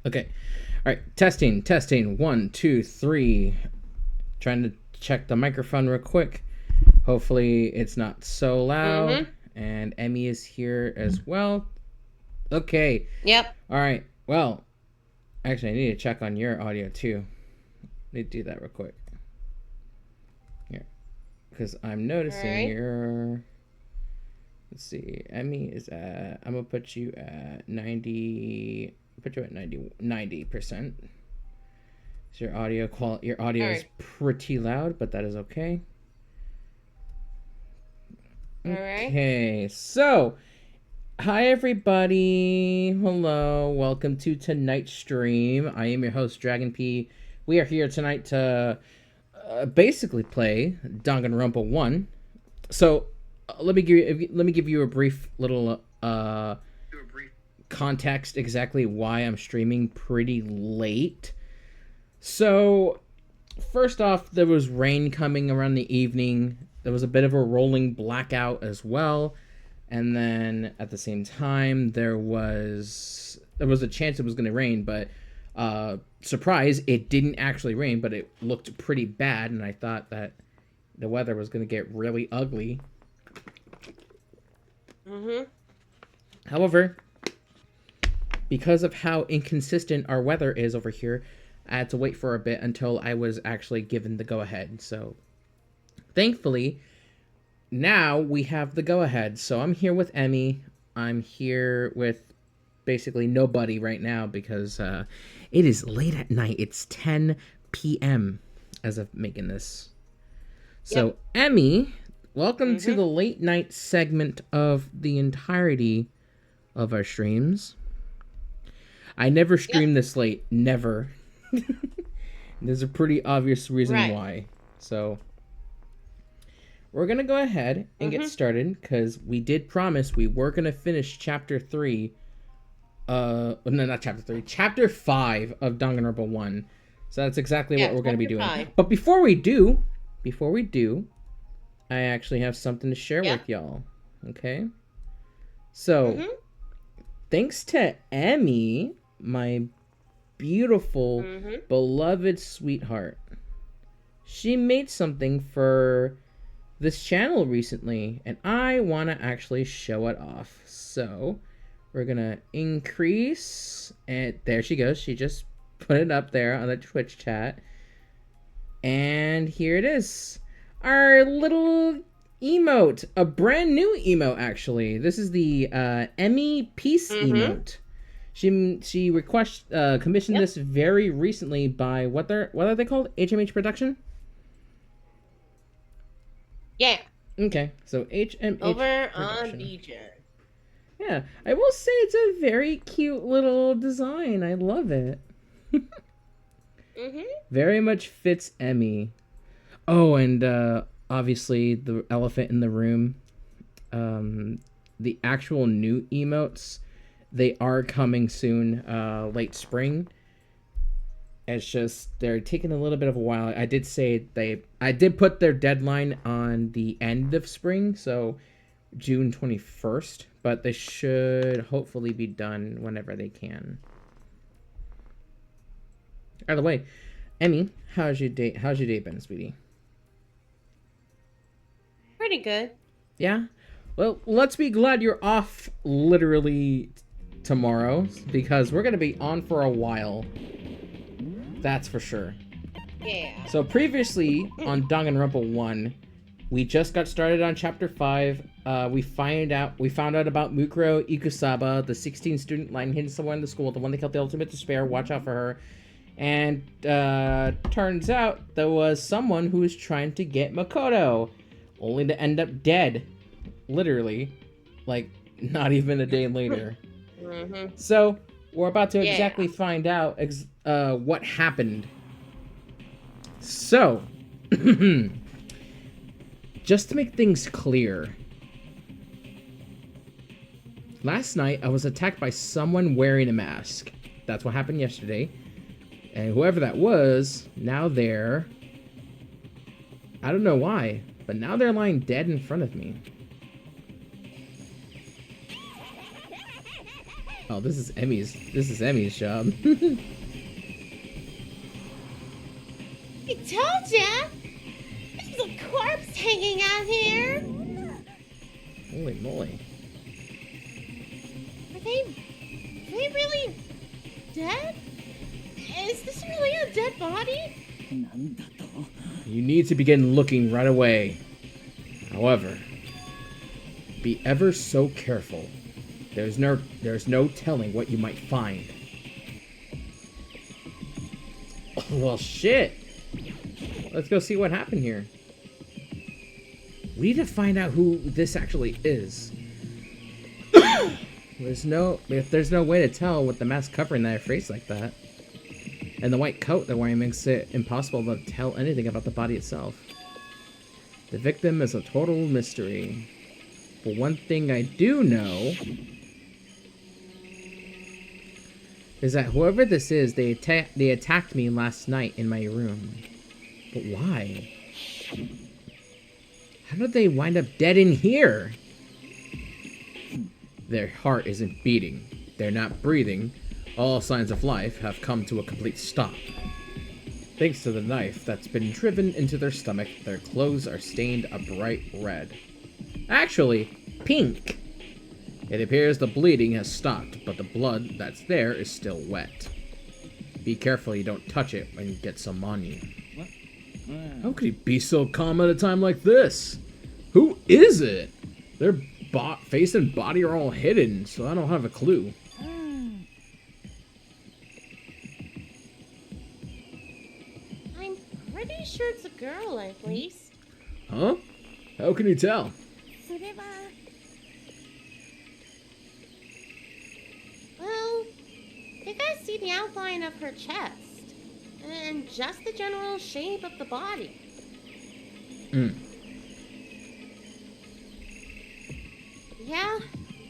Okay. All right. Testing. Testing. 1, 2, 3. Trying to check the microphone real quick. Hopefully it's not so loud. And Emmy is here as well. Okay. Yep. All right. Well, actually, I need to check on your audio too. Need to do that real quick. Here. Because I'm noticing your... Let's see. Emmy is at... I'm going to put you at 90... Put you at 90%. So your audio is pretty loud, but that is okay. Okay, so hi everybody. Hello, welcome to tonight's stream. I am your host Dragon P. We are here tonight to basically play Danganronpa 1. So let me give you a brief little context exactly why I'm streaming pretty late. So first off, there was rain coming around the evening. There was a bit of a rolling blackout as well. And then at the same time, there was a chance it was going to rain, but surprise, it didn't actually rain, but it looked pretty bad, and I thought that the weather was going to get really ugly. However, because of how inconsistent our weather is over here, I had to wait for a bit until I was actually given the go-ahead. So thankfully, now we have the go-ahead. So I'm here with Emmy. I'm here with basically nobody right now because it is late at night. It's 10 p.m. as of making this. So yep. Emmy, welcome to the late night segment of the entirety of our streams. I never stream this late. Never. There's a pretty obvious reason why. So we're going to go ahead and get started because we did promise we were going to finish chapter 3. No, not chapter 3. Chapter 5 of Danganronpa 1. So that's exactly what we're going to be doing. 5. But before we do, I actually have something to share with y'all. Okay? So, thanks to Emmy, my beautiful, beloved sweetheart. She made something for this channel recently, and I want to actually show it off. So, we're going to increase, and there she goes. She just put it up there on the Twitch chat. And here it is. Our little emote. A brand new emote, actually. This is the Emmy Peace emote. She commissioned this very recently by what are they called? HMH Production? Yeah. Okay, so HMH over Production. On BJ. Yeah, I will say it's a very cute little design. I love it. Very much fits Emmy. Oh, and obviously the elephant in the room. The actual new emotes, they are coming soon, late spring. It's just they're taking a little bit of a while. I did put their deadline on the end of spring, so June 21st, but they should hopefully be done whenever they can. By the way, Emmy, how's your day been, sweetie? Pretty good. Yeah? Well, let's be glad you're off literally tomorrow, because we're going to be on for a while. That's for sure. Yeah. So previously on Danganronpa 1, we just got started on chapter 5. We found out about Mukuro Ikusaba, the 16 student lying hidden somewhere in the school, the one that killed the ultimate despair. Watch out for her. And turns out there was someone who was trying to get Makoto, only to end up dead. Literally. Like, not even a day later. So, we're about to exactly find out what happened. So, just to make things clear, last night I was attacked by someone wearing a mask. That's what happened yesterday. And whoever that was, now they're... I don't know why, but now they're lying dead in front of me. Oh, this is Emmy's job. I told ya! There's a corpse hanging out here! Holy moly. Are they really dead? Is this really a dead body? You need to begin looking right away. However, be ever so careful. There's no telling what you might find. Oh, well, shit. Let's go see what happened here. We need to find out who this actually is. There's no way to tell with the mask covering their face like that. And the white coat they're wearing makes it impossible to tell anything about the body itself. The victim is a total mystery. But one thing I do know is that whoever this is, they attacked me last night in my room. But why? How did they wind up dead in here? Their heart isn't beating. They're not breathing. All signs of life have come to a complete stop. Thanks to the knife that's been driven into their stomach, their clothes are stained a bright red. Actually, pink. It appears the bleeding has stopped, but the blood that's there is still wet. Be careful you don't touch it and get some on you. How could he be so calm at a time like this? Who is it? Their face and body are all hidden, so I don't have a clue. I'm pretty sure it's a girl, at least. Huh? How can you tell? Well, I think I see the outline of her chest. And just the general shape of the body. Yeah,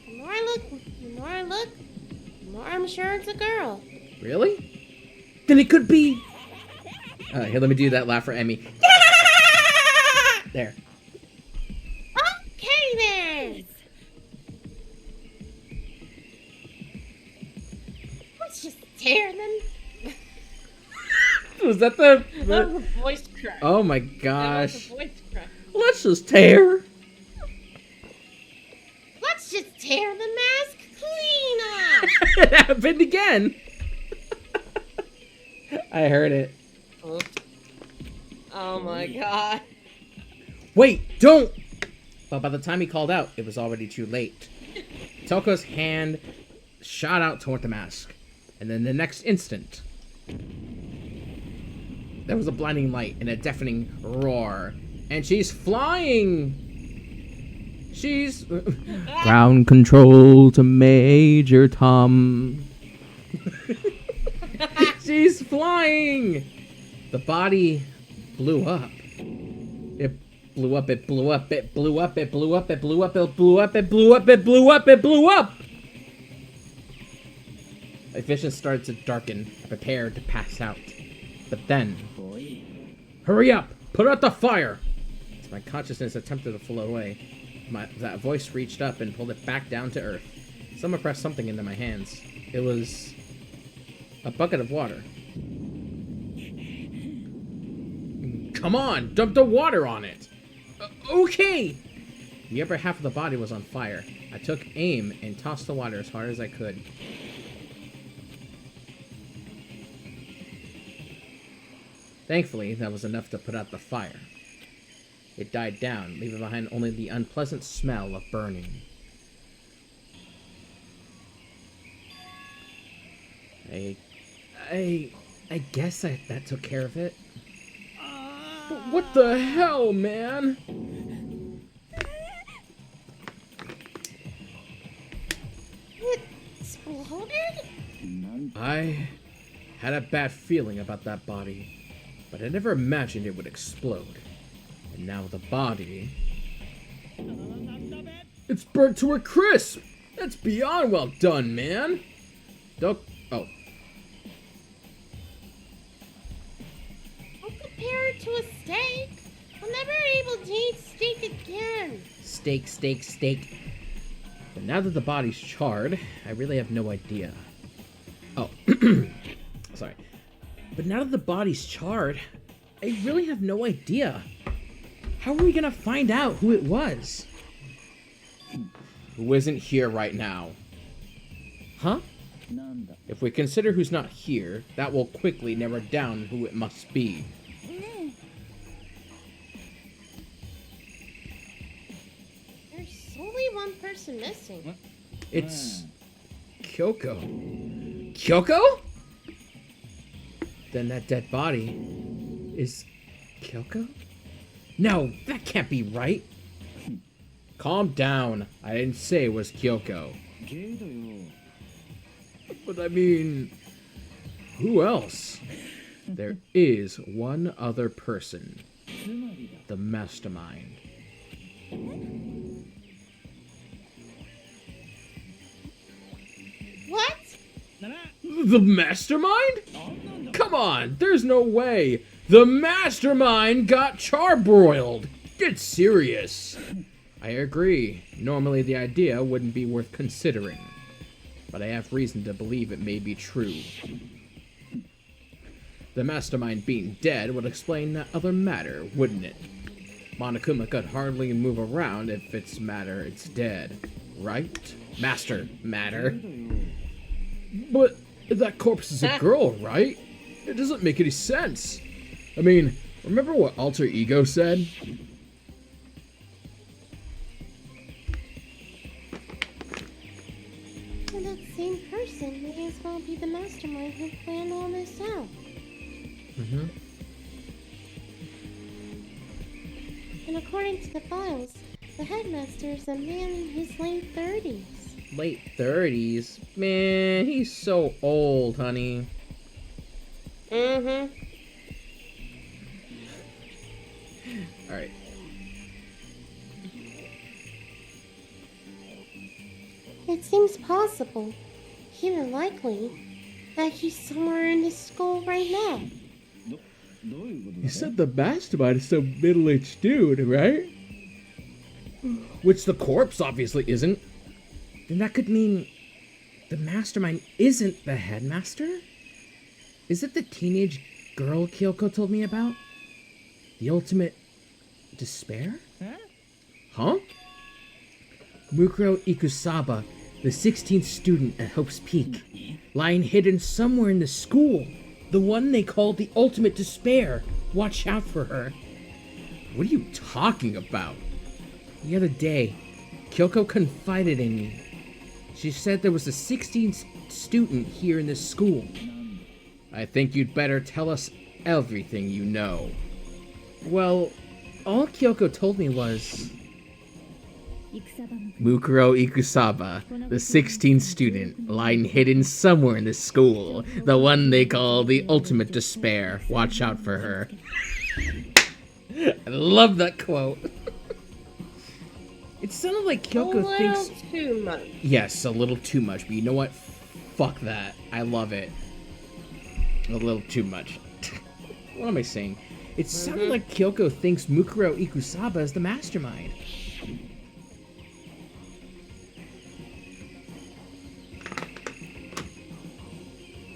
the more I look, the more I'm sure it's a girl. Really? Then it could be... here, let me do that laugh for Emmy. There. Okay then! Let's just tear them. Was that the... That was a voice crack. Oh my That gosh. was a voice crack. Let's just tear. Let's just tear the mask clean off! It happened again. I heard it. Oh my god. Wait, don't! But by the time he called out, it was already too late. Toko's hand shot out toward the mask. And then the next instant, there was a blinding light and a deafening roar. And she's flying! She's... Ground control to Major Tom. She's flying! The body blew up. It blew up, it blew up, it blew up, it blew up, it blew up, it blew up, it blew up, it blew up, it blew up! My vision started to darken, prepared to pass out. But then... Hurry up! Put out the fire! As my consciousness attempted to float away, that voice reached up and pulled it back down to earth. Someone pressed something into my hands. It was... a bucket of water. Come on! Dump the water on it! Okay! The upper half of the body was on fire. I took aim and tossed the water as hard as I could. Thankfully, that was enough to put out the fire. It died down, leaving behind only the unpleasant smell of burning. I guess that took care of it. But what the hell, man? It exploded? I had a bad feeling about that body, but I never imagined it would explode. And now the body... It's burnt to a crisp! That's beyond well done, man! Don't... Oh. I'll compare it to a steak. I'll never be able to eat steak again. Steak, steak, steak. But now that the body's charred, I really have no idea. Oh, sorry. But now that the body's charred, I really have no idea. How are we gonna find out who it was? Who isn't here right now? Huh? If we consider who's not here, that will quickly narrow down who it must be. There's only one person missing. It's Kyoko. Kyoko? Then that dead body is Kyoko? No, that can't be right. Calm down. I didn't say it was Kyoko. But I mean, who else? There is one other person. The mastermind. What? The mastermind? Come on, there's no way. The mastermind got charbroiled. Get serious. I agree. Normally the idea wouldn't be worth considering. But I have reason to believe it may be true. The mastermind being dead would explain that other matter, wouldn't it? Monokuma could hardly move around if it's matter it's dead. Right? Master matter. But that corpse is a girl, right? It doesn't make any sense. I mean, remember what Alter Ego said? Well, that same person may as well be the mastermind who planned all this out. Mm-hmm. And according to the files, the headmaster is a man in his late 30s. Late 30s? Man, he's so old, honey. Mm-hmm. Alright. It seems possible, even likely, that he's somewhere in this school right now. You said the mastermind is some middle-aged dude, right? Which the corpse obviously isn't. Then that could mean the mastermind isn't the headmaster? Is it the teenage girl Kyoko told me about? The ultimate despair? Huh? Mukuro Ikusaba, the 16th student at Hope's Peak, lying hidden somewhere in the school. The one they called the ultimate despair. Watch out for her. What are you talking about? The other day, Kyoko confided in me. She said there was a 16th student here in this school. I think you'd better tell us everything you know. Well, all Kyoko told me was... Mukuro Ikusaba, the 16th student, lying hidden somewhere in the school. The one they call the ultimate despair. Watch out for her. I love that quote. It sounded like Kyoko thinks... too much. Yes, a little too much, but you know what? Fuck that. I love it. A little too much. What am I saying? It sounded like Kyoko thinks Mukuro Ikusaba is the mastermind.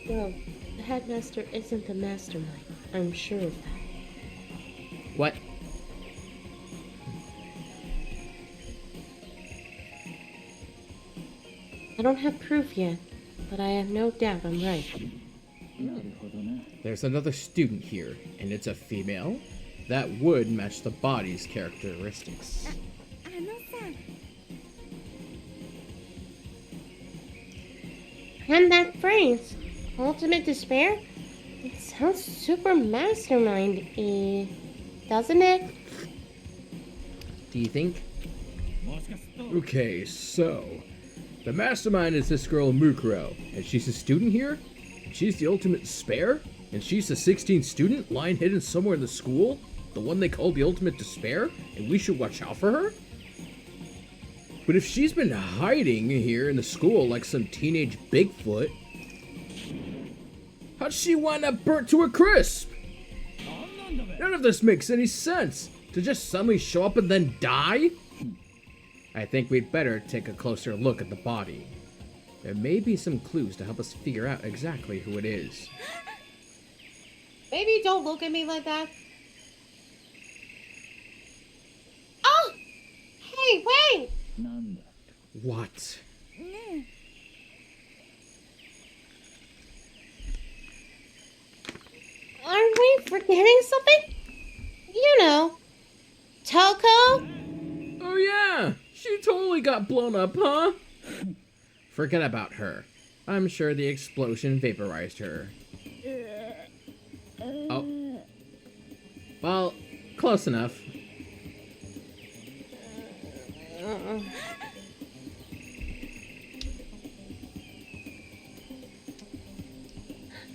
Well, the headmaster isn't the mastermind. I'm sure of that. What? I don't have proof yet, but I have no doubt I'm right. There's another student here, and it's a female. That would match the body's characteristics. And that phrase, ultimate despair? It sounds super mastermind-y, doesn't it? Do you think? Okay, so... the mastermind is this girl Mukuro, and she's a student here? She's the ultimate despair? And she's the 16th student lying hidden somewhere in the school? The one they call the ultimate despair? And we should watch out for her? But if she's been hiding here in the school like some teenage Bigfoot, how'd she wind up burnt to a crisp? None of this makes any sense. To just suddenly show up and then die? I I think we'd better take a closer look at the body. There may be some clues to help us figure out exactly who it is. Maybe don't look at me like that. Oh! Hey, wait! What? Aren't we forgetting something? You know, Toko? Oh yeah! She totally got blown up, huh? Forget about her. I'm sure the explosion vaporized her. Oh. Well, close enough.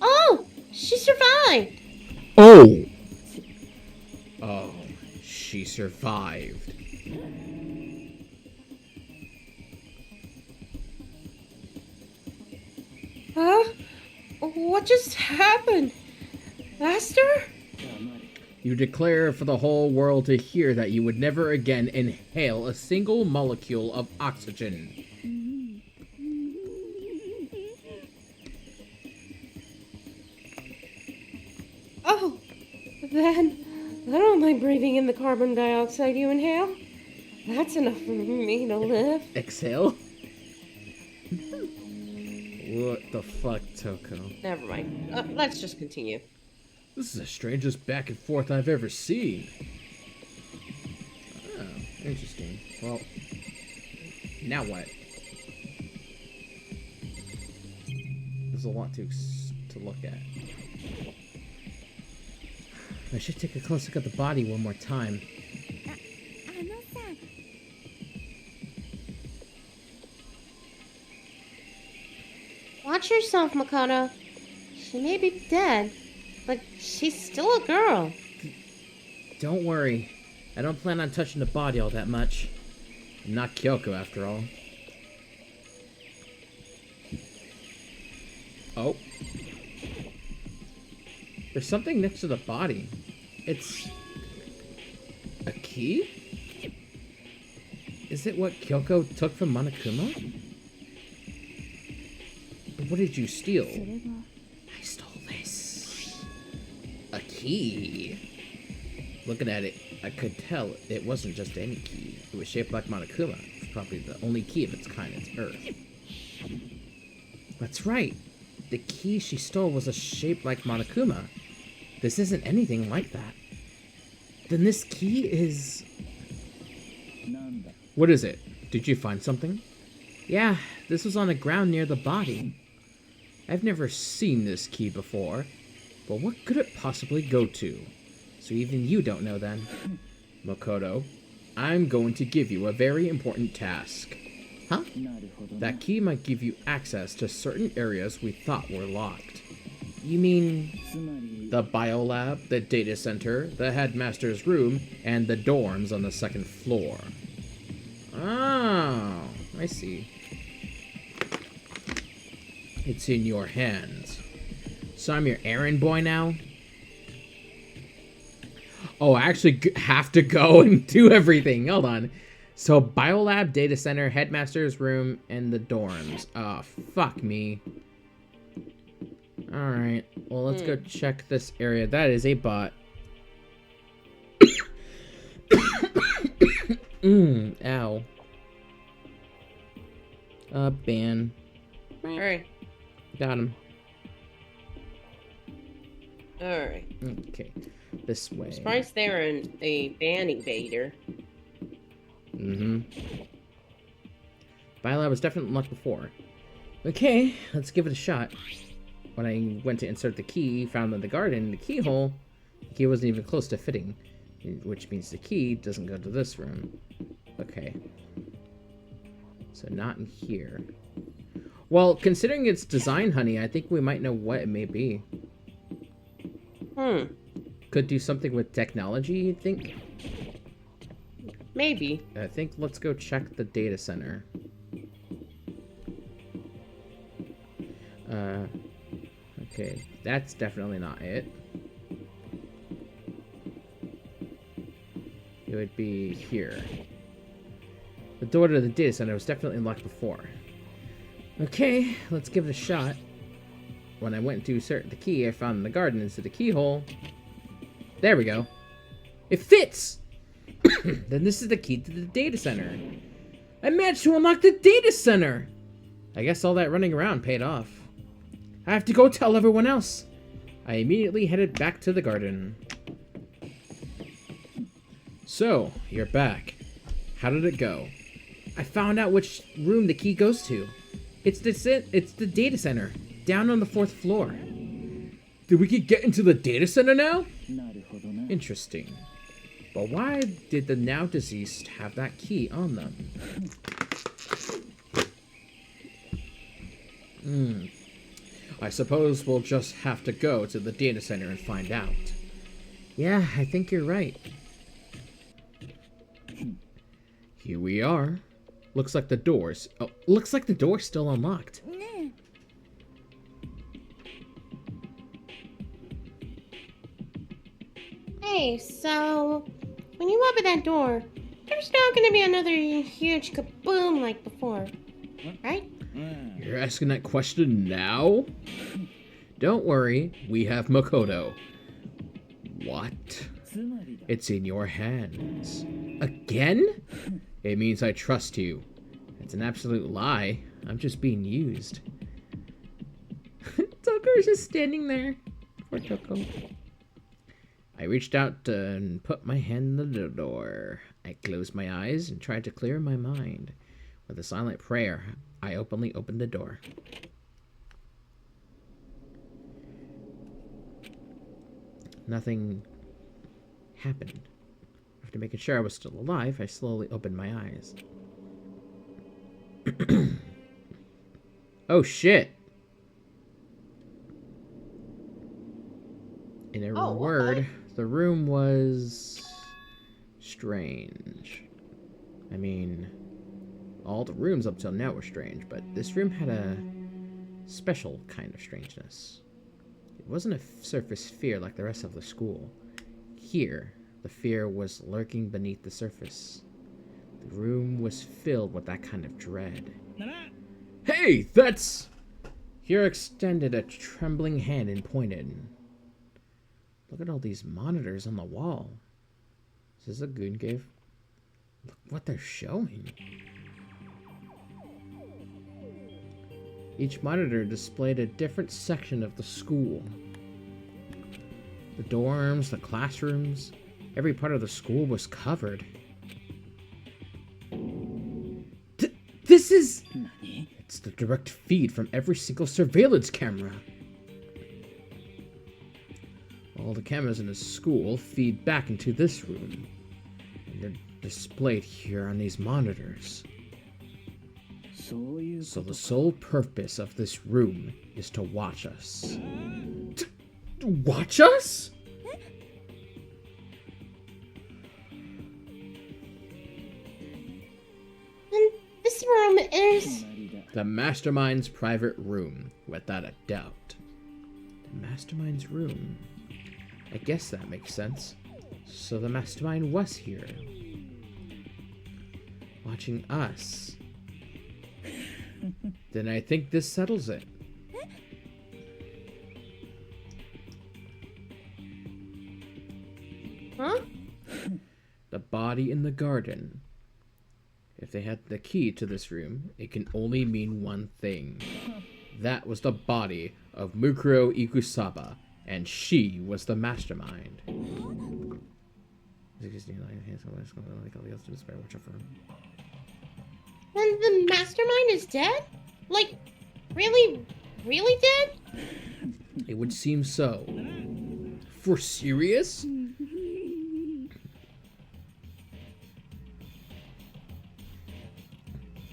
Oh! She survived! Oh! Oh, she survived. Huh? What just happened? Master? You declare for the whole world to hear that you would never again inhale a single molecule of oxygen. Oh, then I don't mind breathing in the carbon dioxide you inhale. That's enough for me to live. Exhale? What the fuck, Toko? Never mind. Let's just continue. This is the strangest back and forth I've ever seen. Oh, interesting. Well, now what? There's a lot to look at. I should take a close look at the body one more time. Watch yourself, Makoto. She may be dead, but she's still a girl. Don't worry. I don't plan on touching the body all that much. I'm not Kyoko, after all. Oh. There's something next to the body. It's... a key? Is it what Kyoko took from Monokuma? But what did you steal? I stole this. A key. Looking at it, I could tell it wasn't just any key. It was shaped like Monokuma. It's probably the only key of its kind on Earth. That's right. The key she stole was a shape like Monokuma. This isn't anything like that. Then this key is... What is it? Did you find something? Yeah, this was on the ground near the body. I've never seen this key before, but what could it possibly go to? So even you don't know then. Makoto, I'm going to give you a very important task. Huh? That key might give you access to certain areas we thought were locked. You mean the biolab, the data center, the headmaster's room, and the dorms on the second floor? Oh, I see. It's in your hands. So I'm your errand boy now? Oh, I actually have to go and do everything. Hold on. So, biolab, data center, headmaster's room, and the dorms. Oh, fuck me. Alright. Well, let's go check this area. That is a bot. Ow. Ban. Alright. Got him. Alright. Okay. This way. Surprised they're a ban evader. Biolab was definitely locked before. Okay, let's give it a shot. When I went to insert the key found in the garden, the keyhole, the key wasn't even close to fitting, which means the key doesn't go to this room. Okay. So not in here. Well, considering its design, honey, I think we might know what it may be. Could do something with technology, you think? Maybe. I think let's go check the data center. Okay, that's definitely not it. It would be here. The door to the data center was definitely locked before. Okay, let's give it a shot. When I went to insert the key I found in the garden into the keyhole. There we go. It fits! Then this is the key to the data center. I managed to unlock the data center! I guess all that running around paid off. I have to go tell everyone else. I immediately headed back to the garden. So, you're back. How did it go? I found out which room the key goes to. It's the data center, down on the 4th floor. Did we get into the data center now? Interesting. But why did the now deceased have that key on them? I suppose we'll just have to go to the data center and find out. Yeah, I think you're right. Here we are. Looks like the door's still unlocked. Hey, so when you open that door, there's not gonna be another huge kaboom like before, right? You're asking that question now? Don't worry, we have Makoto. What? It's in your hands. Again? It means I trust you. It's an absolute lie. I'm just being used. Toko's just standing there. Poor Toko. I reached out and put my hand in the door. I closed my eyes and tried to clear my mind. With a silent prayer, I openly opened the door. Nothing happened. After making sure I was still alive, I slowly opened my eyes. Oh shit! In a word, the room was strange. I mean, all the rooms up till now were strange, but this room had a special kind of strangeness. It wasn't a surface fear like the rest of the school. Here, the fear was lurking beneath the surface. The room was filled with that kind of dread. Hey, that's... Here extended a trembling hand and pointed. Look at all these monitors on the wall. Is this a goon cave? Look what they're showing. Each monitor displayed a different section of the school. The dorms, the classrooms, every part of the school was covered. This is... It's the direct feed from every single surveillance camera. All the cameras in the school feed back into this room. And they're displayed here on these monitors. So the sole purpose of this room is to watch us. Watch us? And this room is... The Mastermind's private room, without a doubt. The Mastermind's room. I guess that makes sense. So the Mastermind was here. Watching us. Then I think this settles it. Huh? The body in the garden. If they had the key to this room, it can only mean one thing. That was the body of Mukuro Ikusaba, and she was the Mastermind. And the Mastermind is dead? Like, really, really dead? It would seem so. For serious?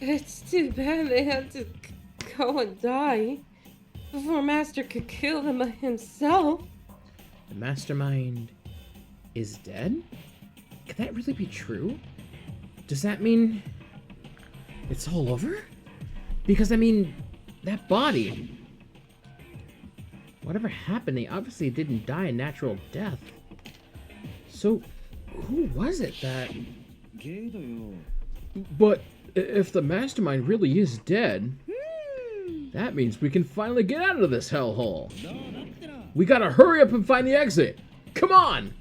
It's too bad they had to go and die before Master could kill them by himself. The Mastermind is dead? Could that really be true? Does that mean it's all over? Because, I mean, that body... Whatever happened, they obviously didn't die a natural death. So, who was it that... But If the mastermind really is dead, that means we can finally get out of this hellhole. We gotta hurry up and find the exit. Come on!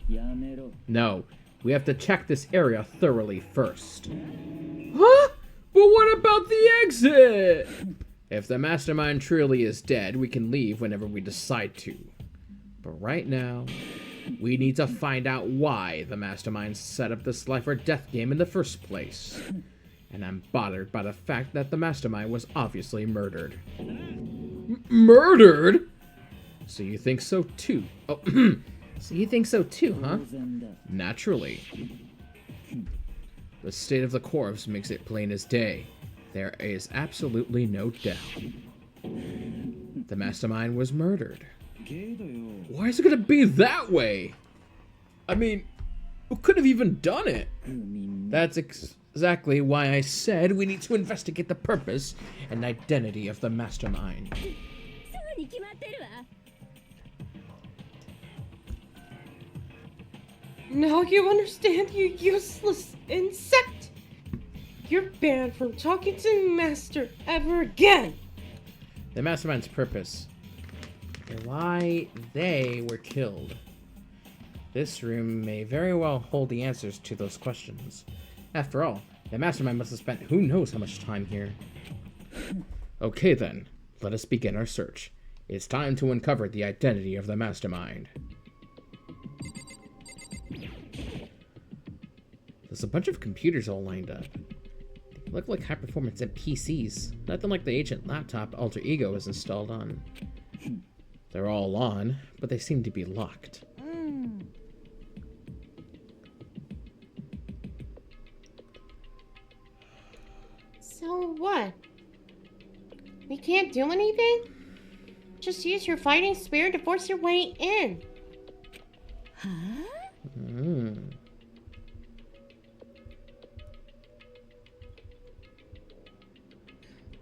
No, we have to check this area thoroughly first. Huh? But what about the exit? If the mastermind truly is dead, we can leave whenever we decide to. But right now, we need to find out why the mastermind set up this life or death game in the first place. And I'm bothered by the fact that the mastermind was obviously murdered. Murdered? So you think so too? Oh, So you think so too, huh? naturally. The state of the corpse makes it plain as day. There is absolutely no doubt. The mastermind was murdered. Why is it gonna be that way? I mean, who could have even done it? That's exactly why I said we need to investigate the purpose and identity of the mastermind. Now you understand, you useless insect! You're banned from talking to Master ever again! The mastermind's purpose, and why they were killed. This room may very well hold the answers to those questions. After all, the mastermind must have spent who knows how much time here. Okay then, let us begin our search. It's time to uncover the identity of the mastermind. There's a bunch of computers all lined up. They look like high-performance PCs. Nothing like the ancient laptop Alter Ego is installed on. They're all on, but they seem to be locked. So what? We can't do anything? Just use your fighting spirit to force your way in.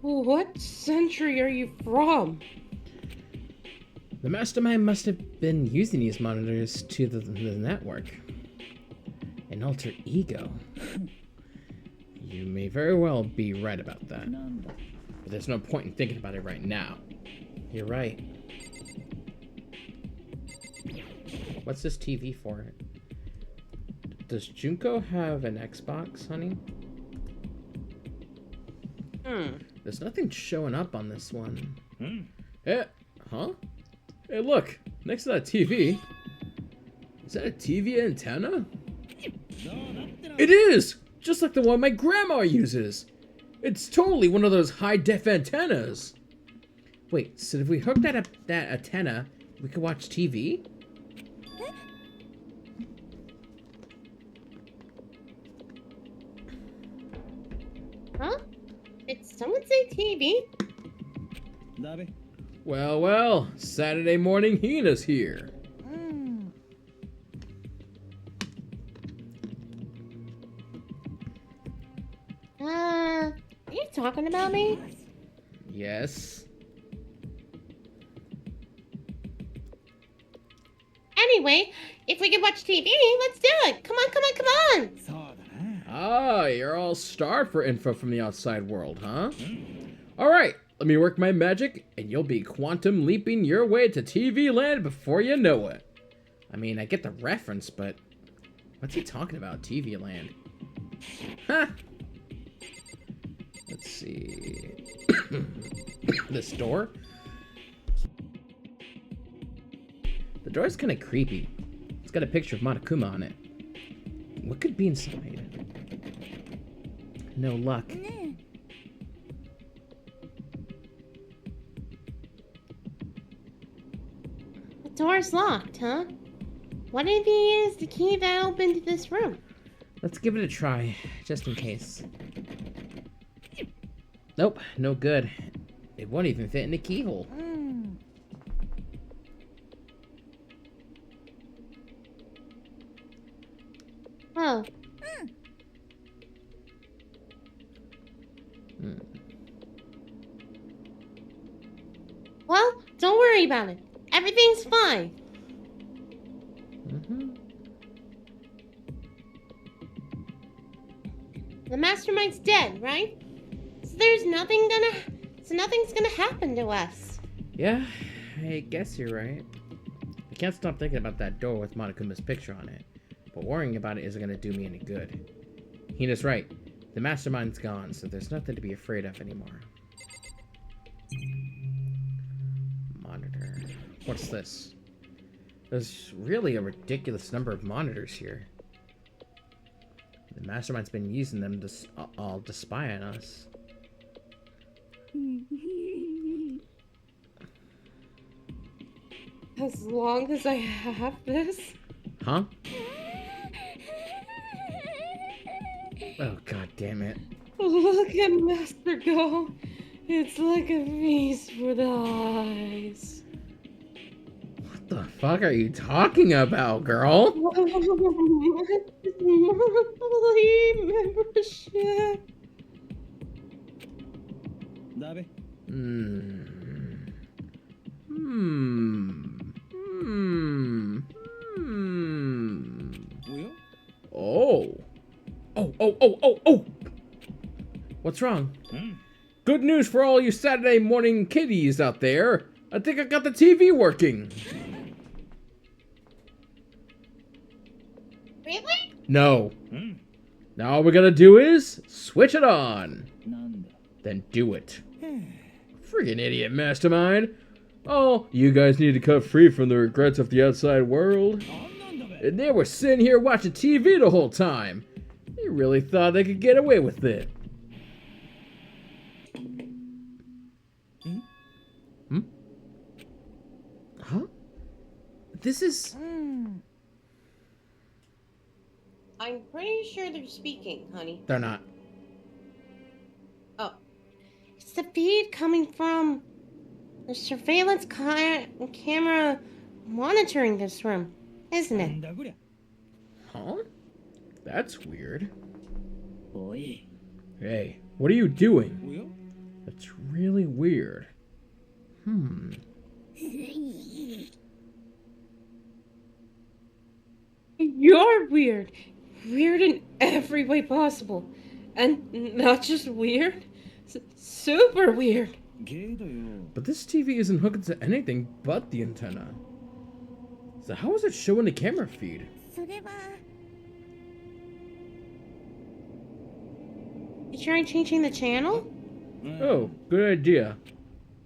What century are you from? The mastermind must have been using these monitors to the network. An alter ego. You may very well be right about that. But there's no point in thinking about it right now. You're right. What's this TV for? Does Junko have an Xbox, honey? There's nothing showing up on this one. Huh? Hey, look, next to that TV. Is that a TV antenna? It is! Just like the one my grandma uses. It's totally one of those high-def antennas. Wait, so if we hook that up, that antenna, we could watch TV? Huh? Did someone say TV? Well, well, Saturday morning Hina's here. Are you talking about me? Yes. Anyway, if we can watch TV, let's do it. Come on, come on, come on. Ah, you're all starved for info from the outside world, huh? Alright, let me work my magic, and you'll be quantum leaping your way to TV land before you know it. I mean, I get the reference, but what's he talking about, TV land? Huh? Let's see. This door? The door's kind of creepy. It's got a picture of Monokuma on it. What could be inside? No luck. The door's locked, huh? What if he is the key that opened this room? Let's give it a try, just in case. Nope, no good. It won't even fit in the keyhole. Oh. Well, don't worry about it. Everything's fine. The mastermind's dead, right? So nothing's gonna happen to us. Yeah, I guess you're right. I can't stop thinking about that door with Monokuma's picture on it, but worrying about it isn't gonna do me any good. Hina's right. The mastermind's gone, so there's nothing to be afraid of anymore. Monitor. What's this? There's really a ridiculous number of monitors here. The mastermind's been using them all to spy on us. As long as I have this. Huh? Oh, god damn it. Look at Master go. It's like a feast for the eyes. What the fuck are you talking about, girl? Monthly membership. Oh. What's wrong? Good news for all you Saturday morning kiddies out there. I think I got the TV working. Really? No. Now all we gotta do is switch it on. Then do it. Friggin' idiot, Mastermind. Oh, you guys need to cut free from the regrets of the outside world. And they were sitting here watching TV the whole time. They really thought they could get away with it. Huh? This is... I'm pretty sure they're speaking, honey. They're not. Oh. It's the feed coming from the surveillance camera monitoring this room, isn't it? Huh? That's weird. Hey, what are you doing? That's really weird. You're weird. Weird in every way possible. And not just weird, super weird. But this TV isn't hooked to anything but the antenna. So how is it showing the camera feed? You trying changing the channel? Oh, good idea.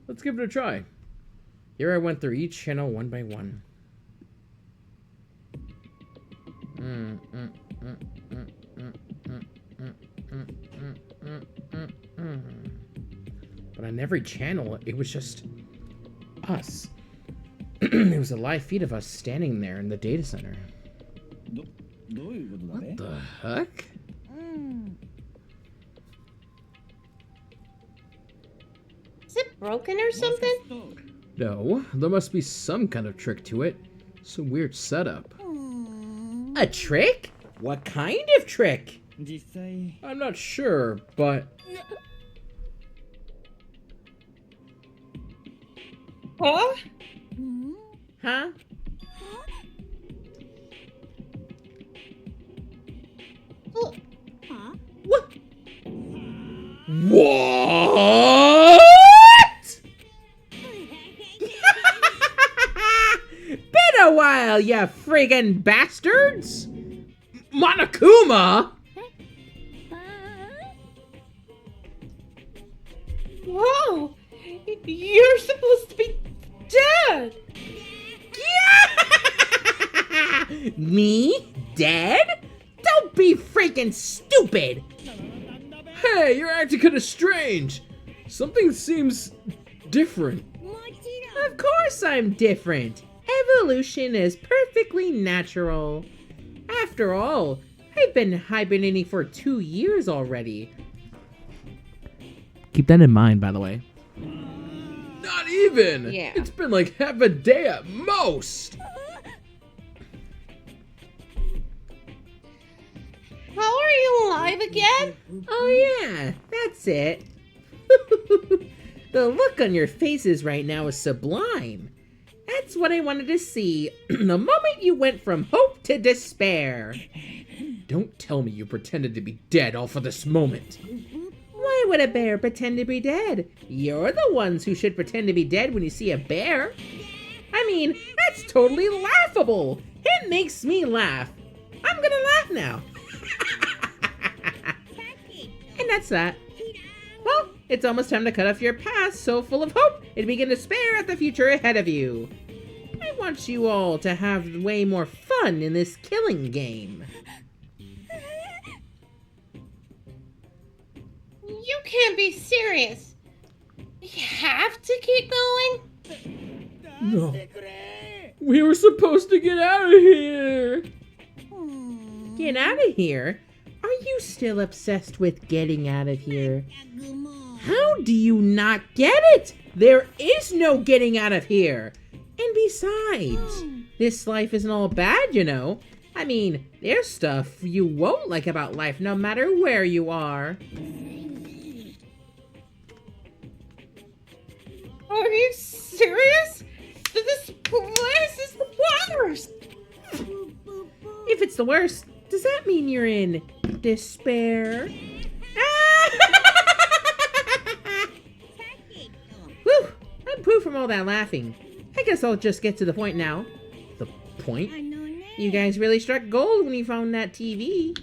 Let's give it a try. Here I went through each channel one by one. But on every channel, it was just us. It was a live feed of us standing there in the data center. What the heck? Is it broken or something? No, there must be some kind of trick to it. Some weird setup. A trick? What kind of trick? I'm not sure, but... Huh? Huh? What? What? Been a while, you friggin' bastards! Monokuma! Whoa! You're supposed to be dead! Me? Dead? Don't be freaking stupid! Hey, you're acting kind of strange. Something seems different. Of course I'm different. Evolution is perfectly natural. After all, I've been hibernating for 2 years already. Keep that in mind, by the way. Not even! Yeah. It's been like half a day at most! How are you alive again? Oh yeah, that's it. The look on your faces right now is sublime. That's what I wanted to see the moment you went from hope to despair. Don't tell me you pretended to be dead all for this moment. Why Why would a bear pretend to be dead? You're the ones who should pretend to be dead when you see a bear. I mean, that's totally laughable. It makes me laugh. I'm gonna laugh now. And that's that. Well, it's almost time to cut off your past so full of hope and begin to despair at the future ahead of you. I want you all to have way more fun in this killing game. You can't be serious. We have to keep going? No. We were supposed to get out of here. Get out of here? Are you still obsessed with getting out of here? How do you not get it? There is no getting out of here. And besides, this life isn't all bad, you know. I mean, there's stuff you won't like about life no matter where you are. Are you serious? This place is the worst! If it's the worst, does that mean you're in despair? Whew, I'm poo from all that laughing. I guess I'll just get to the point now. The point? You guys really struck gold when you found that TV.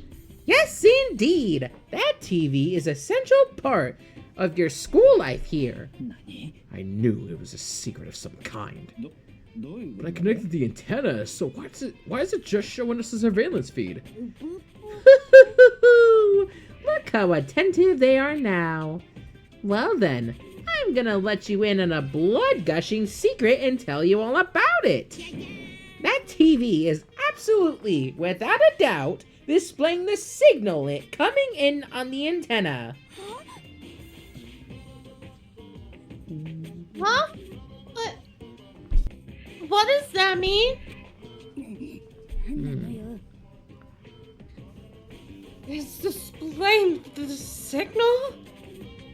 Yes, indeed! That TV is an essential part of your school life here. I knew it was a secret of some kind. But I connected the antenna, so why is it just showing us a surveillance feed? Look how attentive they are now. Well then, I'm gonna let you in on a blood-gushing secret and tell you all about it. That TV is absolutely, without a doubt, displaying the signal coming in on the antenna. Huh? What does that mean? It's displaying the signal?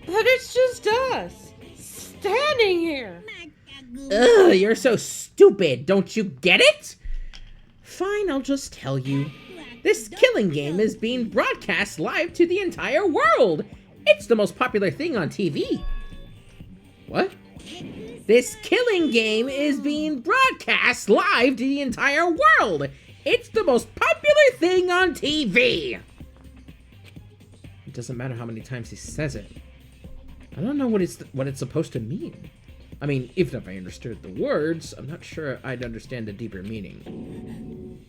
But it's just us, standing here. Ugh, you're so stupid, don't you get it? Fine, I'll just tell you. This killing game is being broadcast live to the entire world. It's the most popular thing on TV. What? This killing game is being broadcast live to the entire world. It's the most popular thing on TV. It doesn't matter how many times he says it. I don't know what it's supposed to mean. I mean, even if I understood the words, I'm not sure I'd understand the deeper meaning.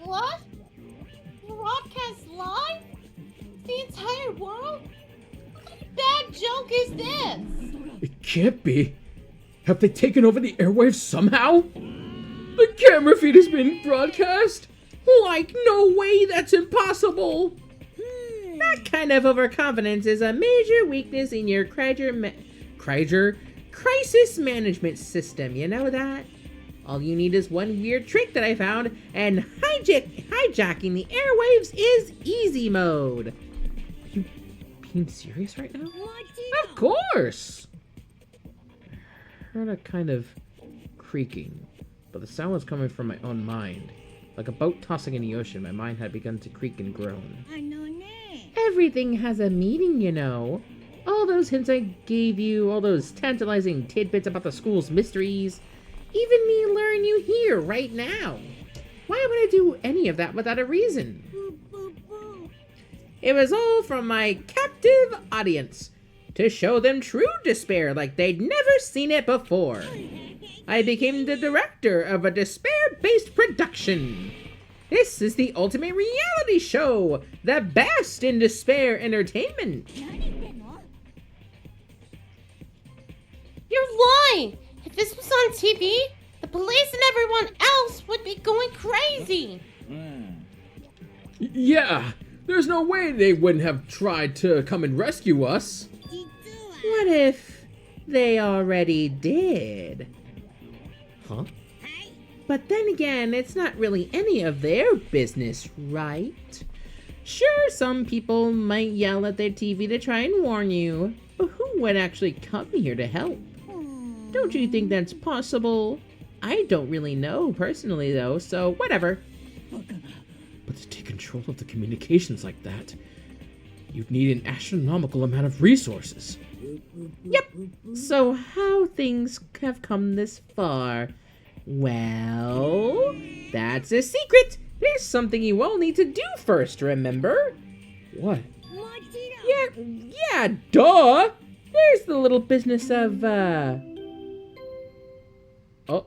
What? Broadcast live? The entire world? What kind of bad joke is this? It can't be. Have they taken over the airwaves somehow? The camera feed is being broadcast? Like, no way, that's impossible. That kind of overconfidence is a major weakness in your crisis management system, you know that? All you need is one weird trick that I found, and hijacking the airwaves is easy mode. Are you being serious right now? Of course! I heard a kind of creaking, but the sound was coming from my own mind. Like a boat tossing in the ocean, my mind had begun to creak and groan. Everything has a meaning, you know. All those hints I gave you, all those tantalizing tidbits about the school's mysteries, even me luring you here right now. Why would I do any of that without a reason? It was all from my captive audience, to show them true despair like they'd never seen it before. I became the director of a despair-based production. This is the ultimate reality show, the best in despair entertainment. You're lying! If this was on TV, the police and everyone else would be going crazy! Yeah, there's no way they wouldn't have tried to come and rescue us. What if they already did? Huh? But then again, it's not really any of their business, right? Sure, some people might yell at their TV to try and warn you, but who would actually come here to help? Don't you think that's possible? I don't really know personally though, so whatever. But they're taking control of the communications like that, you'd need an astronomical amount of resources. Yep. So how things have come this far? Well, that's a secret. There's something you all need to do first, remember? What? Yeah, duh! There's the little business of, Oh,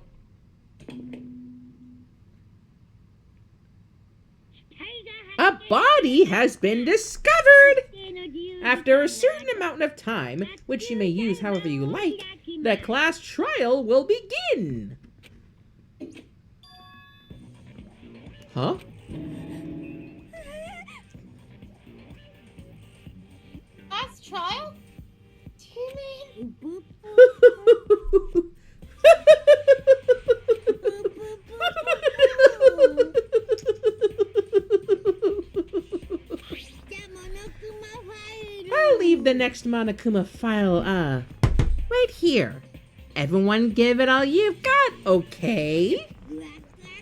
a body has been discovered! After a certain amount of time, which you may use however you like, the class trial will begin! Huh? Last trial? Do you mean? I'll leave the next Monokuma file, right here. Everyone give it all you've got, okay?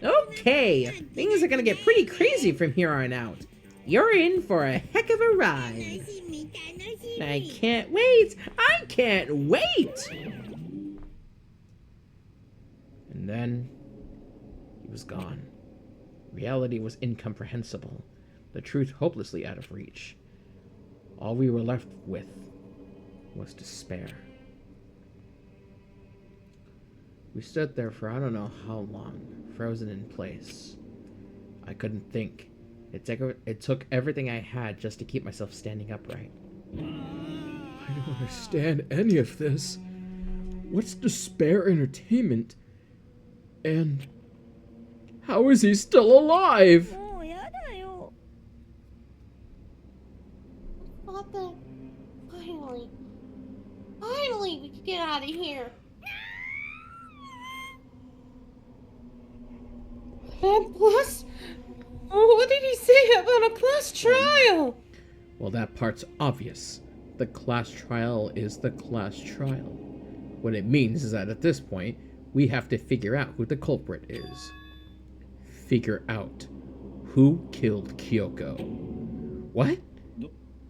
Okay, things are gonna get pretty crazy from here on out. You're in for a heck of a ride. I can't wait! I can't wait! and then he was gone. Reality was incomprehensible, the truth hopelessly out of reach. All we were left with was despair. We stood there for I don't know how long, frozen in place. I couldn't think. It took everything I had just to keep myself standing upright. I don't understand any of this. What's despair entertainment? And how is he still alive? Thought that finally we could get out of here. And plus, what did he say about a class trial? Well, that part's obvious. The class trial is the class trial. What it means is that at this point, we have to figure out who the culprit is. Figure out who killed Kyoko. What?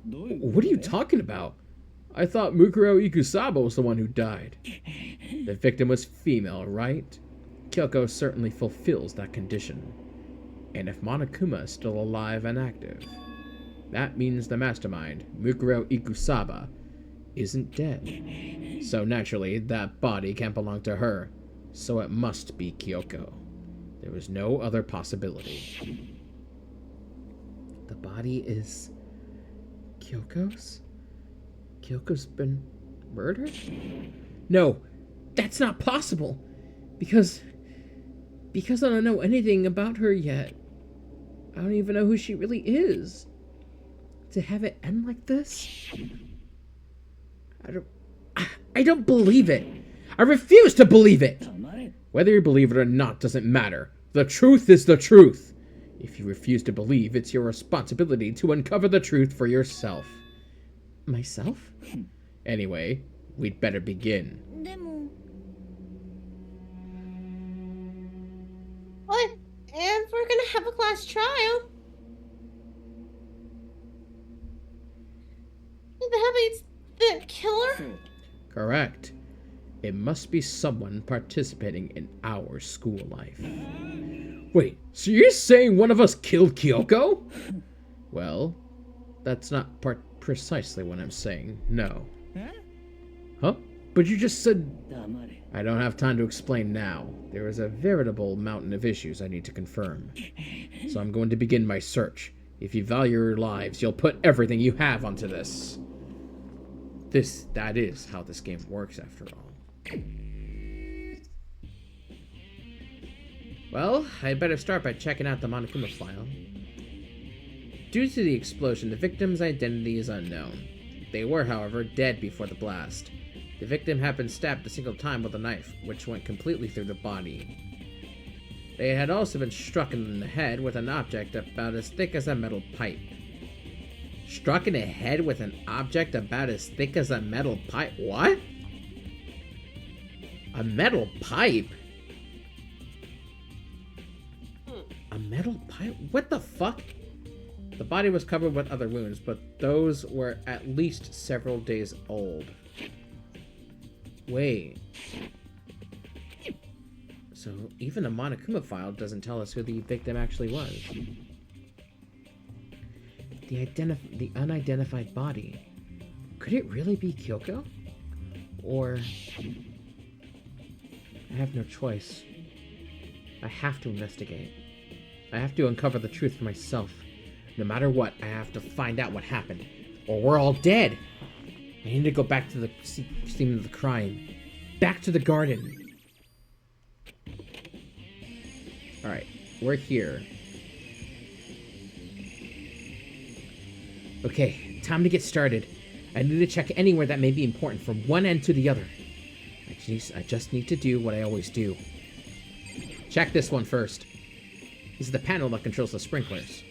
What are you talking about? I thought Mukuro Ikusaba was the one who died. The victim was female, right? Kyoko certainly fulfills that condition. And if Monokuma is still alive and active, that means the mastermind, Mukuro Ikusaba, isn't dead. So naturally, that body can't belong to her. So it must be Kyoko. There was no other possibility. The body is Kyoko's? Kyoko's been murdered? No, that's not possible. Because I don't know anything about her yet. I don't even know who she really is. To have it end like this? I don't believe it. I refuse to believe it. Whether you believe it or not doesn't matter. The truth is the truth. If you refuse to believe, it's your responsibility to uncover the truth for yourself. Myself? Anyway, we'd better begin. What? If we're gonna have a class trial? That means the killer? Correct. It must be someone participating in our school life. Wait, so you're saying one of us killed Kyoko? Well, that's not precisely what I'm saying, no. Huh? But you just said... I don't have time to explain now. There is a veritable mountain of issues I need to confirm. So I'm going to begin my search. If you value your lives, you'll put everything you have onto this. That is how this game works, after all. Well, I'd better start by checking out the Monokuma file. Due to the explosion, the victim's identity is unknown. They were, however, dead before the blast. The victim had been stabbed a single time with a knife, which went completely through the body. They had also been struck in the head with an object about as thick as a metal pipe. Struck in the head with an object about as thick as a metal pipe? What? A metal pipe? A metal pipe? What the fuck? The body was covered with other wounds, but those were at least several days old. Wait. So even the Monokuma file doesn't tell us who the victim actually was. The unidentified body. Could it really be Kyoko? Or... I have no choice. I have to investigate. I have to uncover the truth for myself. No matter what, I have to find out what happened. Or we're all dead. I need to go back to the scene of the crime. Back to the garden. Alright, we're here. Okay, time to get started. I need to check anywhere that may be important from one end to the other. I just need to do what I always do. Check this one first. This is the panel that controls the sprinklers.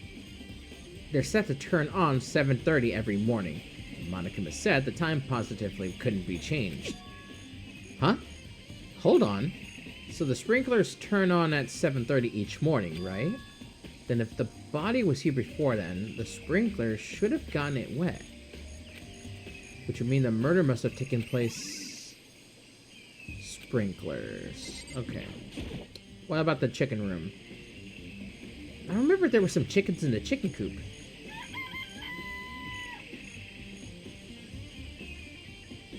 They're set to turn on 7:30 every morning. Monokuma said the time positively couldn't be changed. Huh? Hold on. So the sprinklers turn on at 7:30 each morning, right? Then if the body was here before then, the sprinklers should have gotten it wet. Which would mean the murder must have taken place... Sprinklers. Okay. What about the chicken room? I remember there were some chickens in the chicken coop.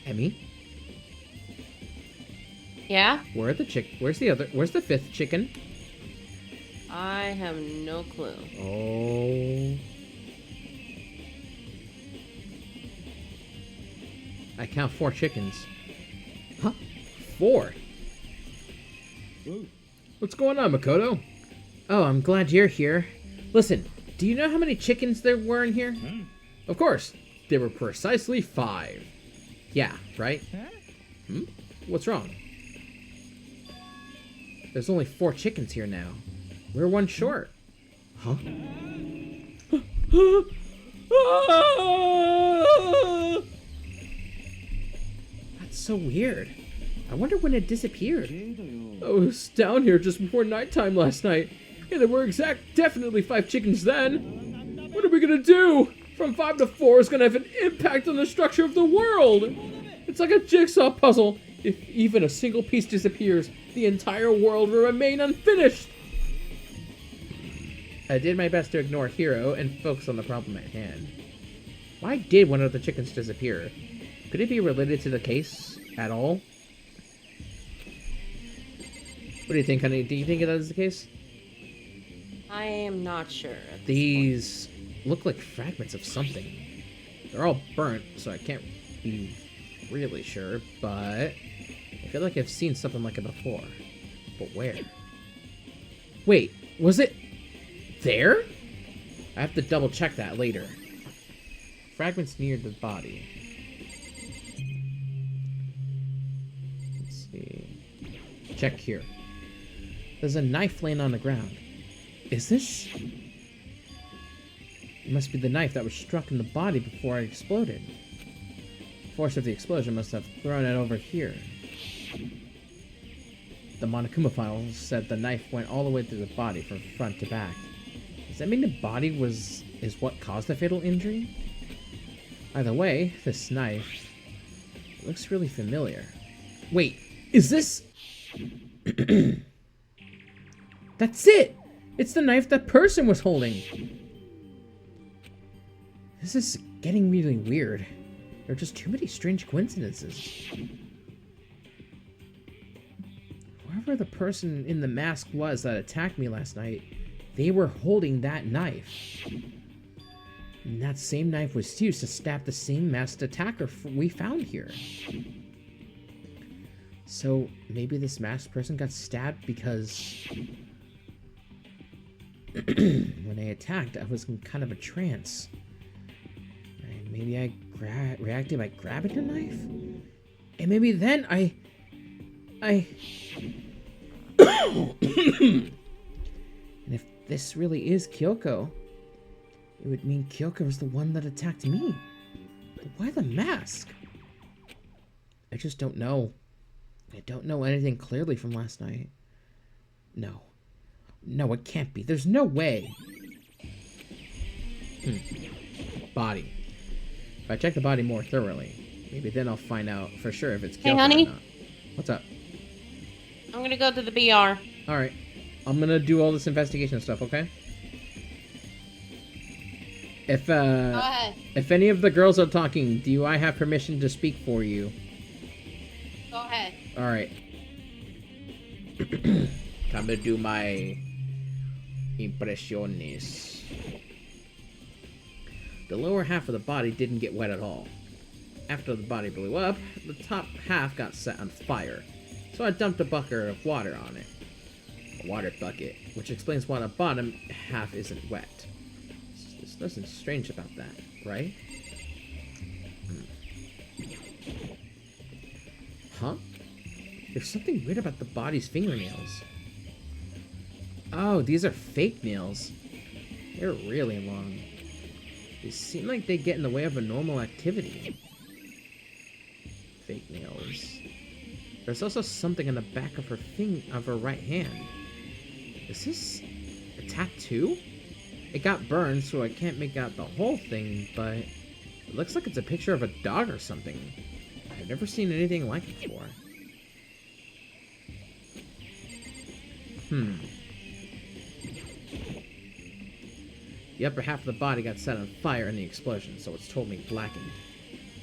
Emmy? Yeah? Where's the fifth chicken? I have no clue. Oh. I count 4 chickens. Huh? 4? What's going on, Makoto? Oh, I'm glad you're here. Listen, do you know how many chickens there were in here? Of course. There were precisely 5. Yeah, right? What's wrong? There's only 4 chickens here now. We're 1 short. Huh? That's so weird. I wonder when it disappeared. I was down here just before nighttime last night. And there were definitely 5 chickens then. What are we gonna do? From 5 to 4 is gonna have an impact on the structure of the world. It's like a jigsaw puzzle. If even a single piece disappears, the entire world will remain unfinished. I did my best to ignore Hiro and focus on the problem at hand. Why did one of the chickens disappear? Could it be related to the case at all? What do you think, honey? Do you think that is the case? I am not sure. These look like fragments of something. They're all burnt, so I can't be really sure, but I feel like I've seen something like it before. But where? Wait, was it there? I have to double check that later. Fragments near the body. Let's see. Check here. There's a knife laying on the ground. Is this? It must be the knife that was struck in the body before it exploded. The force of the explosion must have thrown it over here. The Monokuma file said the knife went all the way through the body from front to back. Does that mean the body is what caused the fatal injury? Either way, this knife looks really familiar. Wait, is this... That's it! It's the knife that person was holding! This is getting really weird. There are just too many strange coincidences. Whoever the person in the mask was that attacked me last night, they were holding that knife. And that same knife was used to stab the same masked attacker we found here. So maybe this masked person got stabbed because... when I attacked, I was in kind of a trance. And maybe I reacted by grabbing the knife? And maybe then I... And if this really is Kyoko, it would mean Kyoko was the one that attacked me. But why the mask? I just don't know. I don't know anything clearly from last night. No. No, it can't be. There's no way. Body. If I check the body more thoroughly, maybe then I'll find out for sure if it's Hey, Kyoko honey? or not. What's up? I'm gonna go to the BR. Alright. I'm gonna do all this investigation stuff, okay? If, Go ahead. if any of the girls are talking, do I have permission to speak for you? Go ahead. Alright. Time to do my impresiones. The lower half of the body didn't get wet at all. After the body blew up, the top half got set on fire, so I dumped a bucket of water on it. A water bucket, which explains why the bottom half isn't wet. There's nothing strange about that, right? Huh? There's something weird about the body's fingernails. Oh, these are fake nails. They're really long. They seem like they get in the way of a normal activity. Fake nails. There's also something on the back of her right hand. Is this a tattoo? It got burned, so I can't make out the whole thing, but it looks like it's a picture of a dog or something. I've never seen anything like it before. The upper half of the body got set on fire in the explosion, so it's totally blackened.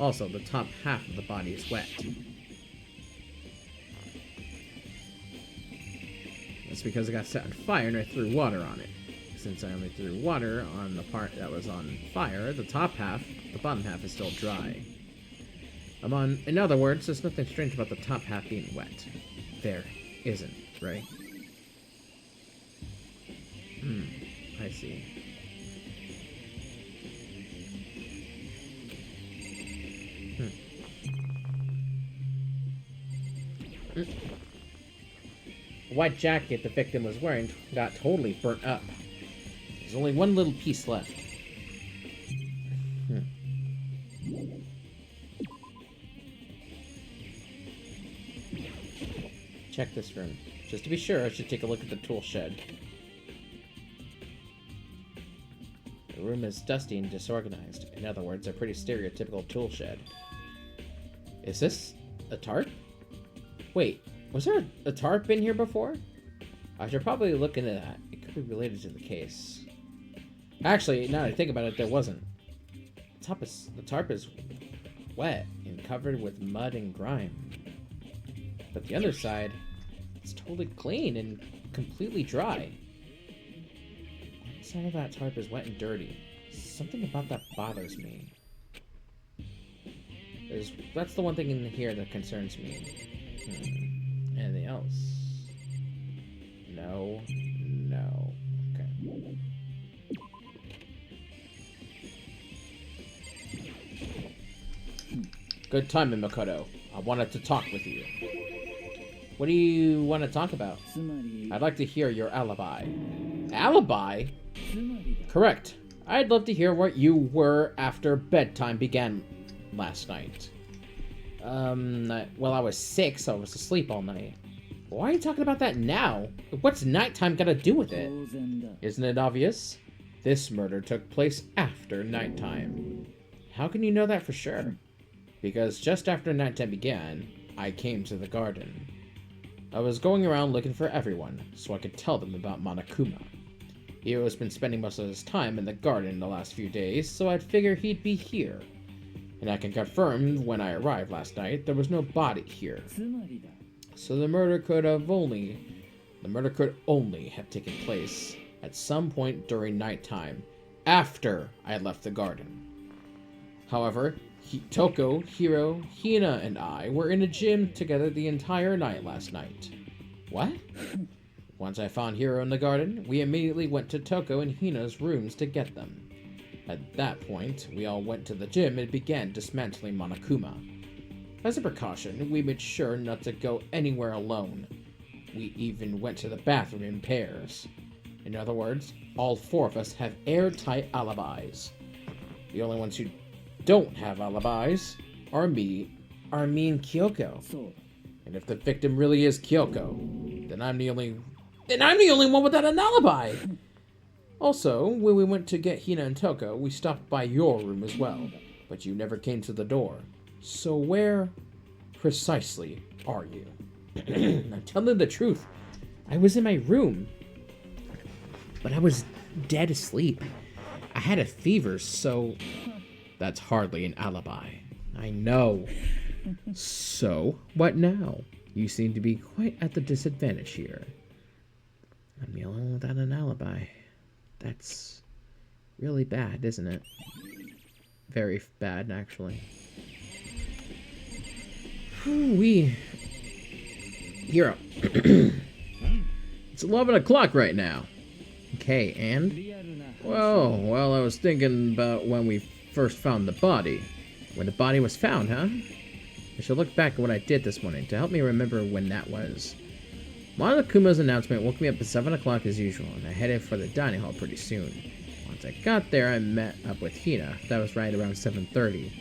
Also, the top half of the body is wet. That's because it got set on fire and I threw water on it. Since I only threw water on the part that was on fire, the bottom half is still dry. In other words, there's nothing strange about the top half being wet. There isn't, right? I see. The white jacket the victim was wearing got totally burnt up. There's only one little piece left. Check this room. Just to be sure, I should take a look at the tool shed. The room is dusty and disorganized. In other words, a pretty stereotypical tool shed. Is this a tarp? Wait, was there a tarp in here before? I should probably look into that. It could be related to the case. Actually, now that I think about it, there wasn't. The tarp is wet and covered with mud and grime. But the other side, it's totally clean and completely dry. One side of that tarp is wet and dirty. Something about that bothers me. That's the one thing in here that concerns me. Anything else? No. Okay. Good timing, Mukuro. I wanted to talk with you. What do you want to talk about? I'd like to hear your alibi. Alibi? Correct. I'd love to hear what you were after bedtime began last night. Well, I was sick, so I was asleep all night. Why are you talking about that now? What's nighttime got to do with it? Isn't it obvious? This murder took place after nighttime. How can you know that for sure? Because just after nighttime began, I came to the garden. I was going around looking for everyone, so I could tell them about Monokuma. Hiro's been spending most of his time in the garden the last few days, so I'd figure he'd be here. And I can confirm when I arrived last night, there was no body here. So the murder could only have taken place at some point during nighttime, after I left the garden. However, Toko, Hiro, Hina, and I were in a gym together the entire night last night. What? Once I found Hiro in the garden, we immediately went to Toko and Hina's rooms to get them. At that point, we all went to the gym and began dismantling Monokuma. As a precaution, we made sure not to go anywhere alone. We even went to the bathroom in pairs. In other words, all four of us have airtight alibis. The only ones who don't have alibis are me and Kyoko. And if the victim really is Kyoko, then I'm the only one without an alibi. Also, when we went to get Hina and Toko, we stopped by your room as well, but you never came to the door. So where precisely are you? I'm telling the truth. I was in my room, but I was dead asleep. I had a fever, so... That's hardly an alibi. I know. So, what now? You seem to be quite at the disadvantage here. I'm the only one without an alibi. That's really bad, isn't it? Very bad, actually. Hero. It's 11 o'clock right now. Okay, and? Well, I was thinking about when we first found the body. When the body was found, huh? I should look back at what I did this morning to help me remember when that was. Monokuma's announcement woke me up at 7 o'clock as usual, and I headed for the dining hall pretty soon. Once I got there, I met up with Hina. That was right around 7:30.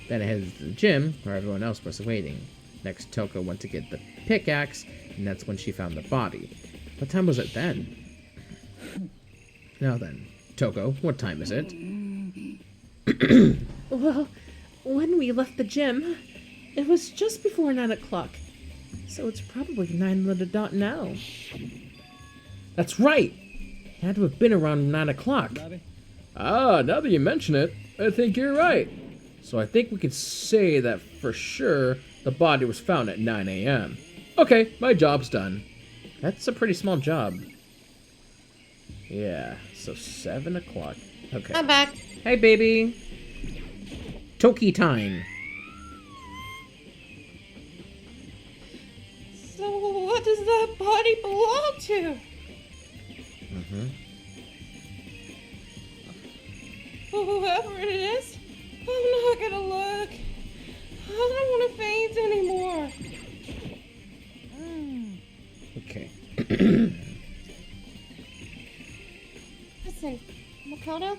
Then I headed to the gym, where everyone else was waiting. Next, Toko went to get the pickaxe, and that's when she found the body. What time was it then? Now then, Toko, what time is it? Well, when we left the gym, it was just before 9 o'clock. So it's probably 9 on the dot now. That's right! It had to have been around 9 o'clock. Ah, now that you mention it, I think you're right. So I think we could say that for sure the body was found at 9 a.m. Okay, my job's done. That's a pretty small job. Yeah, so 7 o'clock. Okay. I'm back. Hey, baby. Toki time. So what does that body belong to? Whoever it is, I'm not gonna look. I don't want to faint anymore. Okay. Listen, Makoto.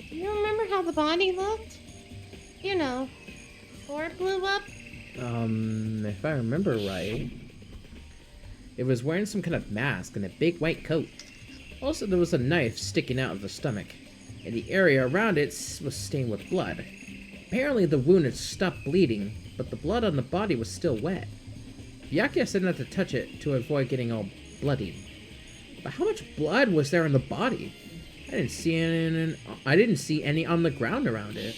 Do you remember how the body looked? You know, before it blew up? If I remember right, it was wearing some kind of mask and a big white coat. Also, there was a knife sticking out of the stomach, and the area around it was stained with blood. Apparently, the wound had stopped bleeding, but the blood on the body was still wet. Byakuya said not to touch it to avoid getting all bloody. But how much blood was there in the body? I didn't see any on the ground around it.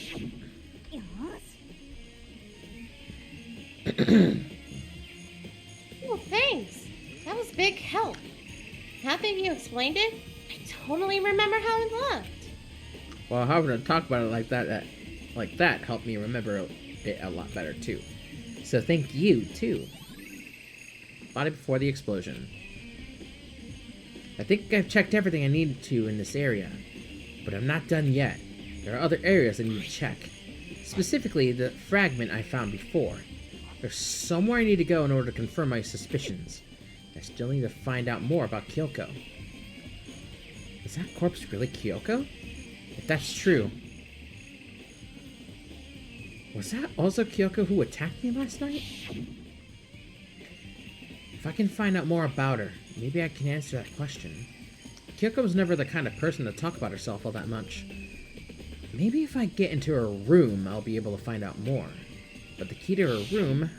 Well, thanks. That was big help. Now that you explained it, I totally remember how it looked. Well, having to talk about it like that helped me remember it a lot better too. So thank you too. Body before the explosion. I think I've checked everything I needed to in this area, but I'm not done yet. There are other areas I need to check. Specifically, the fragment I found before. There's somewhere I need to go in order to confirm my suspicions. I still need to find out more about Kyoko. Is that corpse really Kyoko? If that's true, was that also Kyoko who attacked me last night? If I can find out more about her, maybe I can answer that question. Kyoko was never the kind of person to talk about herself all that much. Maybe if I get into her room, I'll be able to find out more. But the key to her room...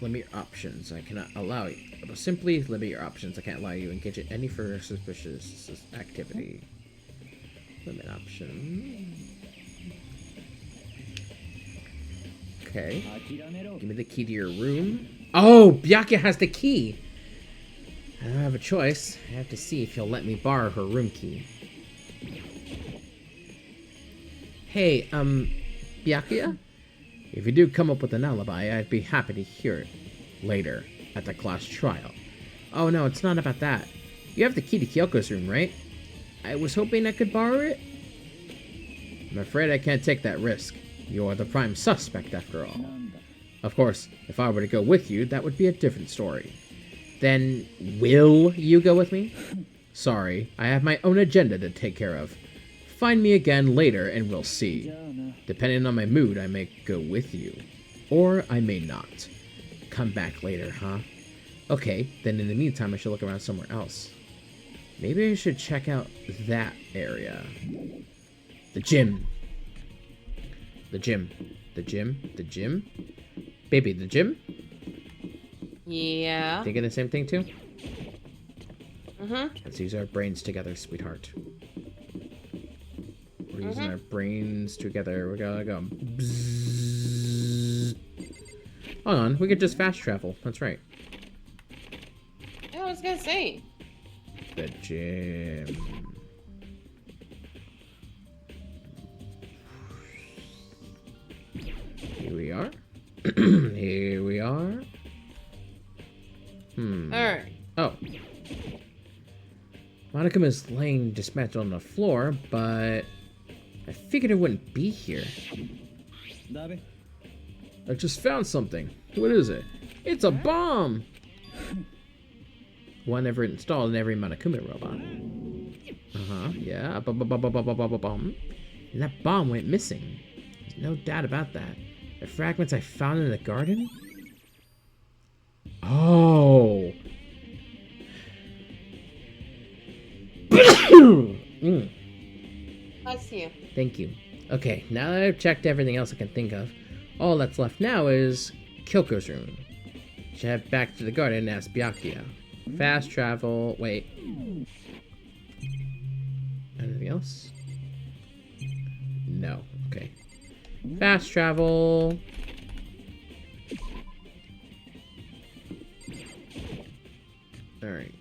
Limit your options. I cannot allow you. Simply limit your options. I can't allow you to engage in any further suspicious activity. Limit option. Okay. Give me the key to your room. Oh, Byakuya has the key! I don't have a choice. I have to see if he'll let me borrow her room key. Hey, Byakuya? If you do come up with an alibi, I'd be happy to hear it later at the class trial. Oh no, it's not about that. You have the key to Kyoko's room, right? I was hoping I could borrow it. I'm afraid I can't take that risk. You're the prime suspect after all. Of course, if I were to go with you, that would be a different story. Then, will you go with me? Sorry, I have my own agenda to take care of. Find me again later and we'll see. Depending on my mood, I may go with you. Or I may not. Come back later, huh? Okay, then in the meantime, I should look around somewhere else. Maybe I should check out that area. The gym. The gym. The gym. The gym. Baby, the gym? Yeah. Thinking the same thing too? Mm-hmm. Let's use our brains together, sweetheart. We're using our brains together. We're gonna go. Bzzz. Hold on, we could just fast travel. That's right. Yeah, I was gonna say. The gym. Here we are. Here we are. Alright. Oh. Monica is laying dismantled on the floor, but I figured it wouldn't be here. I just found something. What is it? It's a bomb! One ever installed in every Monokuma robot. Yeah. Bomb. And that bomb went missing. There's no doubt about that. The fragments I found in the garden? Oh! Bless you. Thank you. Okay, now that I've checked everything else I can think of, all that's left now is Kyoko's room. Should head back to the garden and ask Byakuya. Fast travel. Wait. Anything else? No. Okay. Fast travel. Alright.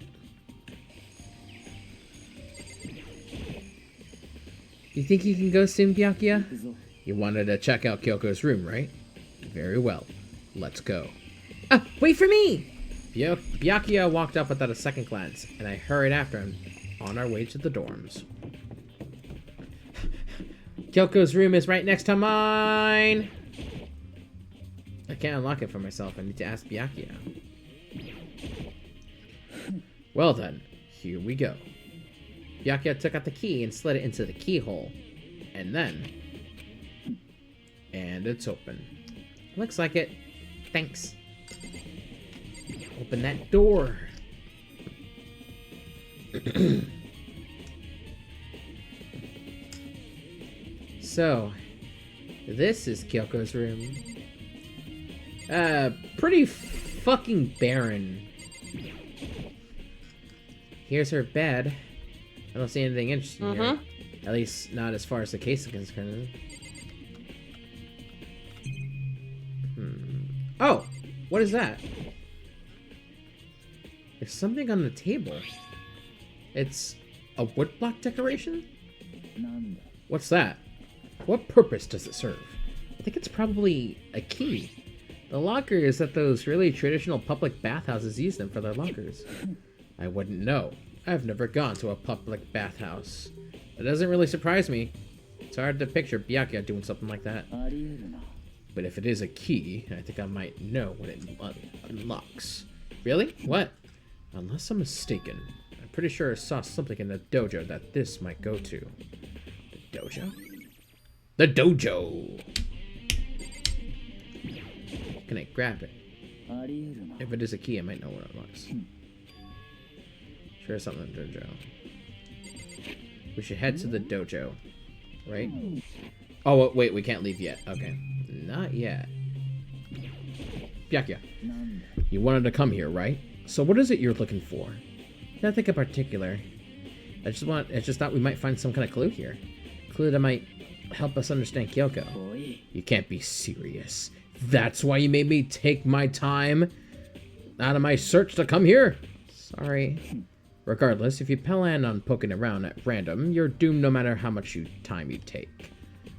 You think you can go soon, Byakuya? You wanted to check out Kyoko's room, right? Very well. Let's go. Ah, wait for me! Byakuya walked up without a second glance, and I hurried after him on our way to the dorms. Kyoko's room is right next to mine! I can't unlock it for myself. I need to ask Byakuya. Well then, here we go. Byakuya took out the key and slid it into the keyhole. And then... And it's open. Looks like it. Thanks. Open that door. So, this is Kyoko's room. Pretty fucking barren. Here's her bed. I don't see anything interesting here. At least not as far as the case is concerned. Oh! What is that? There's something on the table. It's a woodblock decoration? What's that? What purpose does it serve? I think it's probably a key. The lockers at those really traditional public bathhouses use them for their lockers. I wouldn't know. I've never gone to a public bathhouse. It doesn't really surprise me. It's hard to picture Byakuya doing something like that. But if it is a key, I think I might know what it unlocks. Really? What? Unless I'm mistaken, I'm pretty sure I saw something in the dojo that this might go to. The dojo? The dojo! Can I grab it? If it is a key, I might know what it unlocks. Sure, something in the dojo. We should head to the dojo, right? Oh, wait, we can't leave yet. Okay. Not yet. Byakuya, you wanted to come here, right? So what is it you're looking for? Nothing in particular. I just thought we might find some kind of clue here. Clue that might help us understand Kyoko. You can't be serious. That's why you made me take my time out of my search to come here? Sorry. Regardless, if you plan on poking around at random, you're doomed no matter how much time you take.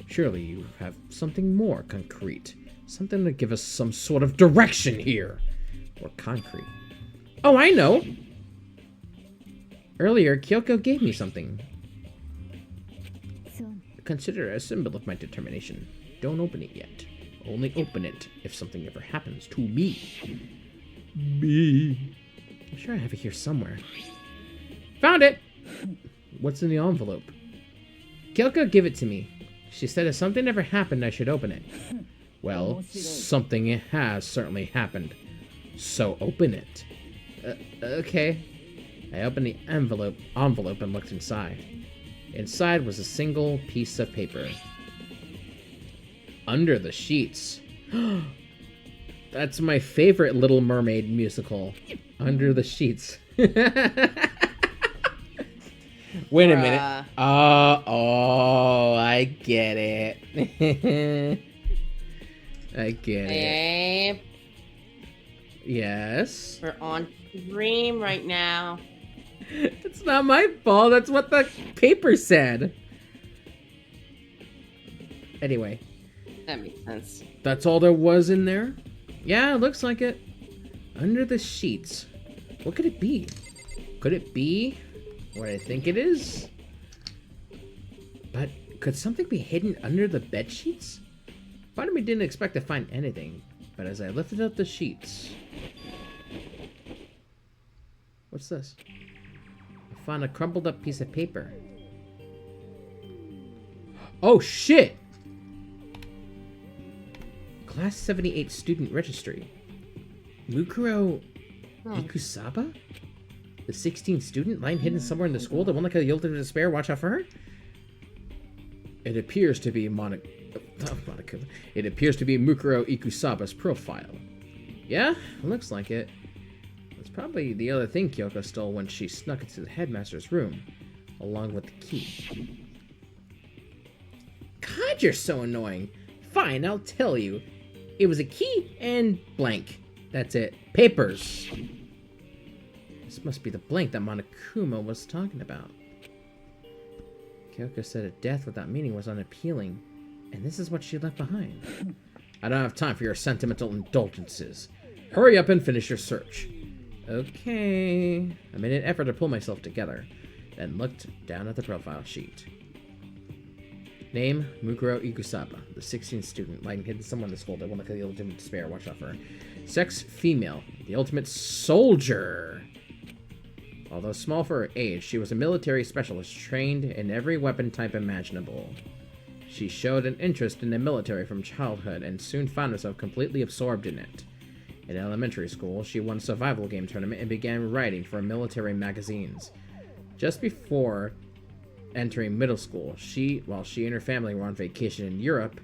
Surely you have something more concrete. Something to give us some sort of direction here. Or concrete. Oh, I know! Earlier, Kyoko gave me something. Consider it a symbol of my determination. Don't open it yet. Only open it if something ever happens to me. Me. I'm sure I have it here somewhere. Found it! What's in the envelope? Kyoko gave it to me. She said if something ever happened, I should open it. Well, something has certainly happened. So open it. Okay. I opened the envelope and looked inside. Inside was a single piece of paper. Under the Sheets. That's my favorite Little Mermaid musical. Under the Sheets. Wait a minute. Oh, I get it. I get it. Babe, Yes. we're on stream right now. It's not my fault. That's what the paper said. Anyway. That makes sense. That's all there was in there? Yeah, looks like it. Under the Sheets. What could it be? Could it be what I think it is? But could something be hidden under the bed sheets? Part of me didn't expect to find anything, but as I lifted up the sheets... What's this? I found a crumpled up piece of paper. Oh shit! Class 78 student registry. Mukuro Ikusaba? The 16th student lying hidden somewhere in the school, the one that yielded to despair. Watch out for her. It appears to be It appears to be Mukuro Ikusaba's profile. Yeah, looks like it. It's probably the other thing Kyoko stole when she snuck into the headmaster's room, along with the key. God, you're so annoying. Fine, I'll tell you. It was a key and blank. That's it. Papers. This must be the blank that Monokuma was talking about. Kyoko said a death without meaning was unappealing, and this is what she left behind. I don't have time for your sentimental indulgences. Hurry up and finish your search. Okay. I made an effort to pull myself together, then looked down at the profile sheet. Name, Mukuro Ikusaba, the 16th student, lying hidden somewhere in the school that will look at the ultimate despair. Watch out for her. Sex, female, the ultimate soldier. Although small for her age, she was a military specialist trained in every weapon type imaginable. She showed an interest in the military from childhood and soon found herself completely absorbed in it. In elementary school, she won a survival game tournament and began writing for military magazines. Just before entering middle school, while she and her family were on vacation in Europe,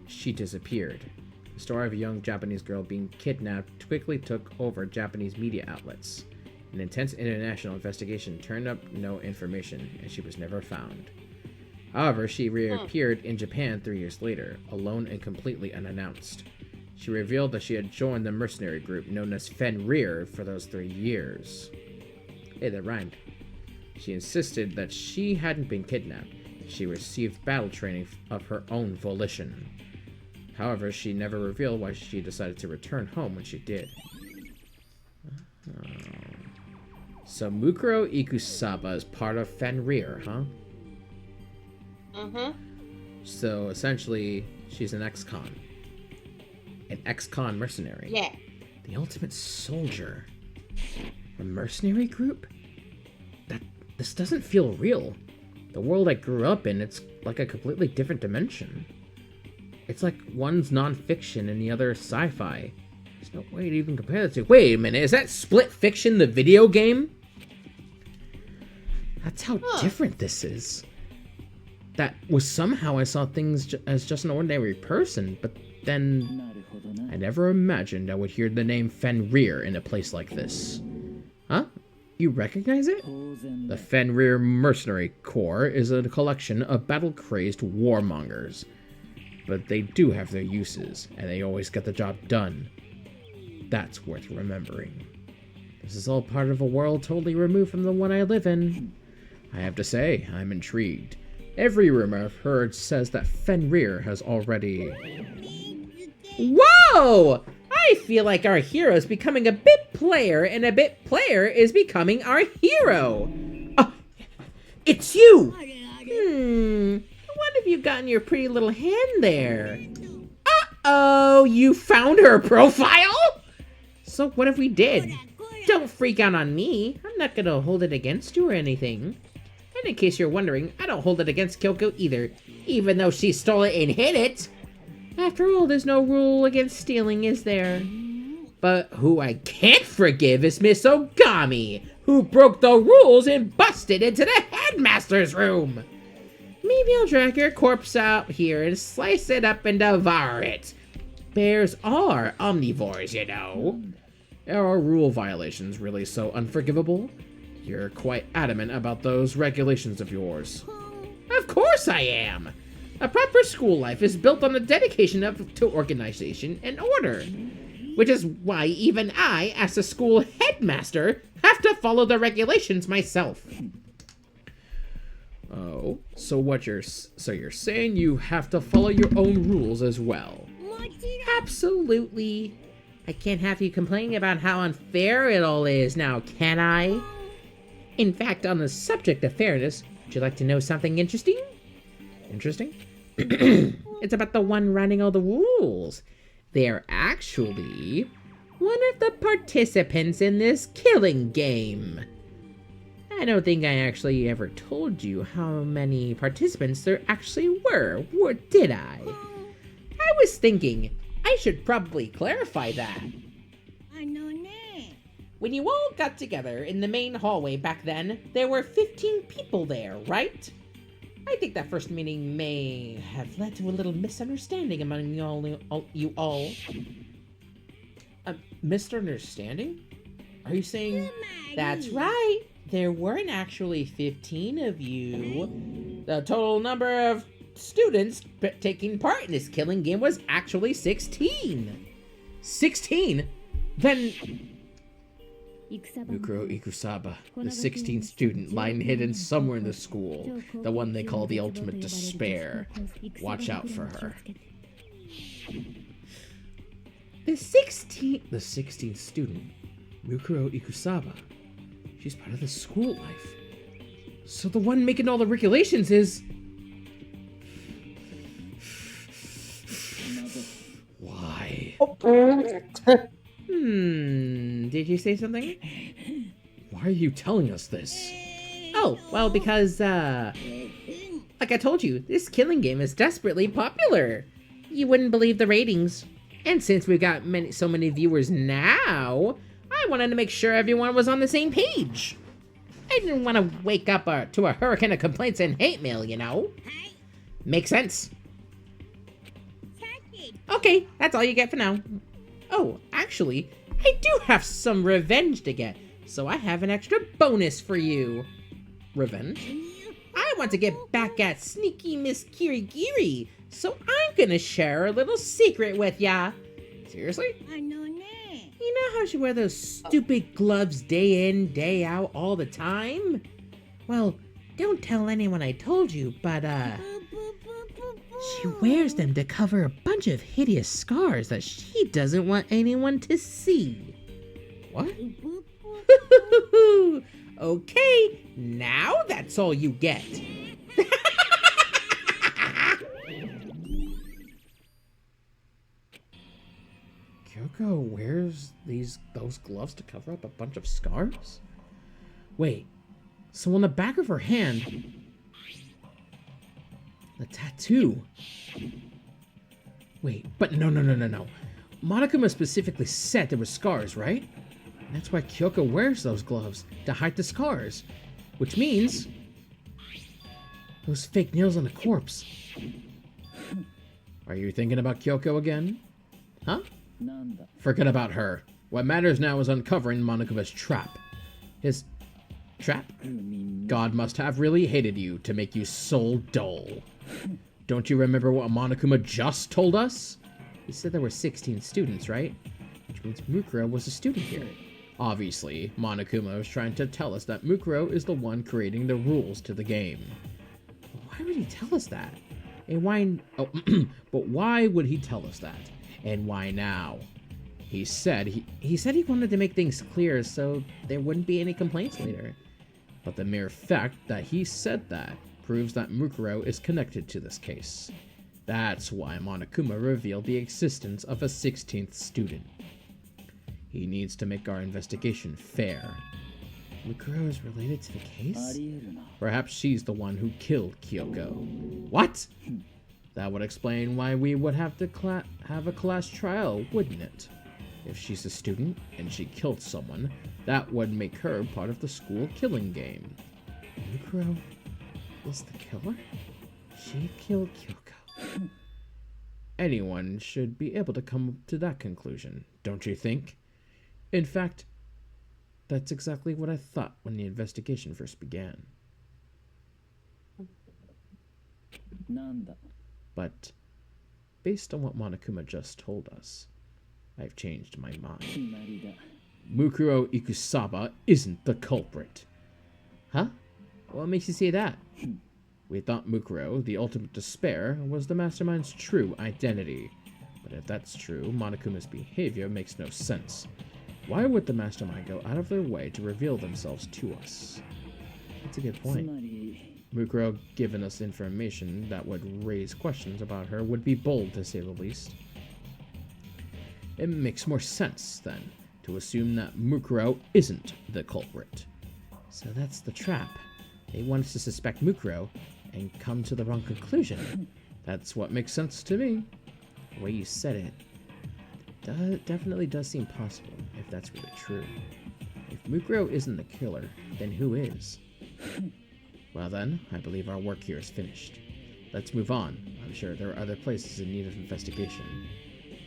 she disappeared. The story of a young Japanese girl being kidnapped quickly took over Japanese media outlets. An intense international investigation turned up no information, and she was never found. However, she reappeared in Japan 3 years later, alone and completely unannounced. She revealed that she had joined the mercenary group known as Fenrir for those 3 years. Hey, that rhymed. She insisted that she hadn't been kidnapped. She received battle training of her own volition. However, she never revealed why she decided to return home when she did. So Mukuro Ikusaba is part of Fenrir, huh? Mm-hmm. So essentially, she's an ex-con. An ex-con mercenary. Yeah. The ultimate soldier. A mercenary group? This doesn't feel real. The world I grew up in, it's like a completely different dimension. It's like one's non-fiction and the other sci-fi. There's no way to even compare the two. Wait a minute, is that Split Fiction the video game? That's how different this is. That was somehow I saw things as just an ordinary person, but then I never imagined I would hear the name Fenrir in a place like this. Huh? You recognize it? The Fenrir Mercenary Corps is a collection of battle-crazed warmongers. But they do have their uses, and they always get the job done. That's worth remembering. This is all part of a world totally removed from the one I live in. I have to say, I'm intrigued. Every rumor I've heard says that Fenrir has already... Whoa! I feel like our hero is becoming a bit player, and a bit player is becoming our hero. Oh, it's you! What have you got in your pretty little hand there? Uh-oh, you found her profile? So what if we did? Don't freak out on me. I'm not gonna hold it against you or anything. And in case you're wondering, I don't hold it against Kyoko either, even though she stole it and hid it. After all, there's no rule against stealing, is there? But who I can't forgive is Miss Ogami, who broke the rules and busted into the headmaster's room. Maybe I'll drag your corpse out here and slice it up and devour it. Bears are omnivores, you know. Are rule violations really so unforgivable? You're quite adamant about those regulations of yours. Of course I am! A proper school life is built on the dedication to organization and order. Which is why even I, as a school headmaster, have to follow the regulations myself. Oh, so you're saying you have to follow your own rules as well? Absolutely. I can't have you complaining about how unfair it all is now, can I? In fact, on the subject of fairness, would you like to know something interesting? Interesting? It's about the one running all the rules. They're actually one of the participants in this killing game. I don't think I actually ever told you how many participants there actually were, did I? I was thinking I should probably clarify that. When you all got together in the main hallway back then, there were 15 people there, right? I think that first meeting may have led to a little misunderstanding among you all. A misunderstanding? Are you saying... That's right. There weren't actually 15 of you. The total number of students taking part in this killing game was actually 16. 16? Then... Mukuro Ikusaba, the 16th student lying hidden somewhere in the school, the one they call the ultimate despair. Watch out for her. The 16th... The 16th student, Mukuro Ikusaba. She's part of the school life. So the one making all the regulations is... Why? Did you say something? Why are you telling us this? Oh, well, because, like I told you, this killing game is desperately popular. You wouldn't believe the ratings. And since we've got so many viewers now, I wanted to make sure everyone was on the same page. I didn't want to wake up to a hurricane of complaints and hate mail, you know? Makes sense. Okay, that's all you get for now. Oh, actually, I do have some revenge to get, so I have an extra bonus for you. Revenge? I want to get back at sneaky Miss Kirigiri, so I'm gonna share a little secret with ya. Seriously? You know how she wears those stupid gloves day in, day out all the time? Well, don't tell anyone I told you, but, she wears them to cover a bunch of hideous scars that she doesn't want anyone to see. What? Okay, now that's all you get. Kyoko wears those gloves to cover up a bunch of scars? Wait, so on the back of her hand, the tattoo. Wait, but no. Monokuma specifically said there were scars, right? And that's why Kyoko wears those gloves, to hide the scars. Which means... those fake nails on the corpse. Are you thinking about Kyoko again? Huh? Forget about her. What matters now is uncovering Monokuma's trap. His... trap? God must have really hated you to make you so dull. Don't you remember what Monokuma just told us? He said there were 16 students, right? Which means Mukuro was a student here. Obviously, Monokuma was trying to tell us that Mukuro is the one creating the rules to the game. Why would he tell us that? And why... oh, but why would he tell us that? And why now? He said he wanted to make things clear so there wouldn't be any complaints later. But the mere fact that he said that proves that Mukuro is connected to this case. That's why Monokuma revealed the existence of a 16th student. He needs to make our investigation fair. Mukuro is related to the case? Perhaps she's the one who killed Kyoko. What? That would explain why we would have to have a class trial, wouldn't it? If she's a student and she killed someone, that would make her part of the school killing game. Mukuro is the killer? She killed Kyoko. Anyone should be able to come to that conclusion, don't you think? In fact, that's exactly what I thought when the investigation first began. But, based on what Monokuma just told us, I've changed my mind. Mukuro Ikusaba isn't the culprit. Huh? What makes you say that? We thought Mukuro, the ultimate despair, was the mastermind's true identity. But if that's true, Monokuma's behavior makes no sense. Why would the mastermind go out of their way to reveal themselves to us? That's a good point. Mukuro giving us information that would raise questions about her would be bold, to say the least. It makes more sense, then, to assume that Mukuro isn't the culprit. So that's the trap. They want us to suspect Mukuro and come to the wrong conclusion. That's what makes sense to me. The way you said it, definitely does seem possible, if that's really true. If Mukuro isn't the killer, then who is? Well then, I believe our work here is finished. Let's move on. I'm sure there are other places in need of investigation.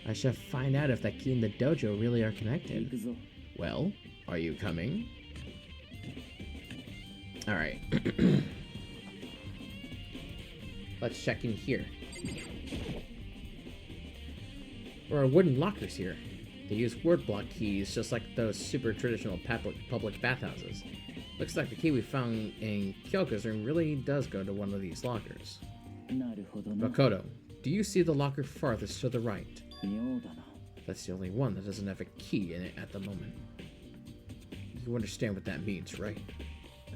I shall find out if that key and the dojo really are connected. Well, are you coming? Alright. Let's check in here. There are wooden lockers here. They use word block keys just like those super traditional public bathhouses. Looks like the key we found in Kyoko's room really does go to one of these lockers. Makoto, do you see the locker farthest to the right? That's the only one that doesn't have a key in it at the moment. You understand what that means, right?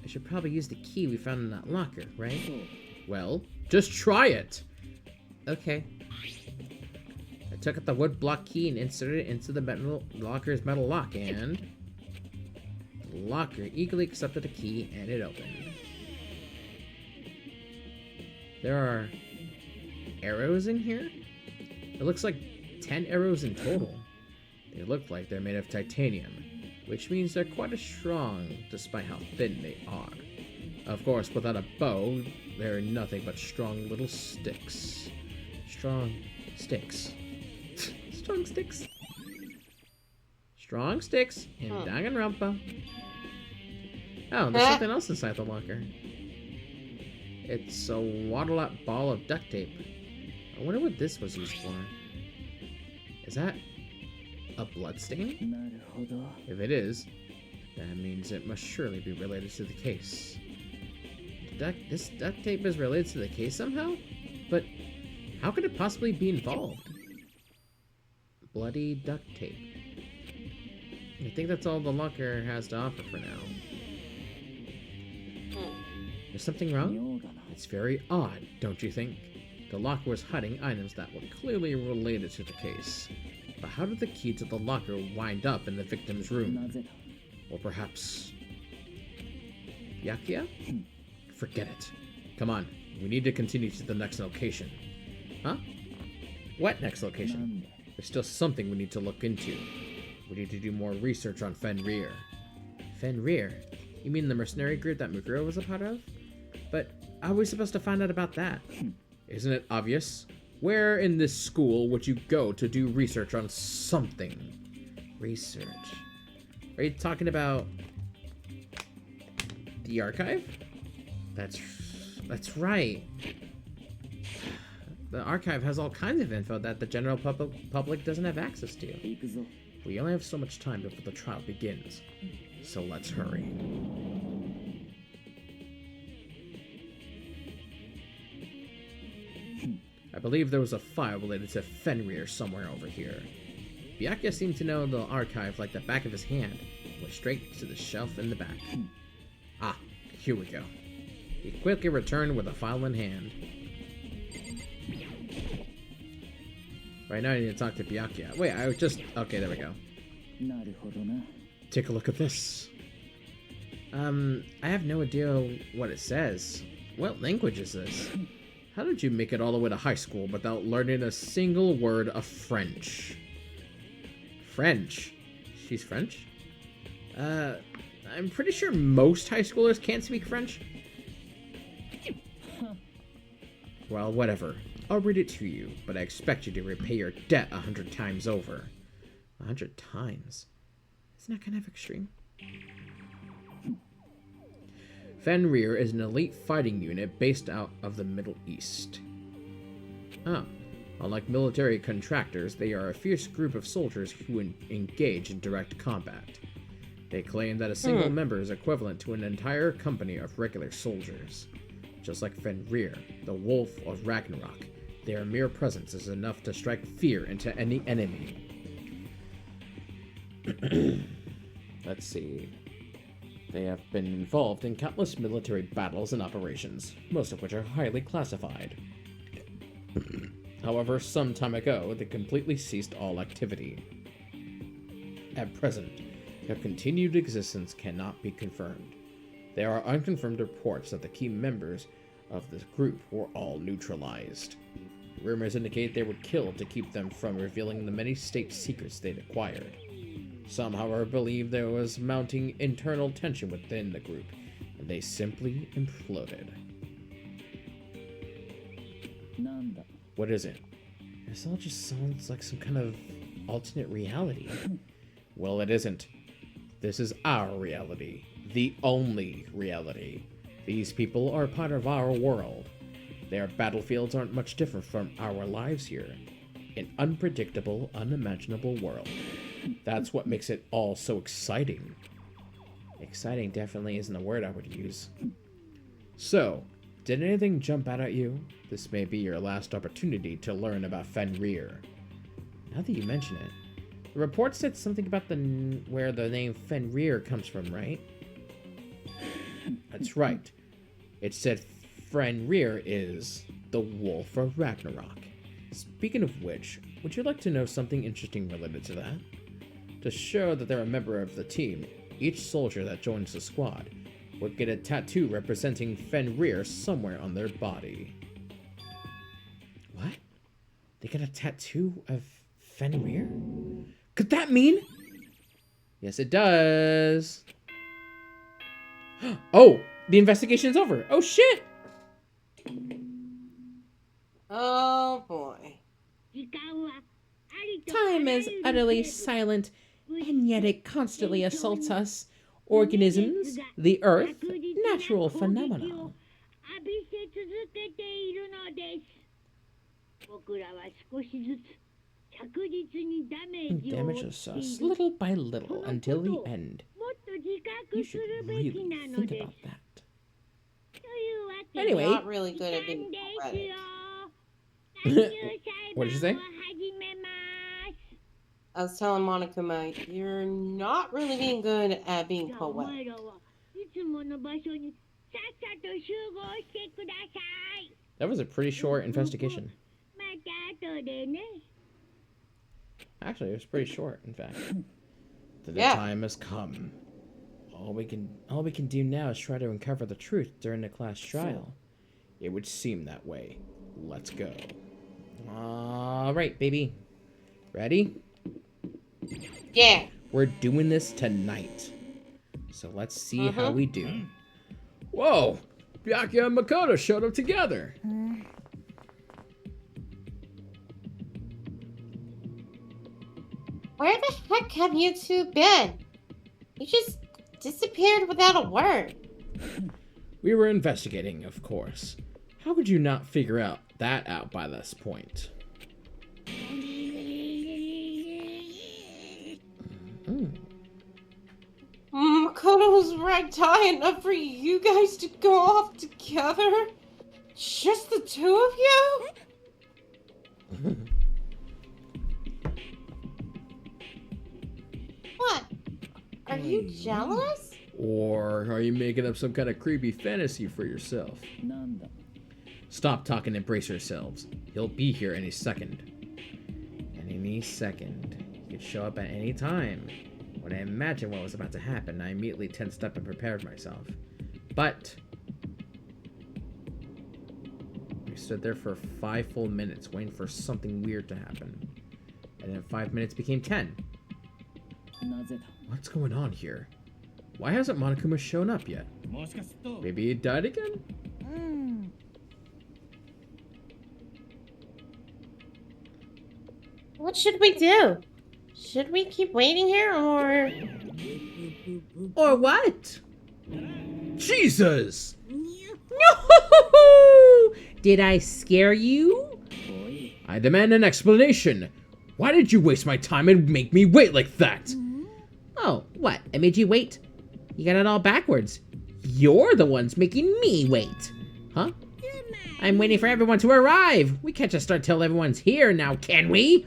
I should probably use the key we found in that locker, right? Well, just try it! Okay. I took out the wood block key and inserted it into the locker's metal lock, and the locker eagerly accepted the key, and it opened. There are arrows in here? It looks like 10 arrows in total. They look like they're made of titanium, which means they're quite strong despite how thin they are. Of course, without a bow, they're nothing but strong little sticks. Strong sticks. Strong sticks. Strong sticks in Danganronpa. Oh, there's something else inside the locker. It's a waterlogged ball of duct tape. I wonder what this was used for. Is that a bloodstain? If it is, that means it must surely be related to the case. This duct tape is related to the case somehow? But how could it possibly be involved? Bloody duct tape. I think that's all the locker has to offer for now. There's something wrong? It's very odd, don't you think? The locker was hiding items that were clearly related to the case. But how did the key to the locker wind up in the victim's room? Or perhaps... Byakuya? Forget it. Come on, we need to continue to the next location. Huh? What next location? There's still something we need to look into. We need to do more research on Fenrir. Fenrir? You mean the mercenary group that Mukuro was a part of? But how are we supposed to find out about that? Isn't it obvious? Where in this school would you go to do research on something? Research? Are you talking about the archive? That's right. The archive has all kinds of info that the general public doesn't have access to. We only have so much time before the trial begins, so let's hurry. I believe there was a file related to Fenrir somewhere over here. Byakuya seemed to know the archive like the back of his hand. Went straight to the shelf in the back. Ah, here we go. He quickly returned with a file in hand. Right now I need to talk to Byakuya. Wait, I was just... Okay, there we go. Take a look at this. I have no idea what it says. What language is this? How did you make it all the way to high school without learning a single word of French? French. She's French? I'm pretty sure most high schoolers can't speak French. Well, whatever. I'll read it to you, but I expect you to repay your debt 100 times over. 100 times? Isn't that kind of extreme? Fenrir is an elite fighting unit based out of the Middle East. Oh. Unlike military contractors, they are a fierce group of soldiers who engage in direct combat. They claim that a single member is equivalent to an entire company of regular soldiers. Just like Fenrir, the wolf of Ragnarok, their mere presence is enough to strike fear into any enemy. Let's see. They have been involved in countless military battles and operations, most of which are highly classified. However, some time ago, they completely ceased all activity. At present, their continued existence cannot be confirmed. There are unconfirmed reports that the key members of this group were all neutralized. Rumors indicate they were killed to keep them from revealing the many state secrets they'd acquired. Some, however, believe there was mounting internal tension within the group, and they simply imploded. What is it? This all just sounds like some kind of alternate reality. Well, it isn't. This is our reality. The only reality. These people are part of our world. Their battlefields aren't much different from our lives here. An unpredictable, unimaginable world. That's what makes it all so exciting. Exciting definitely isn't a word I would use. So, did anything jump out at you? This may be your last opportunity to learn about Fenrir. Now that you mention it, the report said something about where the name Fenrir comes from, right? That's right. It said Fenrir is the wolf of Ragnarok. Speaking of which, would you like to know something interesting related to that? To show that they're a member of the team, each soldier that joins the squad would get a tattoo representing Fenrir somewhere on their body. What? They got a tattoo of Fenrir? Could that mean? Yes, it does. Oh, the investigation's over. Oh, shit. Oh boy. Time is utterly silent, and yet it constantly assaults us. Organisms, the earth, natural phenomena. It damages us little by little until the end. You should really think about that. Anyway. Not really good at being poetic. What did you say? I was telling Monokuma, you're not really being good at being poetic. That was a pretty short investigation. Actually, it was pretty short, in fact. The time has come. All we can do now is try to uncover the truth during the class trial. It would seem that way. Let's go. All right, baby. Ready? Yeah. We're doing this tonight. So let's see how we do. Whoa! Byakuya and Makoto showed up together. Where the heck have you two been? You just disappeared without a word. We were investigating, of course. How could you not figure that out by this point? Makoto was ragged high enough for you guys to go off together? Just the two of you? What? Are you jealous? Or are you making up some kind of creepy fantasy for yourself? Stop talking and brace yourselves. He'll be here any second. Any second. He could show up at any time. When I imagined what was about to happen, I immediately tensed up and prepared myself. But we stood there for 5 full minutes waiting for something weird to happen. And then 5 minutes became 10. What's going on here? Why hasn't Monokuma shown up yet? Maybe he died again? What should we do? Should we keep waiting here, or... Or what? Jesus! No! Did I scare you? I demand an explanation. Why did you waste my time and make me wait like that? Oh, what? I made you wait? You got it all backwards. You're the ones making me wait. Huh? I'm waiting for everyone to arrive. We can't just start till everyone's here now, can we?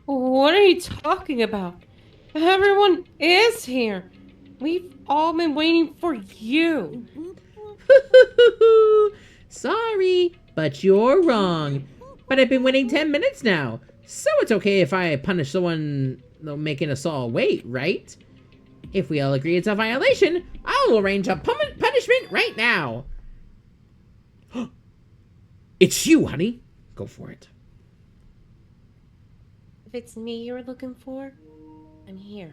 What are you talking about? Everyone is here. We've all been waiting for you. Sorry, but you're wrong. But I've been waiting 10 minutes now. So it's okay if I punish someone making us all wait, right? If we all agree it's a violation, I'll arrange a punishment right now. It's you, honey. Go for it. If it's me you're looking for, I'm here.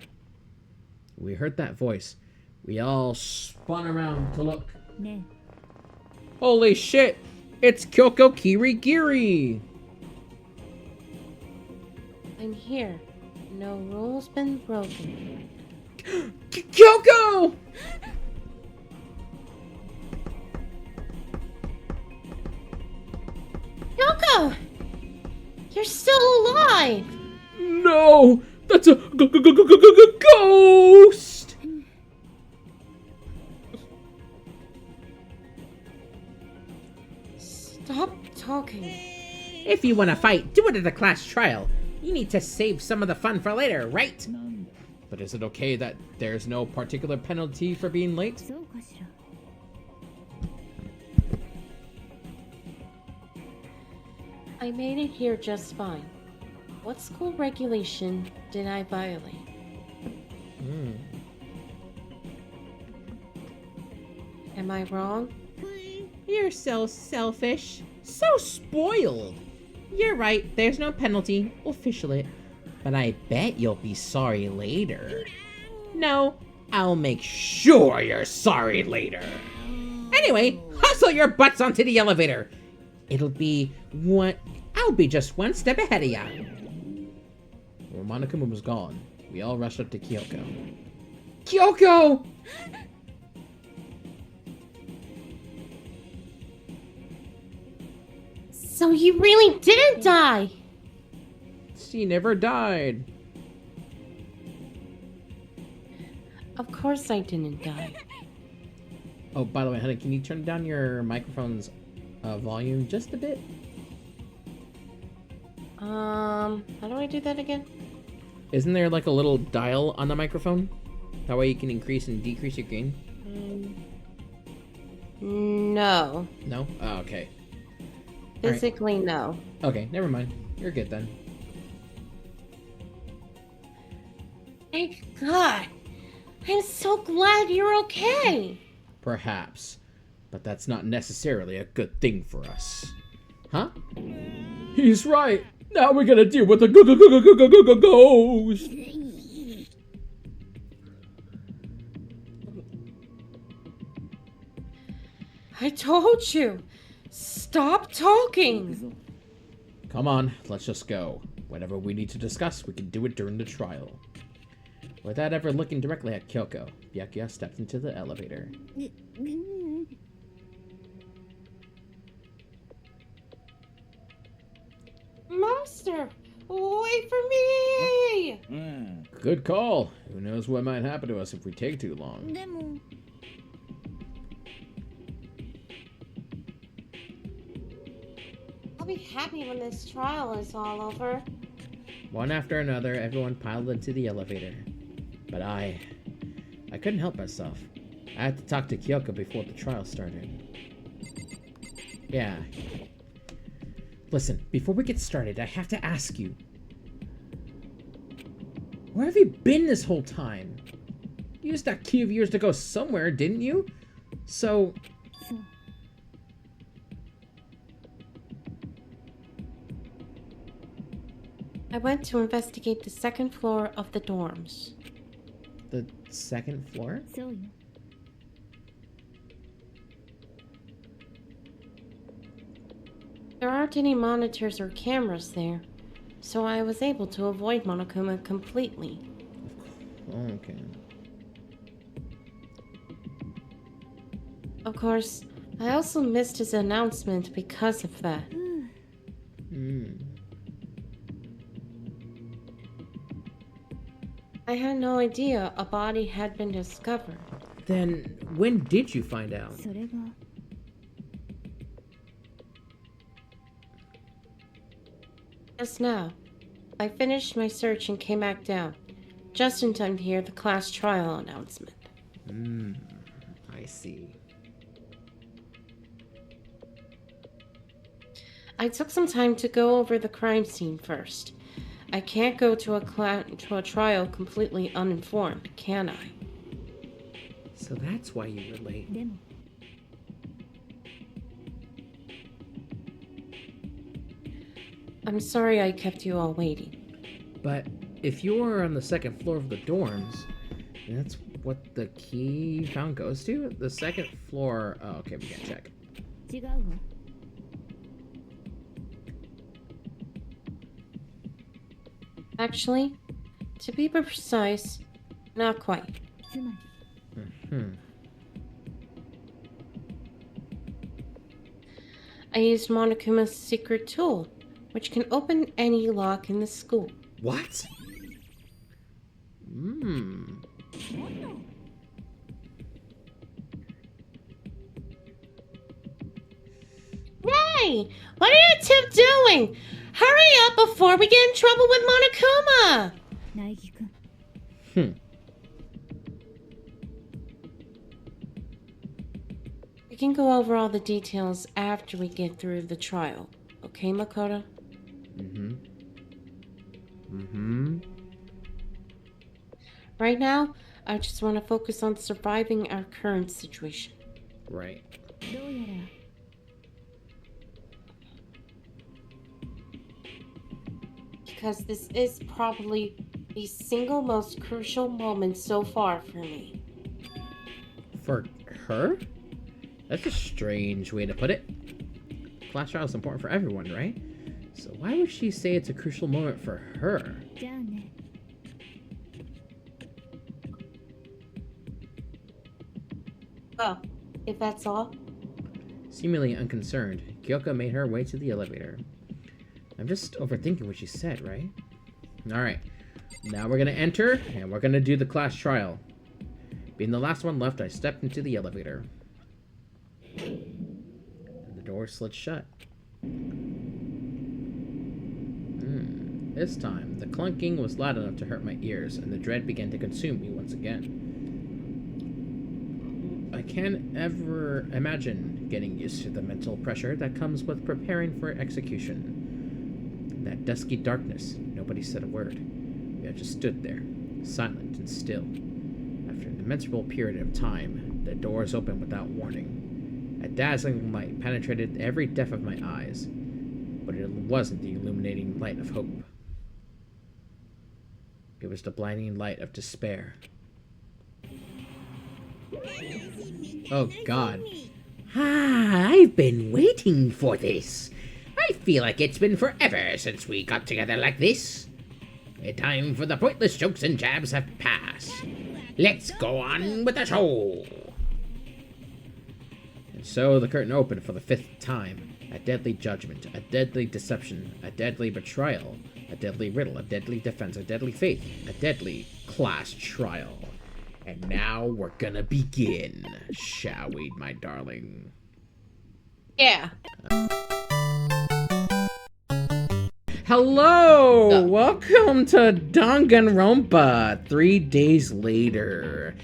We heard that voice. We all spun around to look. Holy shit! It's Kyoko Kirigiri! I'm here. No rules been broken. Kyoko! Yoko! You're still alive! No! That's a ghost! Stop talking. If you want to fight, do it at a class trial. You need to save some of the fun for later, right? But is it okay that there's no particular penalty for being late? I made it here just fine. What school regulation did I violate? Am I wrong? You're so selfish. So spoiled. You're right, there's no penalty. Official it. But I bet you'll be sorry later. No, I'll make sure you're sorry later. Anyway, hustle your butts onto the elevator. I'll be just one step ahead of ya. When Monokuma was gone, we all rushed up to Kyoko. Kyoko! So you really didn't die! She never died. Of course I didn't die. Oh, by the way, honey, can you turn down your microphone's volume just a bit? How do I do that again? Isn't there like a little dial on the microphone? That way you can increase and decrease your gain? No. No? Oh, okay. Physically, no. Okay, never mind. You're good then. Thank God. I'm so glad you're okay. Perhaps. But that's not necessarily a good thing for us. Huh? He's right. Now we're gonna deal with the ghost. I told you. Stop talking. Come on, let's just go. Whatever we need to discuss, we can do it during the trial. Without ever looking directly at Kyoko, Byakuya stepped into the elevator. Master, wait for me! Good call. Who knows what might happen to us if we take too long. I'll be happy when this trial is all over. One after another, everyone piled into the elevator. But I couldn't help myself. I had to talk to Kyoko before the trial started. Yeah. Listen, before we get started, I have to ask you. Where have you been this whole time? You used that key of yours to go somewhere, didn't you? So... I went to investigate the second floor of the dorms. The second floor? そうよ。 There aren't any monitors or cameras there, so I was able to avoid Monokuma completely. Okay. Of course, I also missed his announcement because of that. Hmm. I had no idea a body had been discovered. Then when did you find out? それが Just now, I finished my search and came back down, just in time to hear the class trial announcement. Hmm. I see. I took some time to go over the crime scene first. I can't go to a trial completely uninformed, can I? So that's why you were late. でも I'm sorry I kept you all waiting. But if you were on the second floor of the dorms, that's what the key found goes to? The second floor... Oh, okay, we can check. 違うわ。 Actually, to be precise, not quite. つまり Hmm. I used Monokuma's secret tool, which can open any lock in the school. What? Hmm. Hey! What are you two doing? Hurry up before we get in trouble with Monokuma! 苗木くん Hmm. We can go over all the details after we get through the trial. Okay, Makoto? Mm-hmm. Mm-hmm. Right now, I just want to focus on surviving our current situation. Right. どうやら Because this is probably the single most crucial moment so far for me. For her? That's a strange way to put it. Class trial is important for everyone, right? So why would she say it's a crucial moment for her? じゃあね Oh, if that's all? Seemingly unconcerned, Kyoko made her way to the elevator. I'm just overthinking what she said, right? Alright, now we're gonna enter, and we're gonna do the class trial. Being the last one left, I stepped into the elevator. And the door slid shut. This time, the clunking was loud enough to hurt my ears, and the dread began to consume me once again. I can't ever imagine getting used to the mental pressure that comes with preparing for execution. In that dusky darkness, nobody said a word. We had just stood there, silent and still. After an immeasurable period of time, the doors opened without warning. A dazzling light penetrated every depth of my eyes, but it wasn't the illuminating light of hope. It was the blinding light of despair. Oh, God. I've been waiting for this. I feel like it's been forever since we got together like this. The time for the pointless jokes and jabs have passed. Let's go on with the show. And so the curtain opened for the 5th time. A deadly judgment, a deadly deception, a deadly betrayal, a deadly riddle, a deadly defense, a deadly faith, a deadly class trial. And now we're gonna begin, shall we, my darling? Yeah. Hello! Welcome to Danganronpa 3 days later.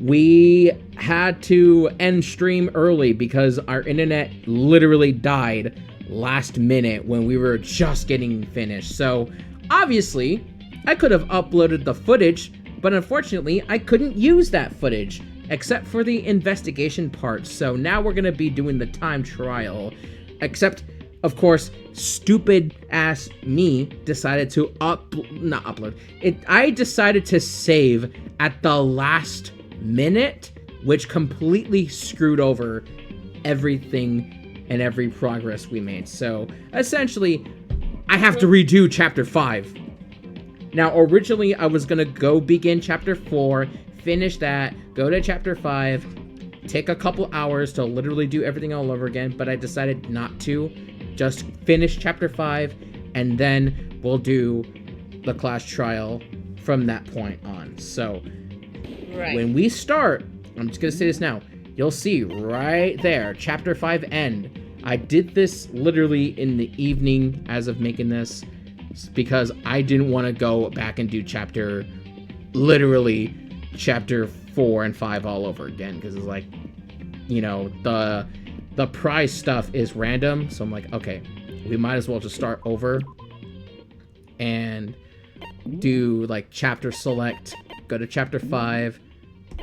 We had to end stream early because our internet literally died last minute when we were just getting finished. So, obviously, I could have uploaded the footage, but unfortunately, I couldn't use that footage, except for the investigation part. So now we're gonna be doing the time trial, except of course, stupid ass me decided to I decided to save at the last minute, which completely screwed over everything and every progress we made. So essentially, I have to redo chapter 5. Now, originally, I was gonna go begin chapter 4, finish that, go to chapter 5, take a couple hours to literally do everything all over again, but I decided not to. Just finish chapter 5, and then we'll do the class trial from that point on. So, when we start, I'm just gonna say this now, you'll see right there, chapter 5 end. I did this literally in the evening as of making this, because I didn't want to go back and do chapter 4 and 5 all over again, because it's like, you know, the prize stuff is random, so I'm like, okay, we might as well just start over and do like chapter select, go to chapter 5,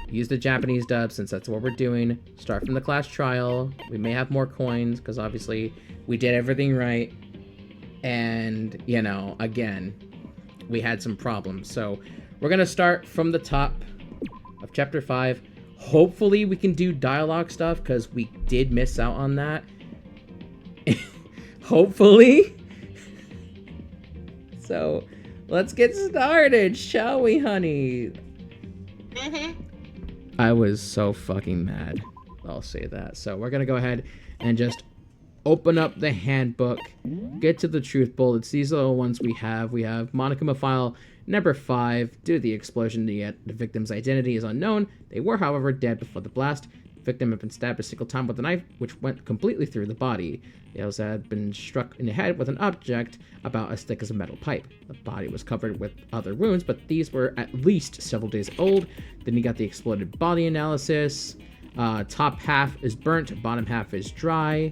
use the Japanese dub since that's what we're doing, start from the class trial. We may have more coins because obviously we did everything right, and you know, again, we had some problems, so we're gonna start from the top of chapter 5. Hopefully we can do dialogue stuff, because we did miss out on that. Hopefully. So, let's get started, shall we, honey? I was so fucking mad. I'll say that. So, we're gonna go ahead and just open up the handbook, get to the truth bullets. These are the ones we have. We have Monokuma file number 5. Due to the explosion, the victim's identity is unknown. They were, however, dead before the blast. The victim had been stabbed a single time with a knife, which went completely through the body. They also had been struck in the head with an object about as thick as a metal pipe. The body was covered with other wounds, but these were at least several days old. Then you got the exploded body analysis. Top half is burnt, bottom half is dry.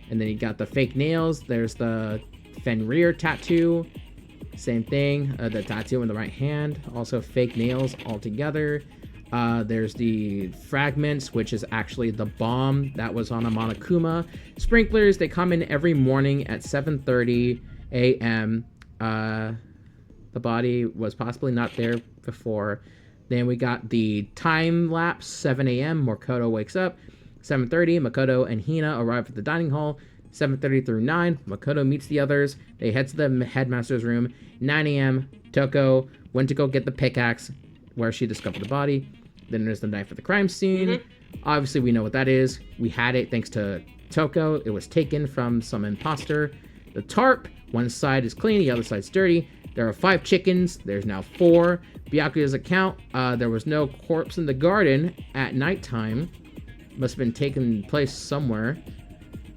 And then you got the fake nails. There's the Fenrir tattoo. Same thing, the tattoo in the right hand. Also fake nails altogether. There's the fragments, which is actually the bomb that was on a Monokuma. Sprinklers, they come in every morning at 7:30 a.m. The body was possibly not there before. Then we got the time lapse, 7 a.m. Makoto wakes up. 7:30, Makoto and Hina arrive at the dining hall. 7:30 through 9, Makoto meets the others. They head to the headmaster's room. 9 a.m., Toko went to go get the pickaxe where she discovered the body. Then there's the knife at the crime scene. Obviously, we know what that is. We had it thanks to Toko. It was taken from some imposter. The tarp, one side is clean, the other side's dirty. There are 5 chickens. There's now 4. Byakuya's account, there was no corpse in the garden at nighttime. Must have been taking place somewhere.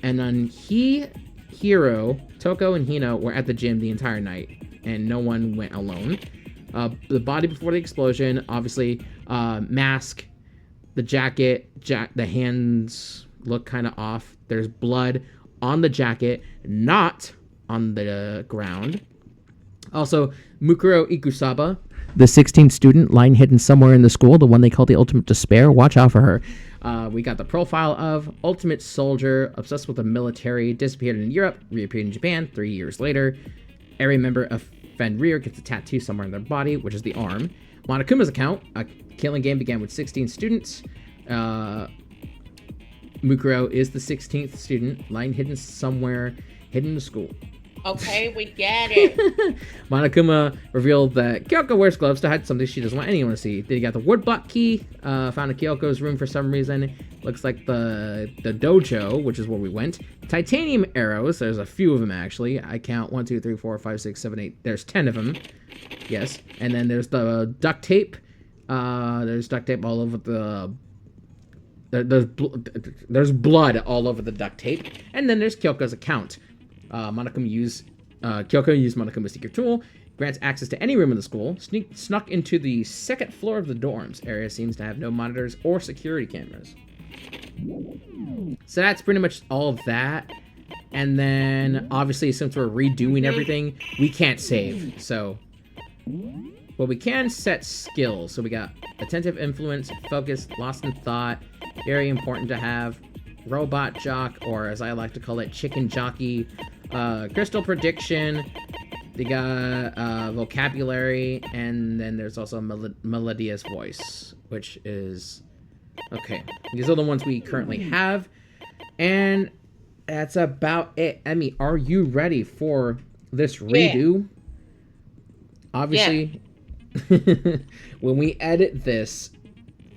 And then Hiro, Toko, and Hino were at the gym the entire night, and no one went alone. The body before the explosion, obviously, mask, the jacket, the hands look kind of off. There's blood on the jacket, not on the ground. Also, Mukuro Ikusaba, the 16th student, lying hidden somewhere in the school, the one they call the Ultimate Despair. Watch out for her. We got the profile of Ultimate Soldier, obsessed with the military, disappeared in Europe, reappeared in Japan 3 years later. Every member of Fenrir gets a tattoo somewhere in their body, which is the arm. Monokuma's account, a killing game began with 16 students. Mukuro is the 16th student, lying hidden somewhere, hidden in the school. Okay, we get it. Monokuma revealed that Kyoko wears gloves to hide something she doesn't want anyone to see. Then you got the woodblock key, found in Kyoko's room for some reason. Looks like the dojo, which is where we went. Titanium arrows, there's a few of them actually. I count 1, 2, 3, 4, 5, 6, 7, 8. There's 10 of them. Yes. And then there's the duct tape. There's duct tape all over the... There's blood all over the duct tape. And then there's Kyoko's account. Kyoko used Monokuma's secret tool, grants access to any room in the school, snuck into the second floor of the dorms. Area seems to have no monitors or security cameras. So that's pretty much all of that. And then, obviously, since we're redoing everything, we can't save. So, well, we can set skills. So we got attentive influence, focus, lost in thought, very important to have. Robot jock, or as I like to call it, chicken jockey. crystal prediction. They got vocabulary, and then there's also melodious voice, which is okay. These are the ones we currently have, and that's about it. Emmy, are you ready for this redo? Obviously, when we edit this,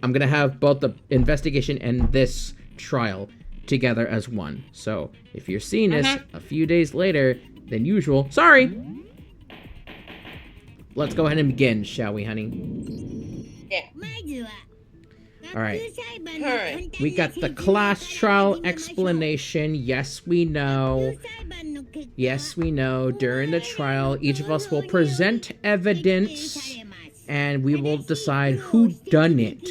I'm gonna have both the investigation and this trial together as one. So if you're seeing this a few days later than usual, sorry. Let's go ahead and begin, shall we, honey? Yeah. Alright. We got the class trial explanation. Yes, we know. Yes, we know. During the trial, each of us will present evidence, and we will decide who done it.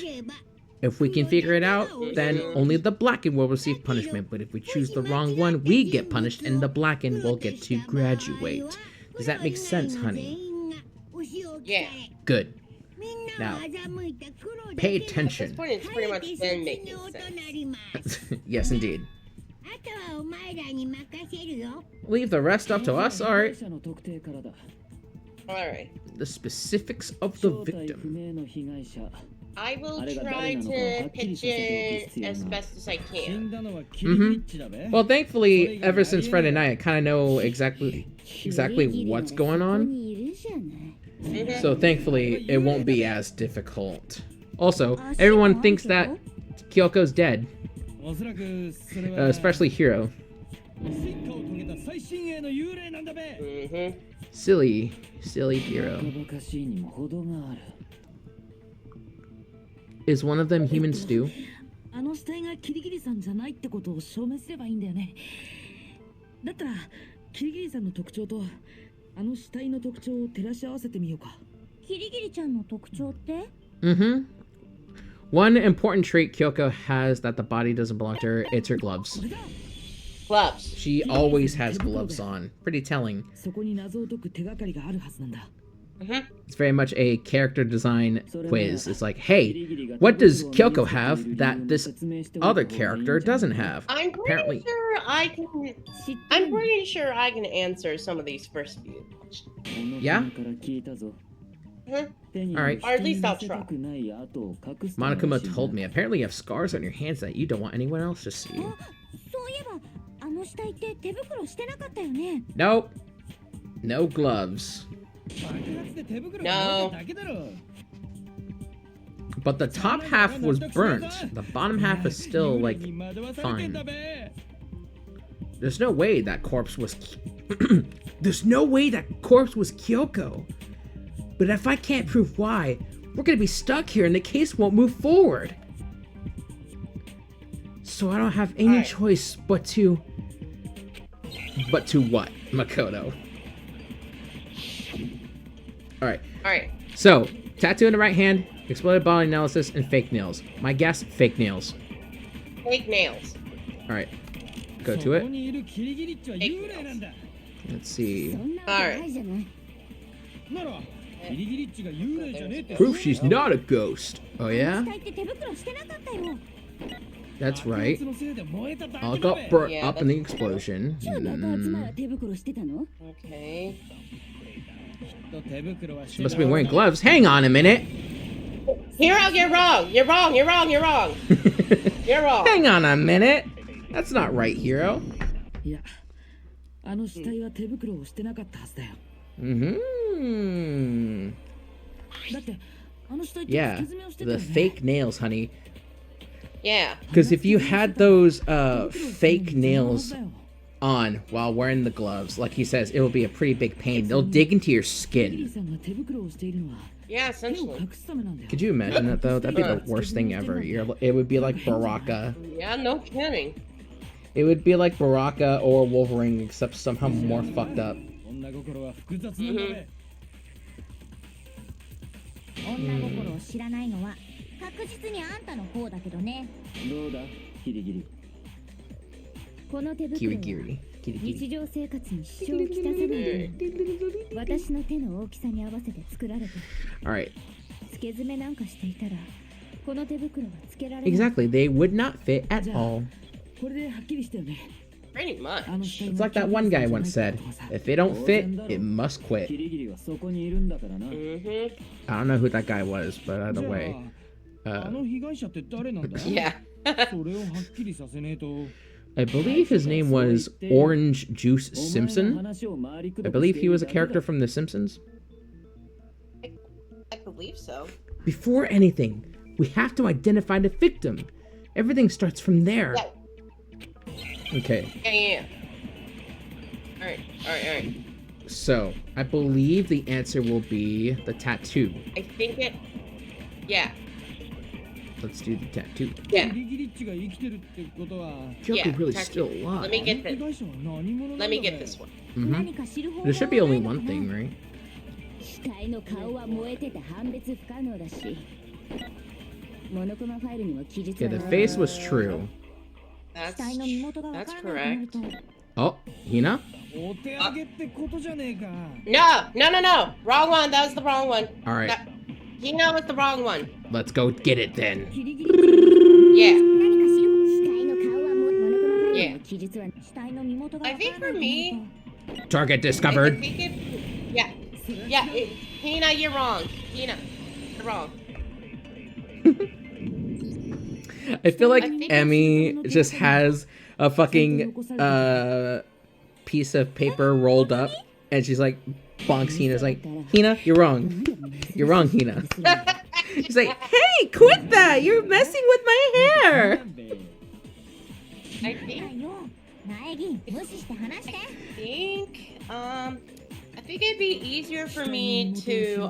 If we can figure it out, then only the blackened will receive punishment. But if we choose the wrong one, we get punished, and the blackened will get to graduate. Does that make sense, honey? Yeah. Good. Now, pay At this attention. point, it's pretty much been making sense. Yes, indeed. Leave the rest up to us, alright. Alright. The specifics of the victim. I will try to pitch in as best as I can. Well, thankfully, ever since Friday night, I kind of know exactly what's going on. So thankfully, it won't be as difficult. Also, everyone thinks that Kyoko's dead. Especially Hiro. Silly Hiro. Is one of them human stew? あの死体がキリギリさんじゃないってことを証明すればいいんだよね。だったらキリギリさんの特徴とあの死体の特徴を照らし合わせてみようか。キリギリちゃんの特徴って？ One important trait Kyoko has that the body doesn't belong to her, it's her gloves. Gloves. She always has gloves on. Pretty telling. そこに謎を解く手がかりがあるはずなんだ。 It's very much a character design quiz. It's like, hey, what does Kyoko have that this other character doesn't have? I'm pretty sure I can answer some of these first few. Yeah? Mhm. Alright. Or at least I'll try. Monokuma told me, apparently you have scars on your hands that you don't want anyone else to see. そういえばあの死体って手袋してなかったよね。 Nope. No gloves. No. But the top half was burnt. The bottom half is still, like, fine. There's no way that corpse was... There's no way that corpse was Kyoko. But if I can't prove why, we're gonna be stuck here and the case won't move forward. So I don't have any choice but to... But to what, Makoto? Alright. So, tattoo in the right hand, exploded body analysis, and fake nails. My guess, fake nails. Fake nails. Alright. Go to it. Fake nails. Let's see. Alright. Proof she's not a ghost. Oh yeah? 死体って手袋してなかったよ。 That's right. All got burnt Yeah, up in the explosion. じゃあまた妻は手袋してたの？ Okay. She must be wearing gloves. Hang on a minute. Hiro, you're wrong. You're wrong. You're wrong. You're wrong. You're wrong. Hang on a minute. That's not right, Hiro. いや、あの死体は手袋をしてなかったはずだよ。だってあの死体って Yeah, 付け爪をしてたよ the ね。 fake nails, honey. Yeah. Because if you had those fake nails on while wearing the gloves, like he says, it will be a pretty big pain. They'll dig into your キリギリ skin. さんが手袋をしているのは Yeah, 手を essentially. 隠すためなんだよ。 Could you imagine that though? That'd be the worst thing ever. It would be like Baraka. Yeah, no kidding. It would be like Baraka or Wolverine, except somehow more fucked up. 女心を知らないのは確実にあんたの方だけどね。どうだ、キリギリ。この手袋 Kiri は Kiri. Kiri 日 Kiri. 常生活に支障をきたさないように私の手の大きさに合わせて作られて Alright. つけ爪なんかしていたらこの手袋はつけられない。 Exactly. They would not fit at all. これではっきりしたよね。Pretty much. It's like that one guy once said, if it don't fit, it must quit. Mm-hmm. I don't know who that guy was, but either way. Yeah. I believe his name was Orange Juice Simpson. I believe he was a character from The Simpsons. I believe so. Before anything, we have to identify the victim. Everything starts from there. Yeah. Okay. Yeah. Alright. So, I believe the answer will be the tattoo. I think it... Yeah. Let's do the tattoo. Yeah. Joker really tattoo. still alive. Let me get this. Let me get this one. There should be only one thing, right? 死体の顔は燃えてて判別不可能だし。モノコマファイルにも記述 Yeah, は the face was true. That's 死体の身元がわ that's からなくなる correct. と Oh, Hina? No! Wrong one. That was the wrong one. Alright, He knows the wrong one. let's go get it then. Yeah. 何かしろ死体の顔はモノコマファイル Yeah. の記述は死体の身元がわ I から think な for くなる me... Target I discovered. think it... Yeah. Yeah. Hina, you're wrong. Hina, you're wrong. I feel like I think Emmy just has a fucking piece of paper rolled up, and she's like, bonks Hina's like, Hina, you're wrong. You're wrong, Hina. She's like, hey, quit that! You're messing with my hair! I think... よ苗木無視して話して I think it'd be easier for me to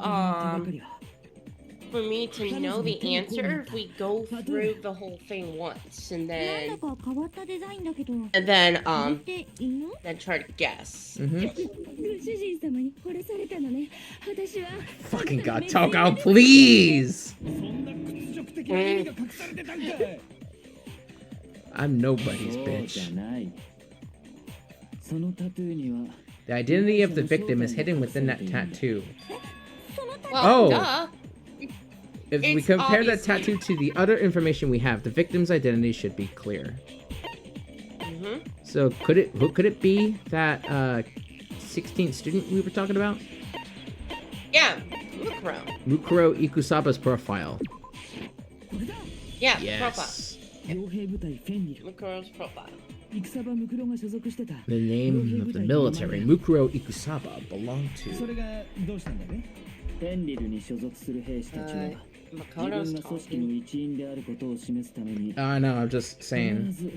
know the answer if we go through the whole thing once and なんだ then か変わったデザインだけど and then これって犬 then try to guess. Mm-hmm. ご主人様に惚れされたのね私は Fucking God, Toko, please! I'm nobody's bitch. そのタトゥーには The identity of the victim is hidden within that tattoo. Well, Oh. duh. If we It's compare that obviously- tattoo to the other information we have, the victim's identity should be clear. Mhm. So could it be that 16th student we were talking about? Yeah, Mukuro. Mukuro Ikusaba's profile. Yeah, profile. Yes. 傭兵部隊フェンリル Mukuro's profile. イクサバムクロが所属してた The name of the military Mukuro Ikusaba belonged そ to. れがどうしたんだね。フェンリルに所属する兵士たちは Makoto's 自分が組織の talking. 一員であることを示すために I know, I'm just 必 saying. ず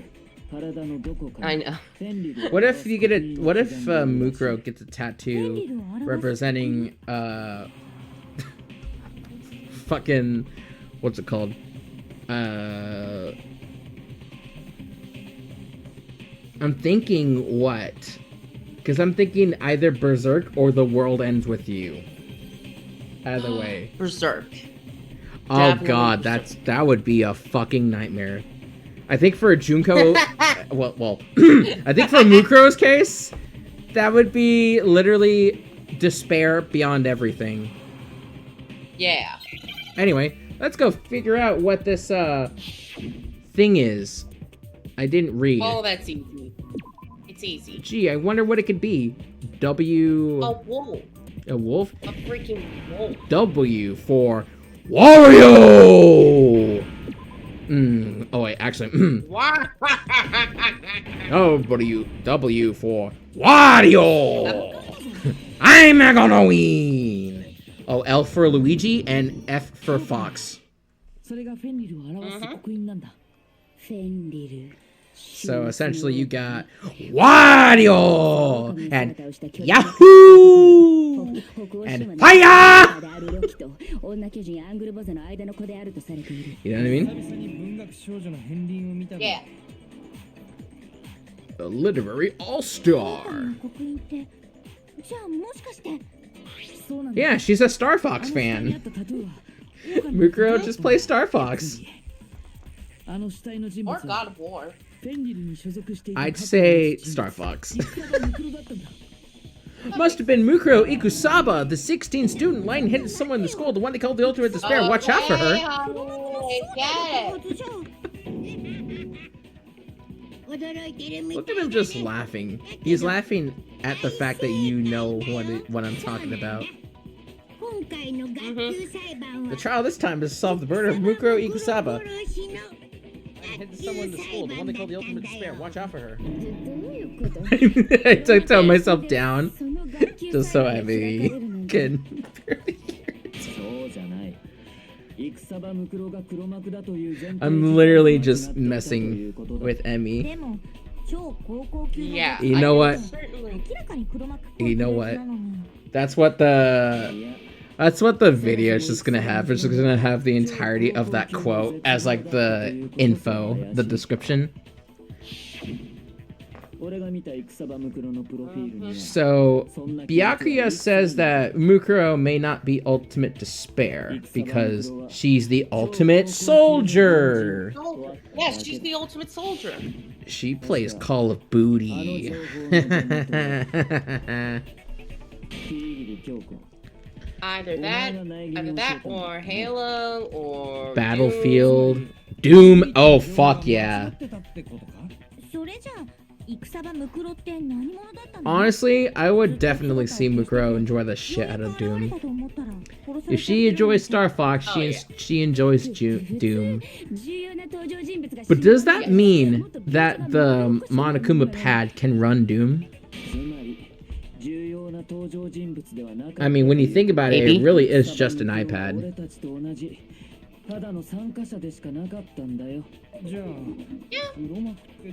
体のどこか I に know. フェンリルを What if you get a what if Mukuro gets a フェン tattoo リルを表す representing fucking what's it called? I'm thinking what? Because I'm thinking either Berserk or The World Ends With You. Either way. Berserk. Oh Definitely god, that would be a fucking nightmare. I think for Junko, well, I think for Mukuro's case, that would be literally despair beyond everything. Yeah. Anyway, let's go figure out what this thing is. I didn't read. Oh, that's easy. It's easy. Gee, I wonder what it could be. W. A wolf. A wolf? A freaking wolf. W for Wario! Oh wait, actually, What? W for Wario! I'm gonna win! Oh, L for Luigi and F for Fox. それがフェンリルを表す刻印なんだフェンリル So essentially you got Wario! And Yahoo! And fire! 女巨人アングルボザの間の子であるとされている You know what I 久 mean? 々に文学少女の片鱗を見たが Yeah. The literary all-star. 刻印ってじゃあもしかしてそうなんだ Yeah, she's a Star あ Fox の下にあ fan. ったタトゥーは狼の Mukuro just plays Star Fox. あの死体の人物 Or は God of War. フェンリルに所属していた I'd 過去の say 人物 Star Fox. イクサバムクロだったんだ Must have been Mukuro Ikusaba, the 16th student lying hidden somewhere in the school, the one they called the Ultimate Despair. Watch out for her. Okay, honey, get it. 私 Look at him just laughing. He's laughing at the fact that you know what I'm talking about. The trial this time is to solve the murder of Mukuro Ikusaba. I hid someone in the school, the one they call the ultimate despair. Watch out for her. I took tone myself down just so Emmy can barely hear it. I'm literally just messing with Emmy. Yeah. You know what? Certainly. You know what? That's what the video is just gonna have. It's just gonna have the entirety of that quote as like the info, the description. So Byakuya says that Mukuro may not be ultimate despair because she's the ultimate soldier. Yes, she's the ultimate soldier. She plays Call of Booty. Either that or Halo or Battlefield. Doom. Oh fuck yeah. Honestly, I would definitely see Mukuro enjoy the shit out of Doom. If she enjoys Star Fox, she enjoys Doom. But does that mean that the Monokuma pad can run Doom? I mean, when you think about it, it really is just an iPad. Yeah,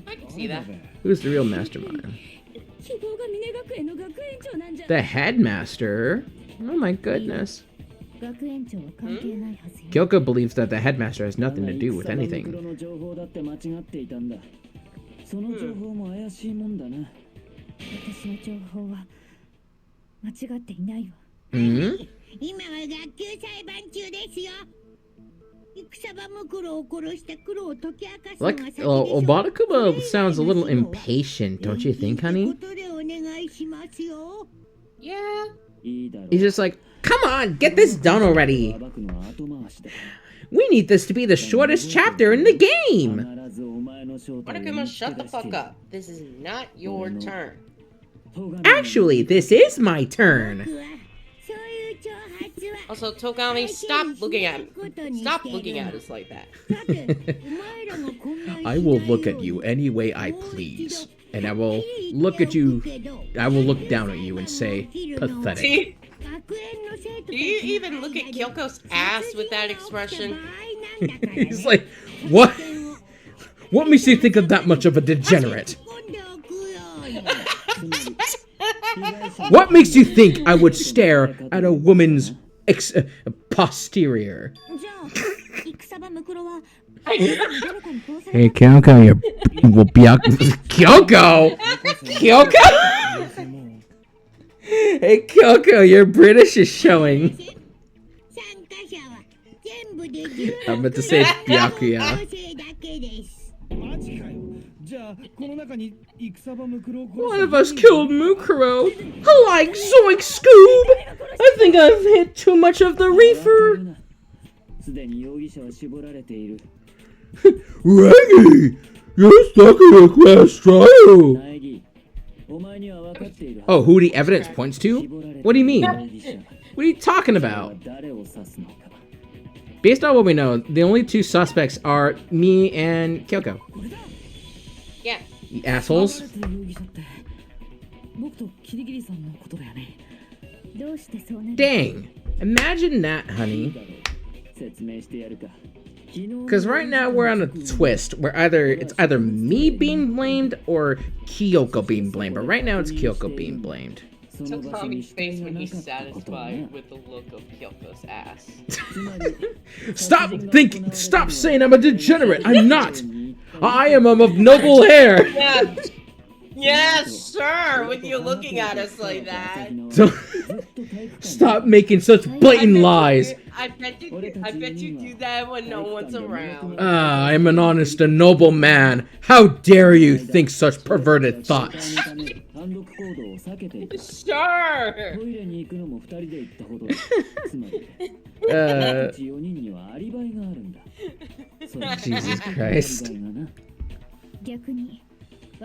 I can see that. Who's the real mastermind? The headmaster? Oh my goodness. Kyoko believes that the headmaster has nothing to do with anything. Hmm? Like, Obadakuma sounds a little impatient, don't you think, honey? Yeah. He's just like, come on, get this done already. We need this to be the shortest chapter in the game. Monokuma, shut the fuck up. This is not your turn. Actually, this is my turn. Also, Togami, stop looking at us like that. I will look at you any way I please. And I will look at you, I will look down at you and say, pathetic. See? Do you even look at Kyoko's ass with that expression? He's like, what? What makes you think of that much of a degenerate? What makes you think I would stare at a woman's posterior? Hey, Kyoko, you're... Well, Kyoko? Kyoko? Hey, Kyoko, your British is showing. I'm about to say Byakuya. One of us killed Mukuro. Like Zoink Scoob! I think I've hit too much of the reefer. Reggie! You're stuck in a class trial! Oh, who the evidence points to? What do you mean? What are you talking about? Based on what we know, the only two suspects are me and Kyoko. Yeah. You assholes. Dang. Imagine that, honey. Because right now we're on a twist where it's either me being blamed or Kyoko being blamed. But right now it's Kyoko being blamed. Togami's face when he's satisfied with the look of Kyoko's ass. Stop saying I'm a degenerate. I'm not. I am of noble hair. Yeah. Yes, sir. With you looking at us like that. Stop making such blatant lies. I bet you do that when no one's around. Ah, I'm an honest and noble man. How dare you think such perverted thoughts? Sure. Jesus Christ.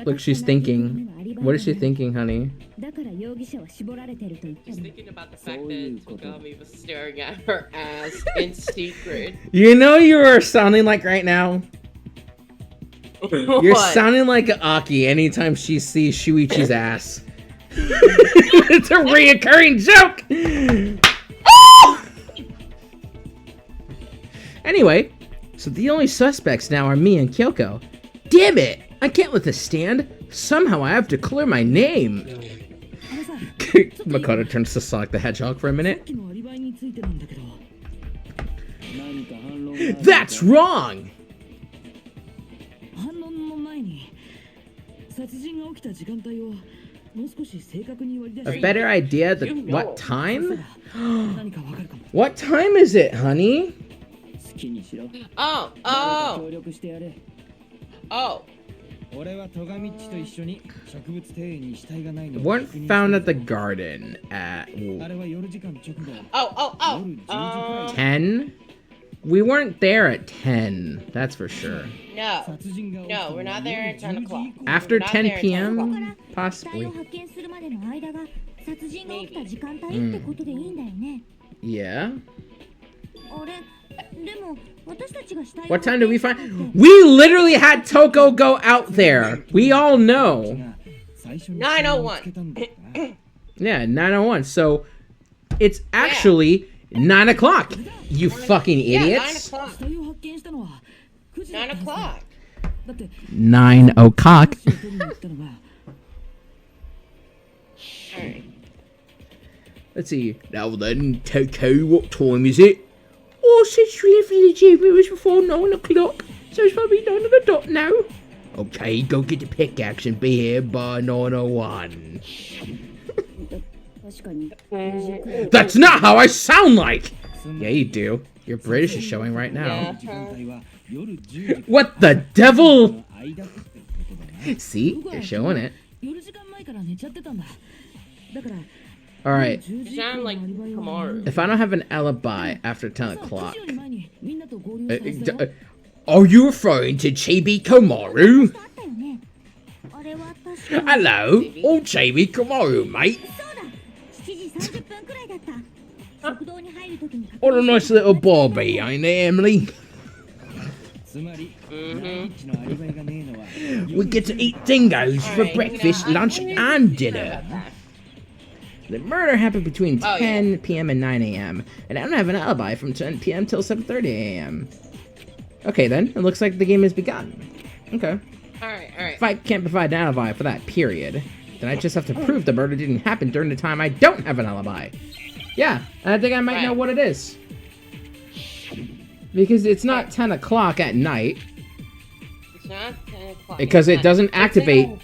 Look, she's thinking. What is she thinking, honey? だから容疑者は絞られてると言ったの。 Thinking about the fact that Togami was staring at her ass in secret. You know you are sounding like right now? You're What? sounding like Aki anytime she sees Shuichi's ass. It's a reoccurring joke! Oh! Anyway, so the only suspects now are me and Kyoko. Damn it! I can't let this stand. Somehow I have to clear my name. Makoto turns to Sonic the Hedgehog for a minute. さっきのアリバイについてなんだけど、 That's wrong! 反論の前に殺人が起きた時間帯をもう少し正確に割り出 A し better idea than what time? 何かわかるかも。 What time is it, honey? 好きにしろ。 Oh, oh, 協力してやれ。 oh. 俺は戸上っちと一緒に植物庭園に死体がないのを Weren't 確認 found して at the garden at あれは夜時間直後。 Oh, oh, oh. 夜10時くらい 10? We weren't there at 10, that's for sure. No. 殺人が起きた No, we're not there at 10 o'clock. After Not 10 there at 10 p.m.? 死体 Possibly. を発見するまでの間が殺人が起きた時間帯ってことでいいんだよね。 Yeah? あれでも私たちが死体を What time did we 発 find? 見したのって We literally had Toko go out there. We all know. が最初に901見つけたんだったな Yeah, 9:01. So it's actually 9 o'clock. You fucking Yeah, 9 idiots. 死 o'clock. 体を発見したのは9時だっ 9たはずだ。 o'clock. だって 9 o'clock. 死を取りに行ったのが Alright. Let's see. Now then, Toko, what time is it? Oh, since we left the gym, it was before 9 o'clock. So it's probably 9 on the dot now. Okay, go get the pickaxe and be here by 9:01. 確かに4時くらい That's not how I sound like! Yeah, you do. Your British is showing right now. 時間帯は夜10時 What the devil? の間ってことだな See? You're showing it. 夜時間前から寝ちゃってたんだ。だから Alright. 10 You 時以降 sound の like アリバイは Kamaru. If I don't have an alibi after 10 o'clock. 9時より前にみんなと合流したはずだよ。 Are you referring to Chibi Komaru? あったよね。あれは確か Hello? Oh, Chibi Komaru, mate. そうだ7時30分くらいだった食堂に入るときに確認 What a nice little Bobby, ain't it, Emily? つまりナイチのアリバイがねえのは We get to eat dingoes for Alright, breakfast, you know, lunch, I and forgot dinner. about that. The murder happened between Oh, 10 p.m. and 9 a.m. And I don't have an alibi from 10 p.m. till 7:30 a.m. Okay, then. It looks like the game has begun. Okay. Alright, alright. If I can't provide an alibi for that period, then I just have to prove the murder didn't happen during the time I don't have an alibi. Yeah, and I think I might know Right. what it is. Because it's not 10 o'clock at night. It's not 10 o'clock. Because It's it doesn't not- activate. It's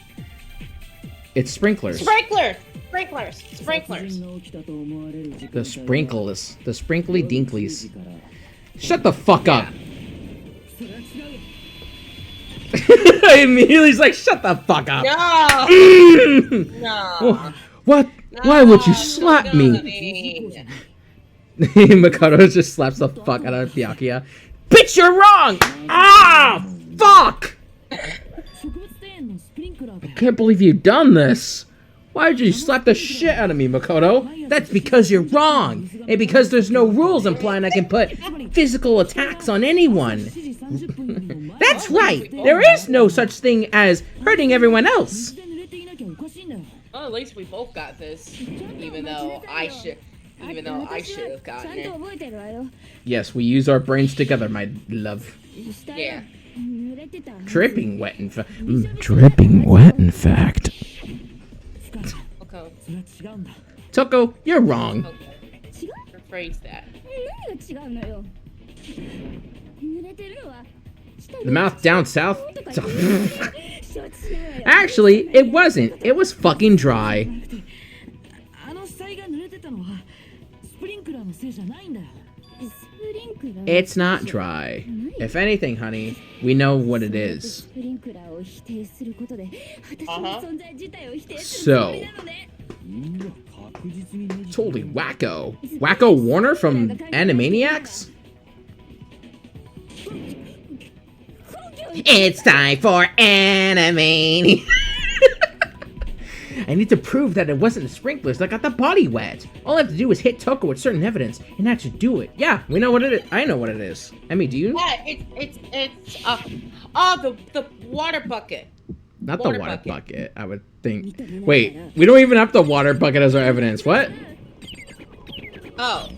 It's sprinklers. Sprinklers! Sprinklers! 殺 Sprinklers! 人が起きたと思われる時間帯 The は sprinkles. The sprinkly 夜10 dinklies. 時から Shut the fuck up. それは違うよ。 Immediately he's like, shut the fuck up. No! Mm. No! What? Why would you No, slap me? Togami. Makoto just slaps the fuck out of Byakuya. Bitch, you're wrong! Ah! Fuck! 植物庭園のスプリンクラーで Can't believe you've done this. Why'd you slap the shit out of me, Makoto? That's because you're wrong. And because there's no rules implying I can put physical attacks on anyone. 7時30分よりも前 That's right. There is no such thing as hurting everyone else. 水で濡れていなきゃおかしいんだよ。 Well, at least we both got this. Even though I should have 私は gotten ちゃん it. と覚えてるわよ Yes, we use our brains together, my love. 死体 Yeah. は濡れてた Dripping wet, in fact. Dripping wet, in fact. 深い。 Okay. それは違うんだ。 Toko, you're wrong. Okay. Rephrase that. 何が違うのよ濡れてるのは死体 The mouth down south. とか言って承知しないわよ Actually, it wasn't. It was fucking dry. なくて、あの死体が濡れてたのはスプリンクラーのせいじゃないんだよ。スプリンクラー It's not dry. If anything, honey, we know what it ス is. プリンクラーを否定することで私の存在自体を否定す So. るつもりなのねうわ確実にねじ Totally wacko. Wacko Warner from Animaniacs? It's time for Animaniacs. I need to prove that it wasn't the sprinklers that got the body wet. All I have to do is hit Toko with certain evidence, and that should do it. Yeah, we know what it is. I know what it is. Emmy, do you? Yeah, the water bucket. Not the water bucket, I would think. Wait, we don't even have the water bucket as our evidence. What? Oh.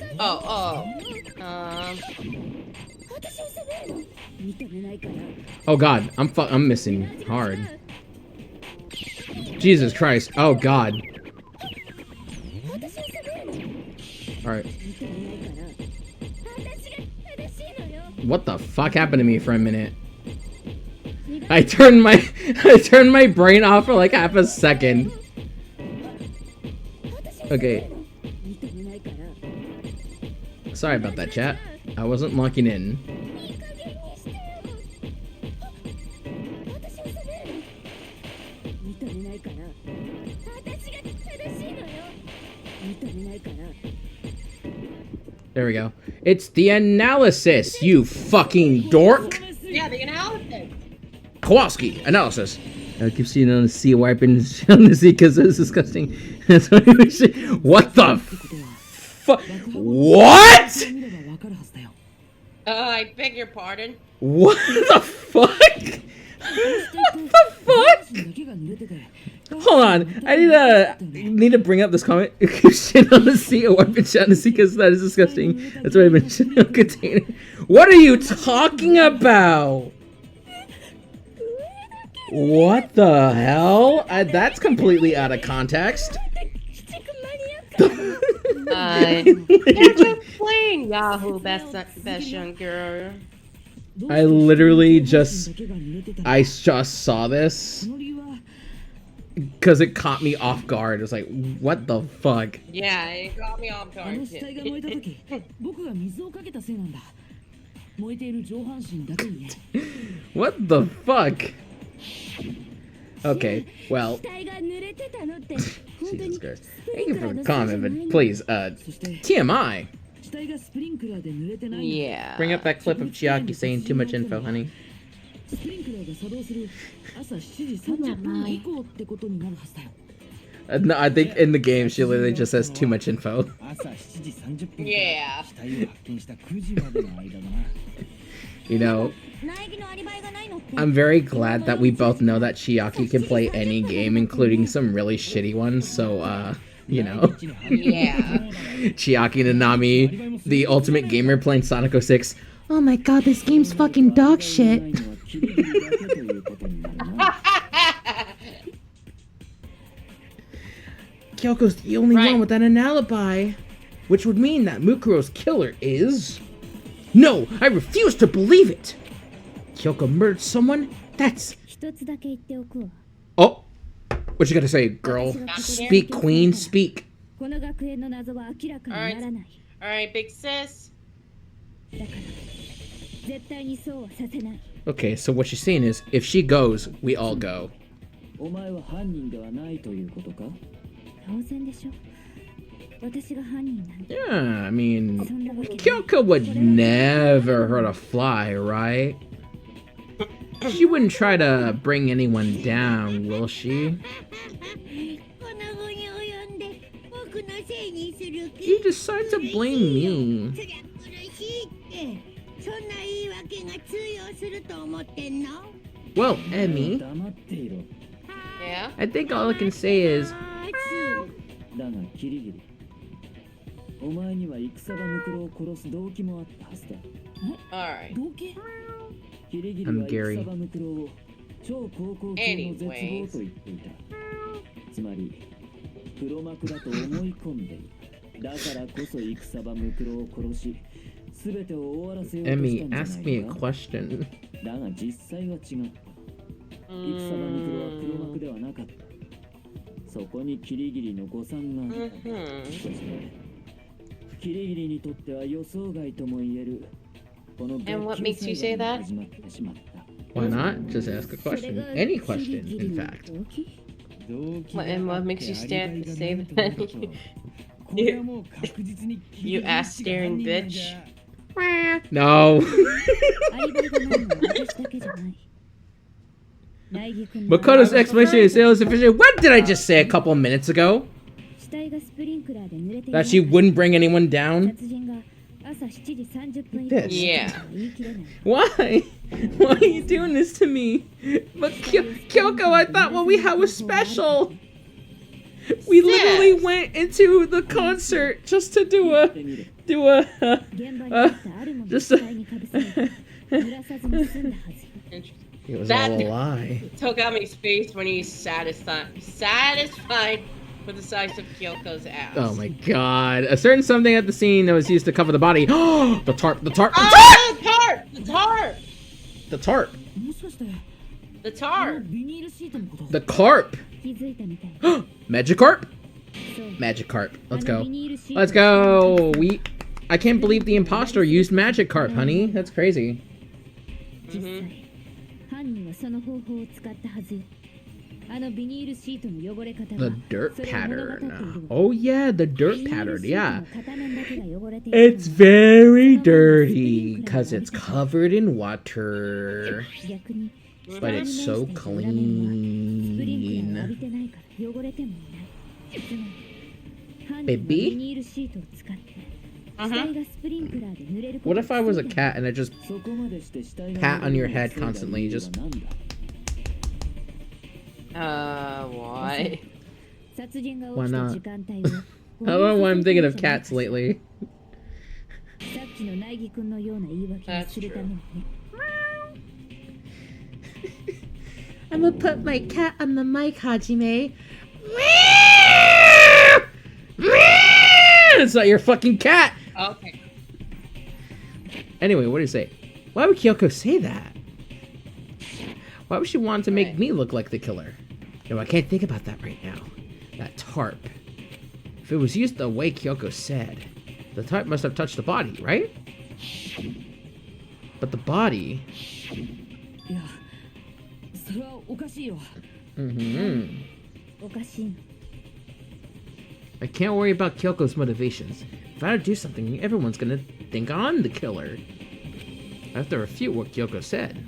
Oh God, I'm missing hard. Jesus Christ. Oh God. Alright. What the fuck happened to me for a minute? I turned my brain off for like half a second. Okay. Sorry about that, chat. I wasn't locking in. There we go. It's the analysis, you fucking dork! Yeah, the analysis. Kowalski, analysis. I keep seeing it on the sea wiping on the sea because it's disgusting. That's what we should. What the fuck? What? I beg your pardon. What the fuck? What the fuck? Hold on, I need to bring up this comment. Shit on the sea or wiping shit on the sea because that is disgusting. That's what I mentioned in a container. What are you talking about? What the hell? That's completely out of context. You're just playing Yahoo Best Young Girl. I literally just saw this because it caught me off guard. It was like, what the fuck? Yeah, it got me off guard. What the fuck? Okay, well. Jesus Christ. Thank you for the comment, but please, TMI. Yeah. Bring up that clip of Chiaki saying too much info, honey. No, I think in the game she literally just says too much info. Yeah. You know, I'm very glad that we both know that Chiaki can play any game, including some really shitty ones, so, you know. Yeah. Chiaki Nanami, the ultimate gamer playing Sonic 06. Oh my god, this game's fucking dog shit. Kyoko's the only one without an alibi, which would mean that Mukuro's killer is... No, I refuse to believe it! Kyoko murdered someone? That's... Oh! What you gotta say, girl? Speak, queen, speak. Alright, big sis. Okay, so what she's saying is, if she goes, we all go. Yeah, I mean, Kyoko would never hurt a fly, right? She wouldn't try to bring anyone down, will she? You decide to blame me. Well, Emmy, Yeah? I think all I can say is... Alright. I'm Gary. Anyways. Emmy, ask me a question. And what makes you say that? Why not? Just ask a question. Any question, in fact. And what makes you stand to say that? You ass staring bitch. No. Makoto's explanation is sufficient. What did I just say a couple minutes ago? That she wouldn't bring anyone down? Bitch. Yeah. Why? Why are you doing this to me? But Kyoko, I thought what we had was special. We literally went into the concert just to do a It was all a lie. Togami's face when he's satisfied with the size of Kyoko's ass. Oh my god. A certain something at the scene that was used to cover the body. The tarp! Oh, the tarp! The tarp! The tarp! The tarp! The carp! Magikarp? Magikarp. Let's go. Let's go! I can't believe the imposter used Magikarp, honey. That's crazy. Mm-hmm. The dirt pattern. Oh yeah, the dirt pattern, yeah. It's very dirty because it's covered in water. But it's so clean. Baby? What if I was a cat and I just pat on your head constantly? Just... Why? Why not? I don't know why I'm thinking of cats lately. That's true. I'm gonna put my cat on the mic, Hajime. It's not your fucking cat! Okay. Anyway, what do you say? Why would Kyoko say that? Why would she want to make Right. me look like the killer? No, I can't think about that right now. That tarp. If it was used the way Kyoko said, the tarp must have touched the body, right? But the body... I can't worry about Kyoko's motivations. If I don't do something, everyone's gonna think I'm the killer. I have to refute what Kyoko said.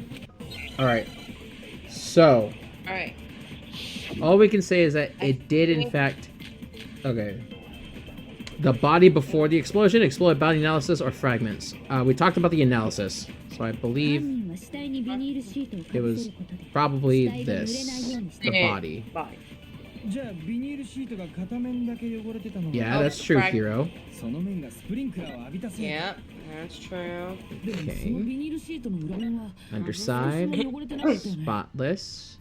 Alright. So, Alright. all we can say is that it did in fact... Okay. The body before the explosion, exploded body analysis or fragments. We talked about the analysis. So I believe it was probably this. The body. Yeah, that's true, Hiro. Yeah, that's true. Okay. Underside. Spotless.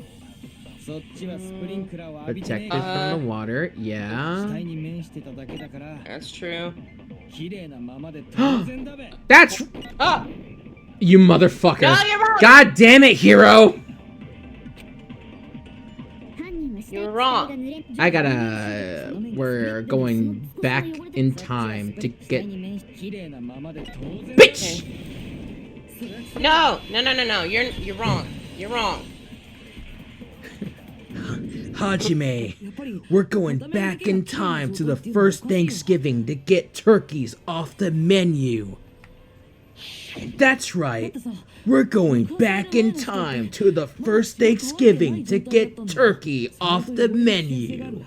Protected from the water. Yeah. That's true. That's... Oh! You motherfucker. No, you're wrong. God damn it, Hiro! You're wrong. I gotta... We're going back in time to get... Bitch! No! You're wrong. You're wrong. Hajime, we're going back in time to the first Thanksgiving to get turkeys off the menu. That's right. We're going back in time to the first Thanksgiving to get turkey off the menu.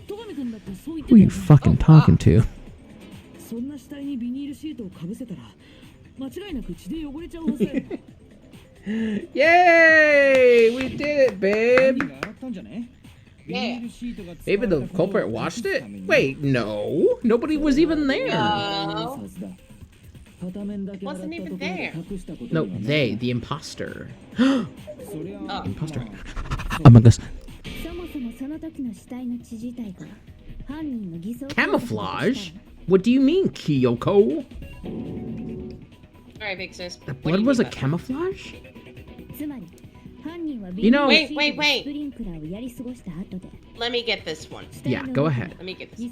Who are you fucking talking to? Yay! We did it, babe! Yeah. Maybe the culprit watched it? Wait, no. Nobody was even there. No. Wasn't even there. No, they, the imposter. Oh. Imposter. Among Us. Camouflage? What do you mean, Kyoko? Alright, big sis. The What do blood you was a mean by that? camouflage? You know... Wait. Let me get this one. Yeah, go ahead. Let me get this.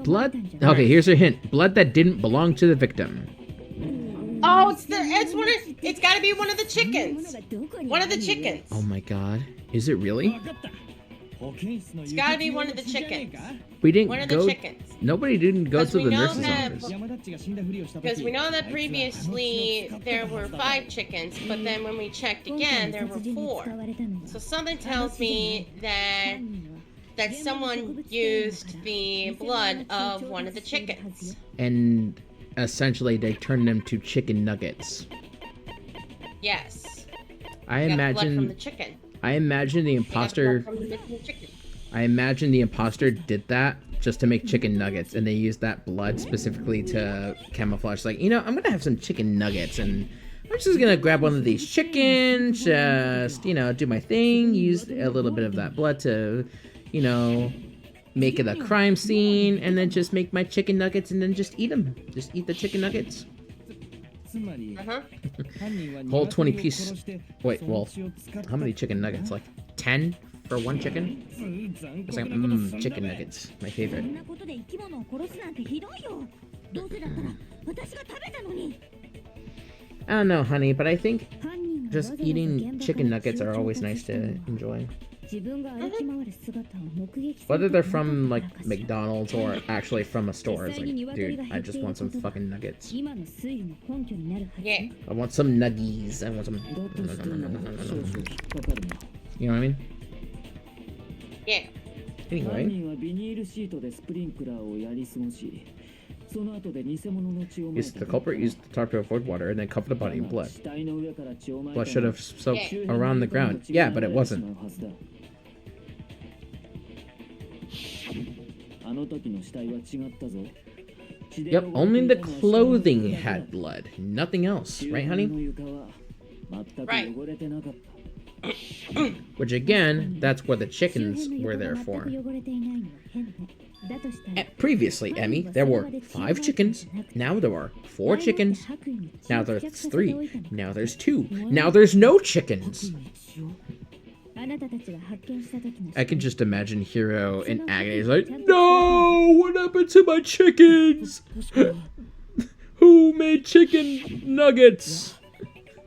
Blood? Okay, here's a hint. Blood that didn't belong to the victim. Oh, it's gotta be one of the chickens. One of the chickens. Oh my god. Is it really? It's gotta be one of the chickens. We didn't One of the go. chickens. Nobody didn't go 'Cause to we the know nurse's that- office. Because we know that previously there were 5 chickens, but then when we checked again, there were 4. So something tells me that someone used the blood of one of the chickens. And essentially, they turned them to chicken nuggets. Yes. I Got blood from the imagine. chicken. I imagine the They got blood imposter. from the chicken. I imagine the imposter did that just to make chicken nuggets, and they used that blood specifically to camouflage. Like, I'm gonna have some chicken nuggets, and I'm just gonna grab one of these chickens, just do my thing. Use a little bit of that blood to, make it a crime scene, and then just make my chicken nuggets, and then just eat them. Just eat the chicken nuggets. Uh-huh. Whole 20-piece. Wait, well, how many chicken nuggets? Like 10 for one chicken? It's like, chicken nuggets, my favorite. そんなことで生き物を殺すなんてひどいよ。どうせだったら私が食べたのに。 I don't know, honey, but I think 犯人が just わざわざ eating 現場 chicken から nuggets are 通帳を always 隠 nice したの to は enjoy. 自分が歩き回る姿を目撃する Whether こと they're な from かっ like たからかしら McDonald's or actually from a store, it's like, dude, I just want some fucking nuggets. 今の推理の根拠になるはず Yeah. I want some nuggies. I want some. だとしても少々引っかかるな。 You know what I mean? Yeah. 犯 Anyway, 人はビニールシートでスプリンクラーをやり過ごし、その後で偽物の血をまい the culprit used the tarp to avoid water and then covered the body in blood. 死体の上から血をまい Blood た should の have soaked 周辺 around the に他の ground. 血が Yeah, but it 流れてし wasn't. まうはずだ。あの時の死体は違ったぞ。血で Yep, 汚れ only て the いたのは clothing 下の had blood. Nothing else, 周 right, 辺 honey? の床は全く汚れてなかった。 Which again, that's what the chickens 周辺の were 床 there が for. 全く汚れていないのは変ね。だとしたら Previously, Emmy, there were 5 chickens. Now there are 4 chickens. Now there's 3. Now there's 2. Now there's no chickens. あなたたちが発見した時の I can just imagine Hero in agony. He's like, no! What happened to my chickens? Who made chicken nuggets?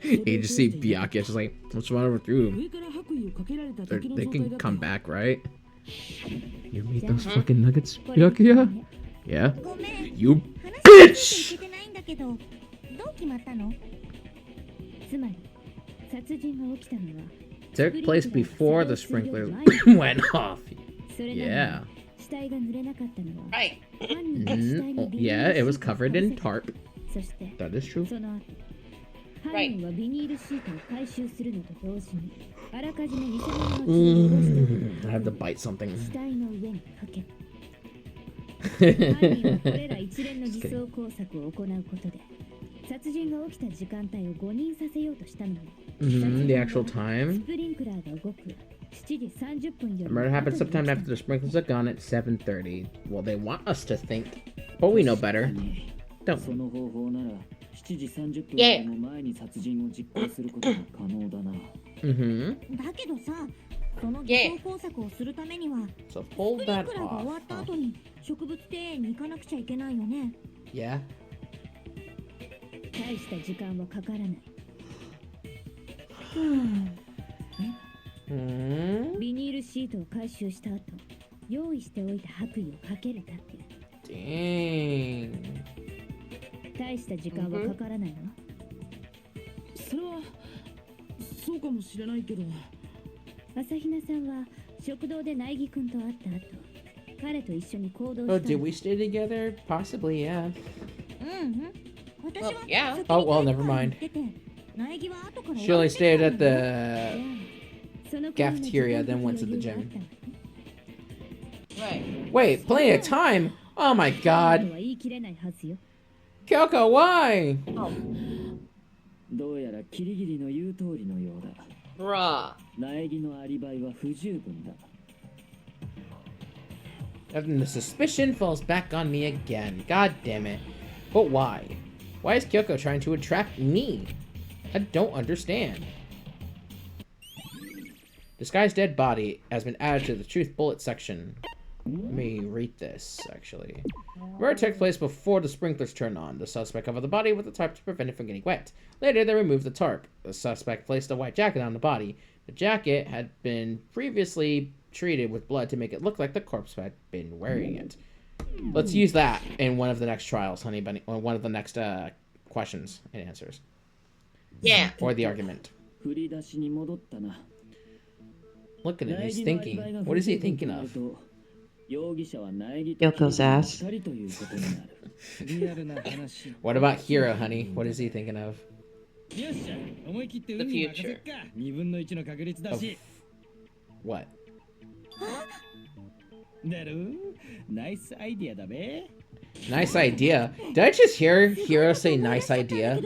You just see Byakuya just like, what's wrong with you? 上から白衣をかけられた They 時の they 状態 can だった come back, right? You made those fucking nuggets, Byakuya? Yeah. ごめん You 話し bitch! いけてないんだけどどう決まったのつまり殺人が起きたのは Took place before the sprinklers went off. それなのに Yeah. 死体が濡れなかったのは Right. 犯人が死体 Mm, に oh, ビニー yeah, ル it was シートを covered か in ぶせ tarp. そして That is true. その後犯人はビニールシートを回収するのと同時にあらかじめ偽物の血を汚してお I い have to bite something. 死体の上にかけ犯人はこれら一連の偽装工作を行うことで殺人が起きた時間帯を誤認させようとしたのに The actual ス time. プリンクラーが動く7時30分よ The り murder happened 後に起きた sometime after the sprinklers are gone at 7:30. Well, they want us to think, but we know better, don't そ we? の方法なら7時30分 Yeah. よりも前に殺人を実行することが可能だな。 Mm-hmm. だけどさその偽装工作をするためには So ス hold プリン that クラーが終わ off. った後に植物庭園に行かなくちゃいけないよね Yeah. 大した時間はかからない Mm. ビニールシートを回収した後用意しておいた白衣をかけるだけ Dang. 大した時間はかからないわ、それはそうかもしれないけど、朝比奈さんは食堂で苗木くんと会った後彼と一緒に行動した Oh, の did we stay together? Possibly, yeah. 私は yeah. 先に Oh, well, 体 never 育館に mind. 行ってて苗木は後から She only stayed at じゃ the あそのくらいの時間 cafeteria, then went to the 余裕があ gym. ったわね Right. Wait, plenty of time? Oh my と god. は言い切れないはずよ Kyoko, why? どうやらキリギリの言う通りのようだ。 Bruh. 苗木のアリバイは不十分だ。 And the suspicion falls back on me again. God damn it. But why? Why is Kyoko trying to attract me? I don't understand. This guy's dead body has been added to the truth bullet section. Let me read this, actually. Murder took place before the sprinklers turned on. The suspect covered the body with the tarp to prevent it from getting wet. Later, they removed the tarp. The suspect placed a white jacket on the body. The jacket had been previously treated with blood to make it look like the corpse had been wearing it. Let's use that in one of the next trials, honey bunny, or one of the next questions and answers. Yeah. Or the argument. 振り出しに戻ったな。 Look at him, he's thinking. What is he thinking of? 容疑者は苗木 Yoko's ass. 2人ということになる。リアルな話。 What about Hiro, honey? What is he thinking of? よっしゃ、思い切って運に任せっか。2分の1の確率だし。 What? だろ？ナイスアイディアだべ。 Nice idea. Did I just hear Hiro say nice idea?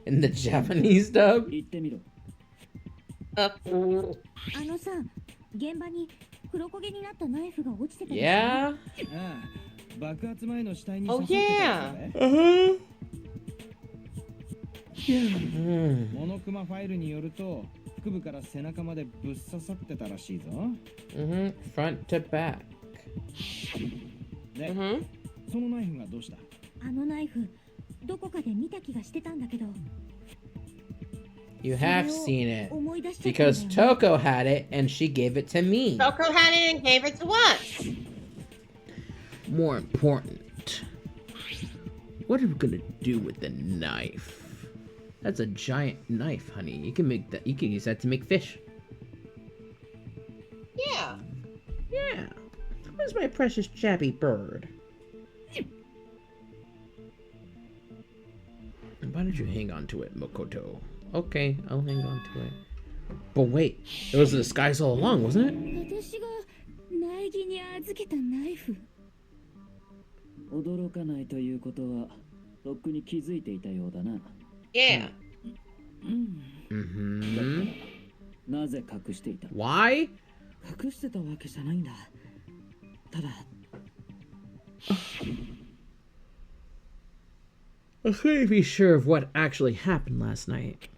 In the Japanese dub? 言ってみろ。あのさ、現場に黒焦げになったナイフが落ちてたでしょ。 Yeah? ああ、爆発前の死体に Oh 刺さってたやつだべ。 Uh-huh. モノクマファイルによると腹部から背中までぶっ刺さってたらしいぞ。Front to back. で、 Mm-hmm. そのナイフがどうした？あのナイフ、どこかで見た気がしてたんだけど。 You have seen it. 思い出しちゃったんだよ Because ね Toko had it and she gave it to me. Toko had it and gave it to us. More important. What are we gonna do with the knife? That's a giant knife, honey. You can make that. You can use that to make fish. Yeah. Yeah. Where's my precious chappy bird? Why did you hang on to it, Makoto? Okay, I'll hang on to it. But wait, it was a disguise all along, wasn't it? 私が苗木に預けたナイフ。驚かないということは、ロックに気づいていたようだな。 Yeah. Mm-hmm. なぜ隠していた？ Why? 隠してたわけじゃないんだ。ただ I couldn't be sure of what actually happened last night.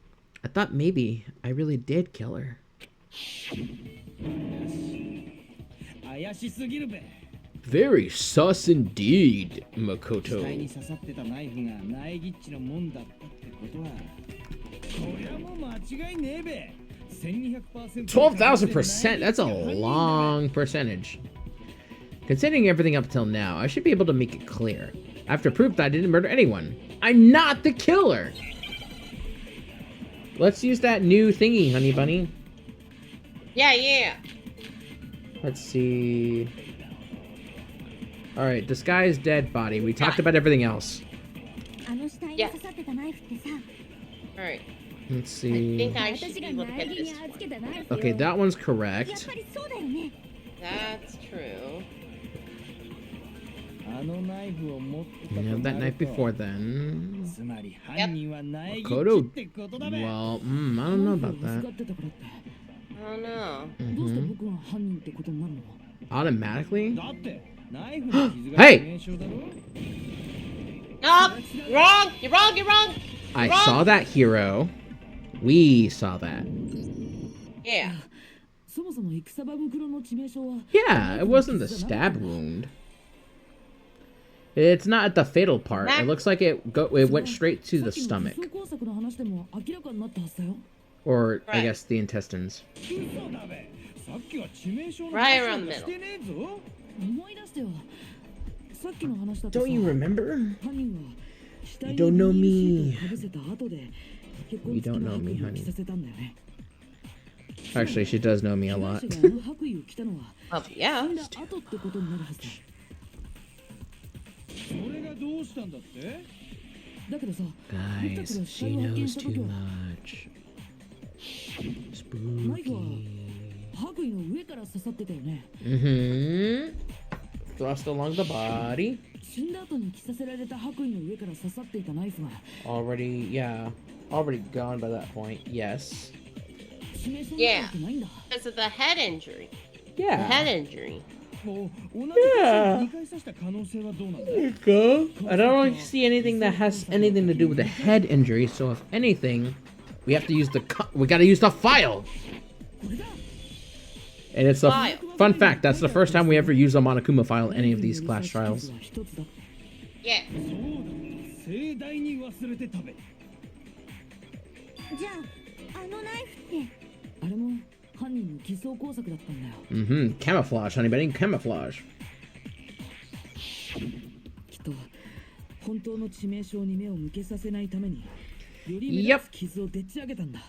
I thought maybe I really did kill her. 怪しすぎるべ。 Very sus indeed, 死体 Makoto. に刺さってたナイフが苗木っちのもんだったってことは、こりゃもう間違いねえべ。1200%。 12,000%? That's a long percentage. Considering everything up till now, I should be able to make it clear. After proof that I didn't murder anyone. I'm not the killer! Let's use that new thingy, honey bunny. Yeah. Let's see. Alright, disguise dead body. We talked about everything else. あの死体に刺さってたナイフってさ、 Alright. Let's I see. think I should 私 be が looking 苗 at 木に this 預けたナイフよ。 Okay, that one's やっ correct. ぱりそうだよね。 That's true. あのナイフを持ってた We と have な that る knife と before then. つまり犯人は苗木っ Kodo. ちってことだべ。 Well, I don't know about ナイフ that. が使ってたからって I don't know. どうして Mhm. 僕が犯人ってことになるの？ Automatically? だってナイフの傷が Hey! 致命傷だろ。 Nope. Wrong. You're wrong. You're wrong. I Wrong. saw that hero. We saw that. Yeah. そもそも戦場袋の致命傷は Yeah, it wasn't the stab wound. It's not at the fatal part. It looks like it went straight to the さっきの stomach. 偽装工作の話でも明らかになったはずだよ。 Or, I Right. guess, the intestines. 嘘だべ。さっきは致命傷の Right 話 around なん the か middle. してねえぞ。思い出してよ。さっきの話だとさ Don't you remember? 犯人は死体 You に don't know ビニール me. シートをかぶせた後で結 You 婚付き don't の know 白 me, 衣を honey. 着させたんだよね。 Actually, she does know me a 被 lot. 害者があの白衣を着たのは Oh, yeah. 死んだ後ってことになるはずだ。それがどうしたんだって？だけどさ、 Guys, she knows too much. ナイフは Spooky. 白衣の上から刺さってたよね。 Mm-hmm. Thrust along the body. 死んだ後に着させられた白衣の上から刺さっていたナイフが Already, yeah. Already gone by that point. Yes. 致命傷になるわけないんだ。 Because of the head injury. The Yeah. head injury. もう同じ Yeah. 箇所を2回刺した可能性はどうなんだ？ There you go. I don't really see anything that has anything to do with the head injury. So if anything, we have to use we gotta use the file. And it's a File. fun fact. That's the first time we ever use a Monokuma file in any of these class trials. Yeah. 盛大に忘れてたべ。じゃあ、あのナイフってあれも犯人の偽装工作だったんだよ。 Camouflage, honey bunny, camouflage. きっと本当の致命傷に目を向けさせないためにより目立つ傷をでっち上げたんだ。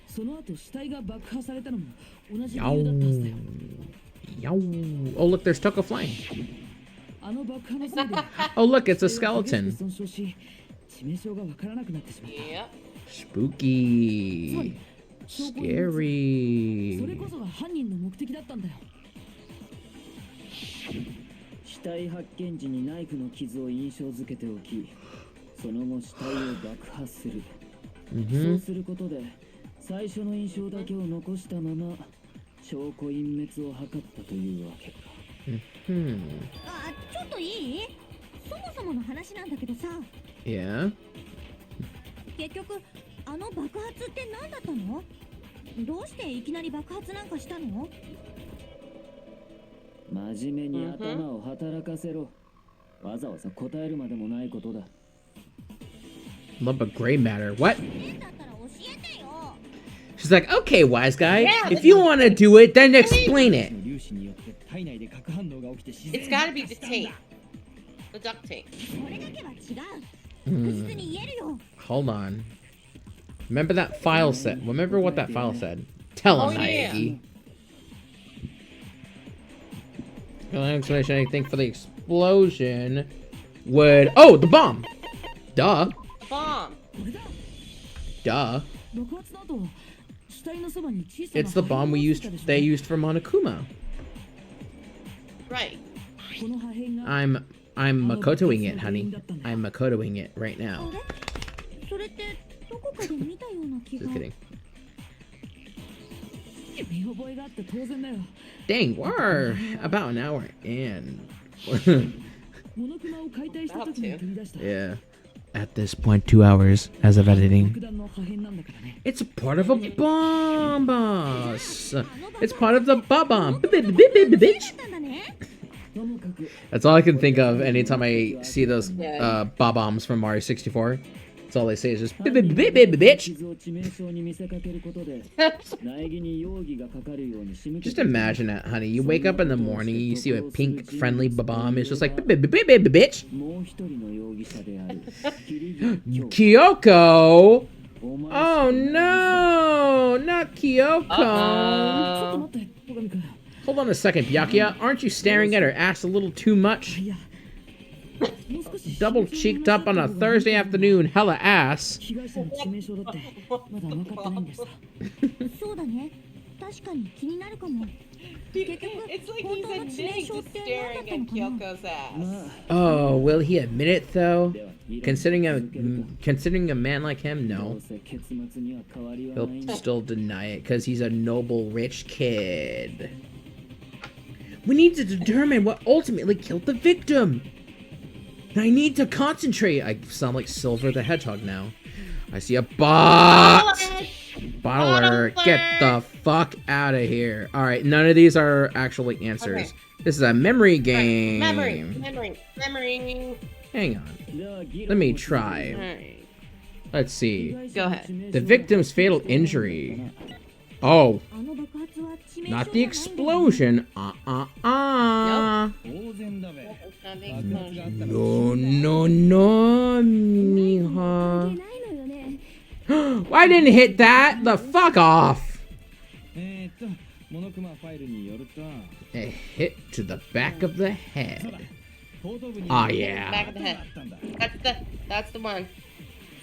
その後死体が爆破されたのも同じ理由だったはずだよ。 Oh, look, there's Toko flying. あの爆破のせいで Oh, look, it's a skeleton. 損傷し致命傷がわからなくなってしまった。 Yep. Spooky. それ Scary. こそが犯人の目的だったんだよ。死体発見時にナイフの傷を印象付けておき、その後死体を爆破する。そうすることで最初の印象だけを残したまま証拠隠滅を図ったというわけか。あ、ちょっといい？そもそもの話なんだけどさ、 Yeah. 結局あの爆発って何だったの？どうしていきなり爆発なんかしたの？真面目に頭を働かせろ。わざわざ答えるまでもないことだ。 Love a gray matter. What? だったら教えてよ。 She's like, okay, wise guy. Yeah, If you want to do it, then explain it. 粒子によって体内で核反応が起きて自然 It's に gotta be 爆 the したんだ tape. The duct tape. それだけは違う。確実に言えるよ。 Hold on. Remember that file said. Remember what that file said. Tell him, Oh, yeah. Naegi. No explanation, anything for the explosion would... Oh, the bomb! Duh. Bomb. これだ。 Duh. 爆発の後、死体のそばに小さな It's the bomb we used. They used for Monokuma. Right. この破片が I'm Makotoing it, honey. I'm Makotoing it right あ now. れ？それってどこかで見たような気が。 Just kidding. 見覚えがあって当然だよ。 Dang, we're about an hour in. モノクマを解体した時に取り出した。 Yeah. At this point, 2 hours as of editing. 爆弾の破片なんだからね。 It's a part of a bomb boss. It's part of the bomb. Bitch. だったんだね。ともかく That's all I can think of anytime I see those bombs from Mario 64. That's all they say is just bitch. 傷を致命傷に見せかけることで苗木に容疑がかかるように仕向け Just imagine that, honey. You wake up in the morning, you see a pink friendly bomb. It's just like bitch. もう一人の容疑者である Kyoko. お前 Oh no, not Kyoko. ちょっと待って、小上君。 Hold on a second, Byakuya. Aren't you staring at her ass a little too much? いや、もう少し Double cheeked up on a Thursday afternoon, hella ass. 被害者の致命傷だってまだ分かってないんです。そうだね。確かに気になるかも。 It's like he's admitting to staring at Kyoko's ass. Oh, will he admit it though? Considering a man like him, ど no. うせ結末には変わりはない He'll still deny it because he's a noble rich kid. We need to determine what ultimately killed the victim. I need to concentrate. I sound like Silver the Hedgehog now. I see a bot. Bottler, get the fuck out of here. All right, none of these are actually answers. Okay. This is a memory game. Memory. Hang on. Let me try. Alright. Let's see. Go ahead. The victim's fatal injury. Oh, あの爆発は致命傷 not the じゃないんだよね。 explosion. 当然だべ It's not the explosion. No, no, no, 関 miha. 係ないのよね。 I didn't hit that. The fuck off. モノクマファイルによると A hit to the back of the head. 後頭部に Ah, yeah. Back of the head. あったんだ That's the one.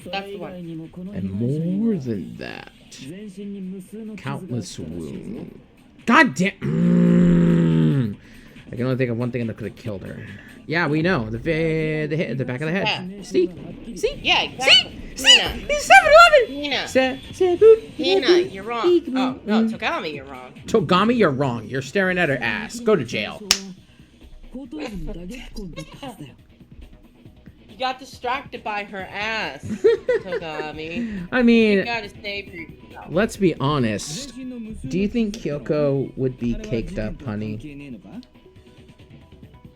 それ以外にもこの And 被害者に more は than that, 全身に無数の傷があったらし countless いぞ wounds. God damn. I can only think of one thing that could have killed her. Yeah, we know. The hit at the back of the head. Yeah. See? See? Yeah, exactly. Hina. He's 7-Eleven! Hina. Seven. Hina, you're wrong. Oh, no, Togami, you're wrong. Togami, you're wrong. You're staring at her ass. Go to jail. 後頭部に打撃痕だったはずだよ。 You got distracted by her ass, Togami. I You mean, gotta stay for yourself. let's be honest. Do you think Kyoko would be caked up, honey?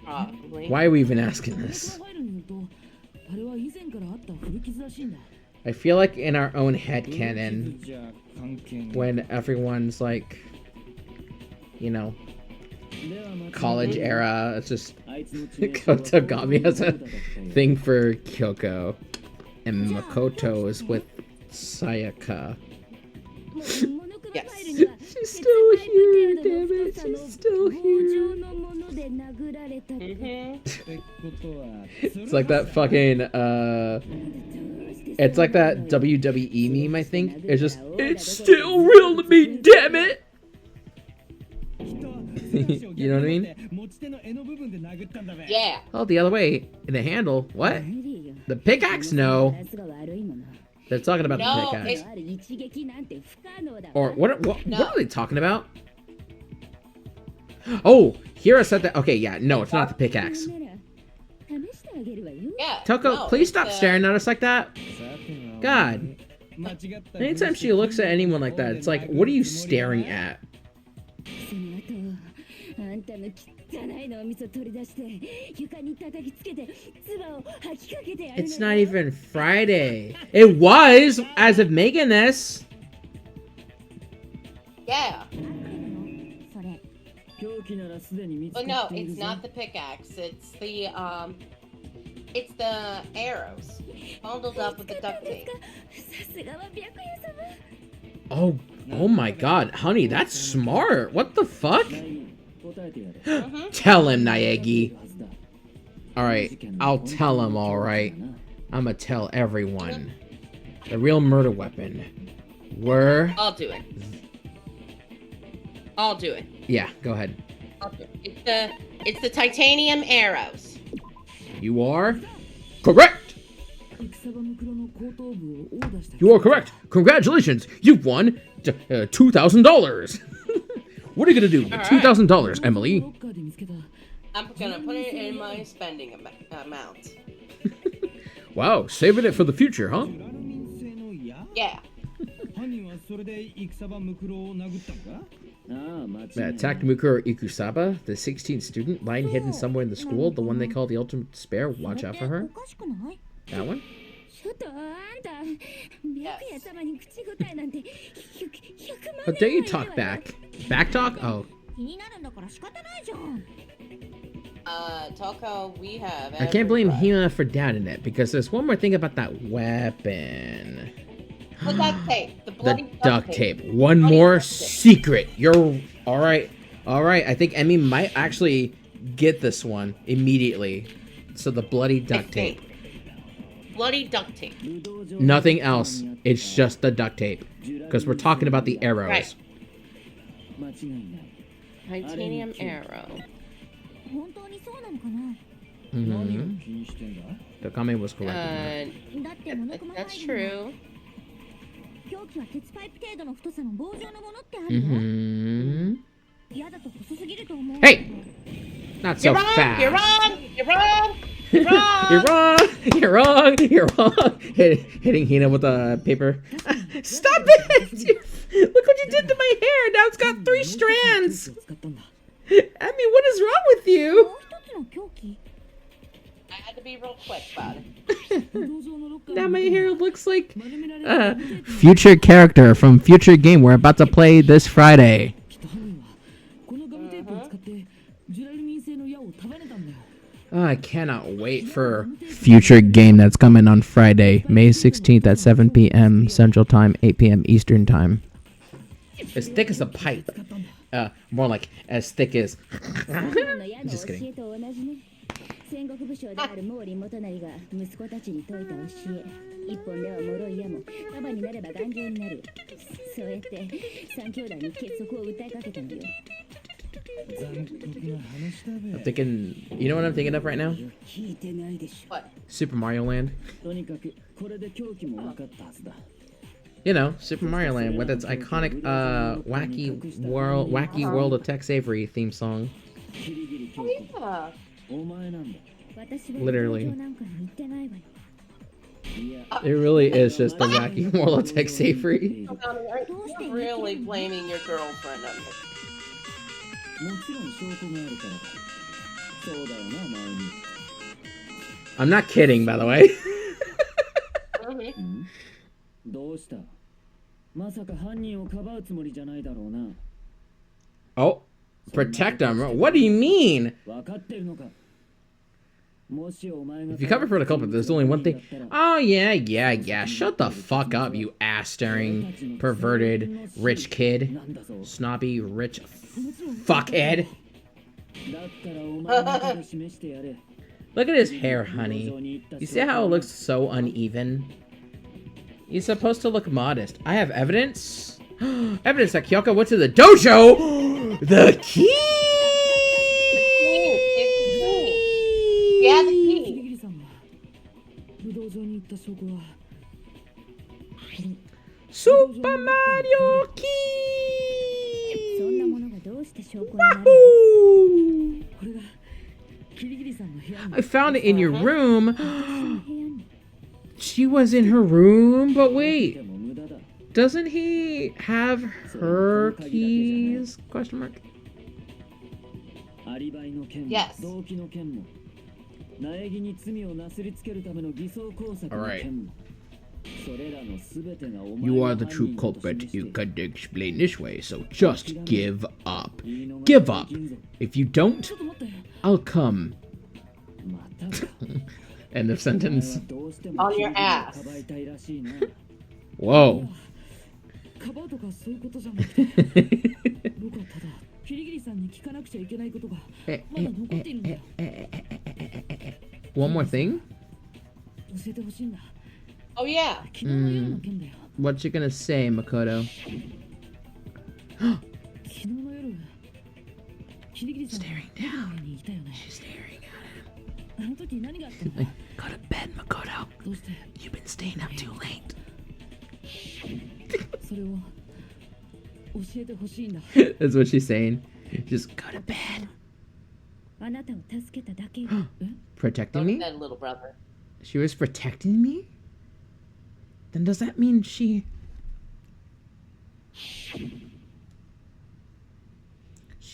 Probably. Why are we even asking this? ファイルによると、あれは以前からあった古傷らしいんだ。I feel like in our own headcanon, when everyone's like, you know, college era, it's just Kotogami has a thing for Kyoko, and Makoto is with Sayaka. Yes. She's still here, damn it, she's still here. It's like that fucking, it's like that WWE meme, I think. It's just, it's still real to me, damn it! You know what I mean? Yeah. Oh, the other way. In the handle. What? The pickaxe? No. They're talking about No, the pickaxe. Or Or what No. what are they talking about? Oh, Hira said that. Okay, yeah. No, it's not the pickaxe. Yeah. Toko, no, please it's stop the- staring at us like that. God. Anytime she looks at anyone like that, it's like, what are you staring at? It's not even Friday. It was as of making this. Yeah. But no, it's not the pickaxe. It's the arrows bundled up with the duct tape. Oh, oh my God, honey, that's smart. What the fuck? Mhm. Tell him, Naegi. All right, I'll tell him. All right, I'ma tell everyone. The real murder weapon were. I'll do it. I'll do it. Yeah, go ahead. I'll do it. It's the titanium arrows. You are correct. You are correct. Congratulations, you've won $2,000. What are you gonna do with All right. $2,000, Emily? I'm gonna put it in my spending amount. Wow, saving it for the future, huh? Yeah. Attacked Mukuro Ikusaba, the 16th student, lying hidden somewhere in the school, the one they call the ultimate despair. Watch out for her. That one? How dare you talk back? Back talk? Oh. Toko, we have. I can't blame everybody. Hina for doubting it, because there's one more thing about that weapon. The duct tape. The The bloody duct tape. One Bloody more duct tape. secret. You're alright. Alright, I think Emmy might actually get this one immediately. So the bloody duct tape. Bloody duct tape. Nothing else. It's just the duct tape. Because we're talking about the arrows. Right. Titanium arrow. Mm-hmm. The comment was correct. That's true. Mm-hmm. Hey! Not so You're wrong. fast. You're wrong. You're wrong. You're wrong. You're wrong. You're wrong. You're wrong. Hitting Hina with a paper. Stop it! Look what you did to my hair. Now it's got 3 strands. Emmy, what is wrong with you? I had to be real quick about it. Now my hair looks like future character from future game we're about to play this Friday. Oh, I cannot wait for future game that's coming on Friday, May 16th at 7 p.m. Central Time, 8 p.m. Eastern Time. As thick as a pipe. More like as thick as. Just kidding. 戦国武将である毛利元就が息子たちに説いた教え一本では脆い矢も束になれば頑丈になるそうやって三兄弟に結束を訴えかけたのよ I'm thinking, you know what I'm thinking of right now? What? Super Mario Land. You know, Super Mario Land with its iconic wacky world of Tex Avery theme song. Yeah. Literally. It really is just the wacky world of Tex Avery. You're really blaming your girlfriend on this. I'm not kidding, by the way. どうした？まさか犯人をかばうつもりじゃないだろうな。 Oh, protect him. What do you mean? 分かってるのか？もしお前が If you cover for the culprit, there's only one thing. Oh, yeah. Shut the fuck up, you ass-staring, perverted, rich kid. Snobby, rich fuckhead. だったらお前の手で示してやれ。 Look at his hair, honey. You see how it looks so uneven? He's supposed to look modest. I have evidence. Evidence that Kyoko went to the dojo! The key! Yeah, the キ key. リギリさんが武道場に行った証拠は Super Mario そんな key! ものがどうして証拠になる Wahoo! これがキリギリさんの部屋に I found it in your room. 部屋に She was in her room, but で wait. も無駄だ。 Doesn't he have her keys? Question mark. アリバイの件も Yes. 動機の件も苗木に罪をなすりつけるための偽装工作の件もそれらのすべてがお前 You が are the 犯 true 人だと culprit. 示して You いる couldn't explain this way, so just give up. 言い逃れ Give は up. できんぞ。 If you don't, ちょっと待って I'll come. またか。 End of お前 sentence. はどうしても On your キリギリを ass. かばいたいらしいな。 Whoa. カバーとかそういうことじゃなくて僕はただキリギリさんに聞かなくちゃいけないことがまだ残っているんだよ One more thing? 教えてほしいんだ Oh, yeah. 昨日の夜の件だよ What you gonna say, Makoto? 昨日の夜キリギリさんが Staring 僕の部屋にいたよね She's staring at あの時何があったの him. Go to bed, Makoto. どうして You've been staying up too late. それを教えてほしいんだ That's what she's saying. Just go to bed. あなたを助けただけよ Protecting Go to me? bed, little brother. She was protecting me? Then does that mean she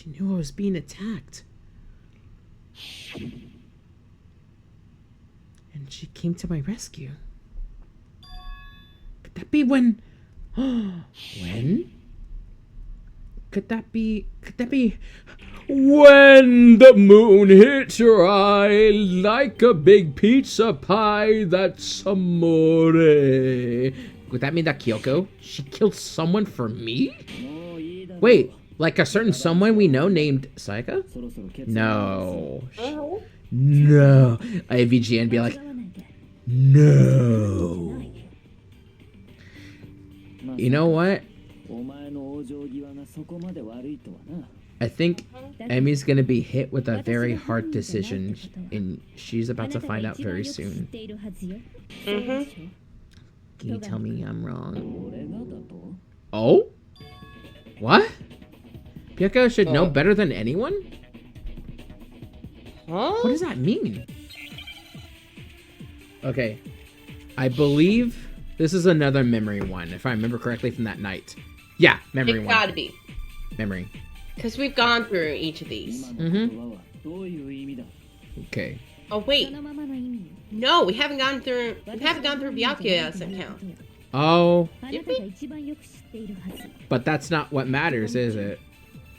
knew I was being attacked? And she came to my rescue. Could that be when when? Could that be when the moon hits your eye like a big pizza pie? That's amore. Would that mean that Kyoko? She killed someone for me? もういいだろう。 Wait, like a certain someone we know named Sayaka? そろそろ決断 No. No. IVGN be like, わないで no. まさか You know what? お前の往生際がそこまで悪いとはな。 I think Emmy's gonna be hit with a very hard decision, and she's about to find out very soon. 知っているはずよ Mhm. Can you tell me I'm wrong? 俺がだと Oh? What? Pyoko should know Oh. better than anyone? Huh? What does that mean? Okay. I believe this is another memory one, if I remember correctly from that night. Yeah, memory It's one. gotta be. Memory. Because we've gone through each of these. 今の言葉はどういう意味だ。 Okay. Oh, そ wait. のままの意味よ No, we haven't gone through Byakuya's account. Oh, あなたが一番よく知っているはず but that's not what matters, is it?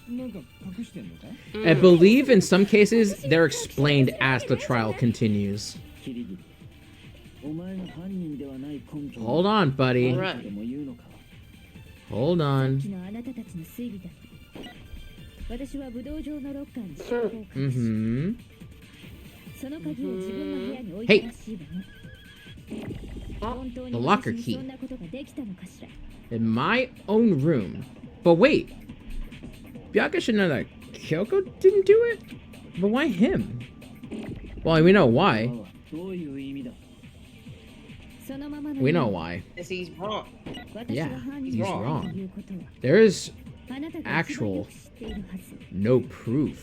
なんか隠してんのか？ I believe in some cases they're explained as the trial continues. キリギリ。お前が犯人ではない根拠 Hold on, buddy. Alright. でも言うのか。 Hold 昨 on. 日あなたたちの推理だ私は武道場のロッカーに証拠を隠し Mm-hmm. その鍵を自分の部屋に置いたらしいわね本当 The に locker 私に key. そんなことができたのかしら In my own room. But wait. Byaka should know that Kyoko didn't do it? But why him? Well, we know 言葉 why. はどういう意味だ。そのままの We 意味 know why. Because he's wrong. 私が Yeah, 犯 he's 人だ wrong. ということは There is あなたが一番よく知っているはず no proof,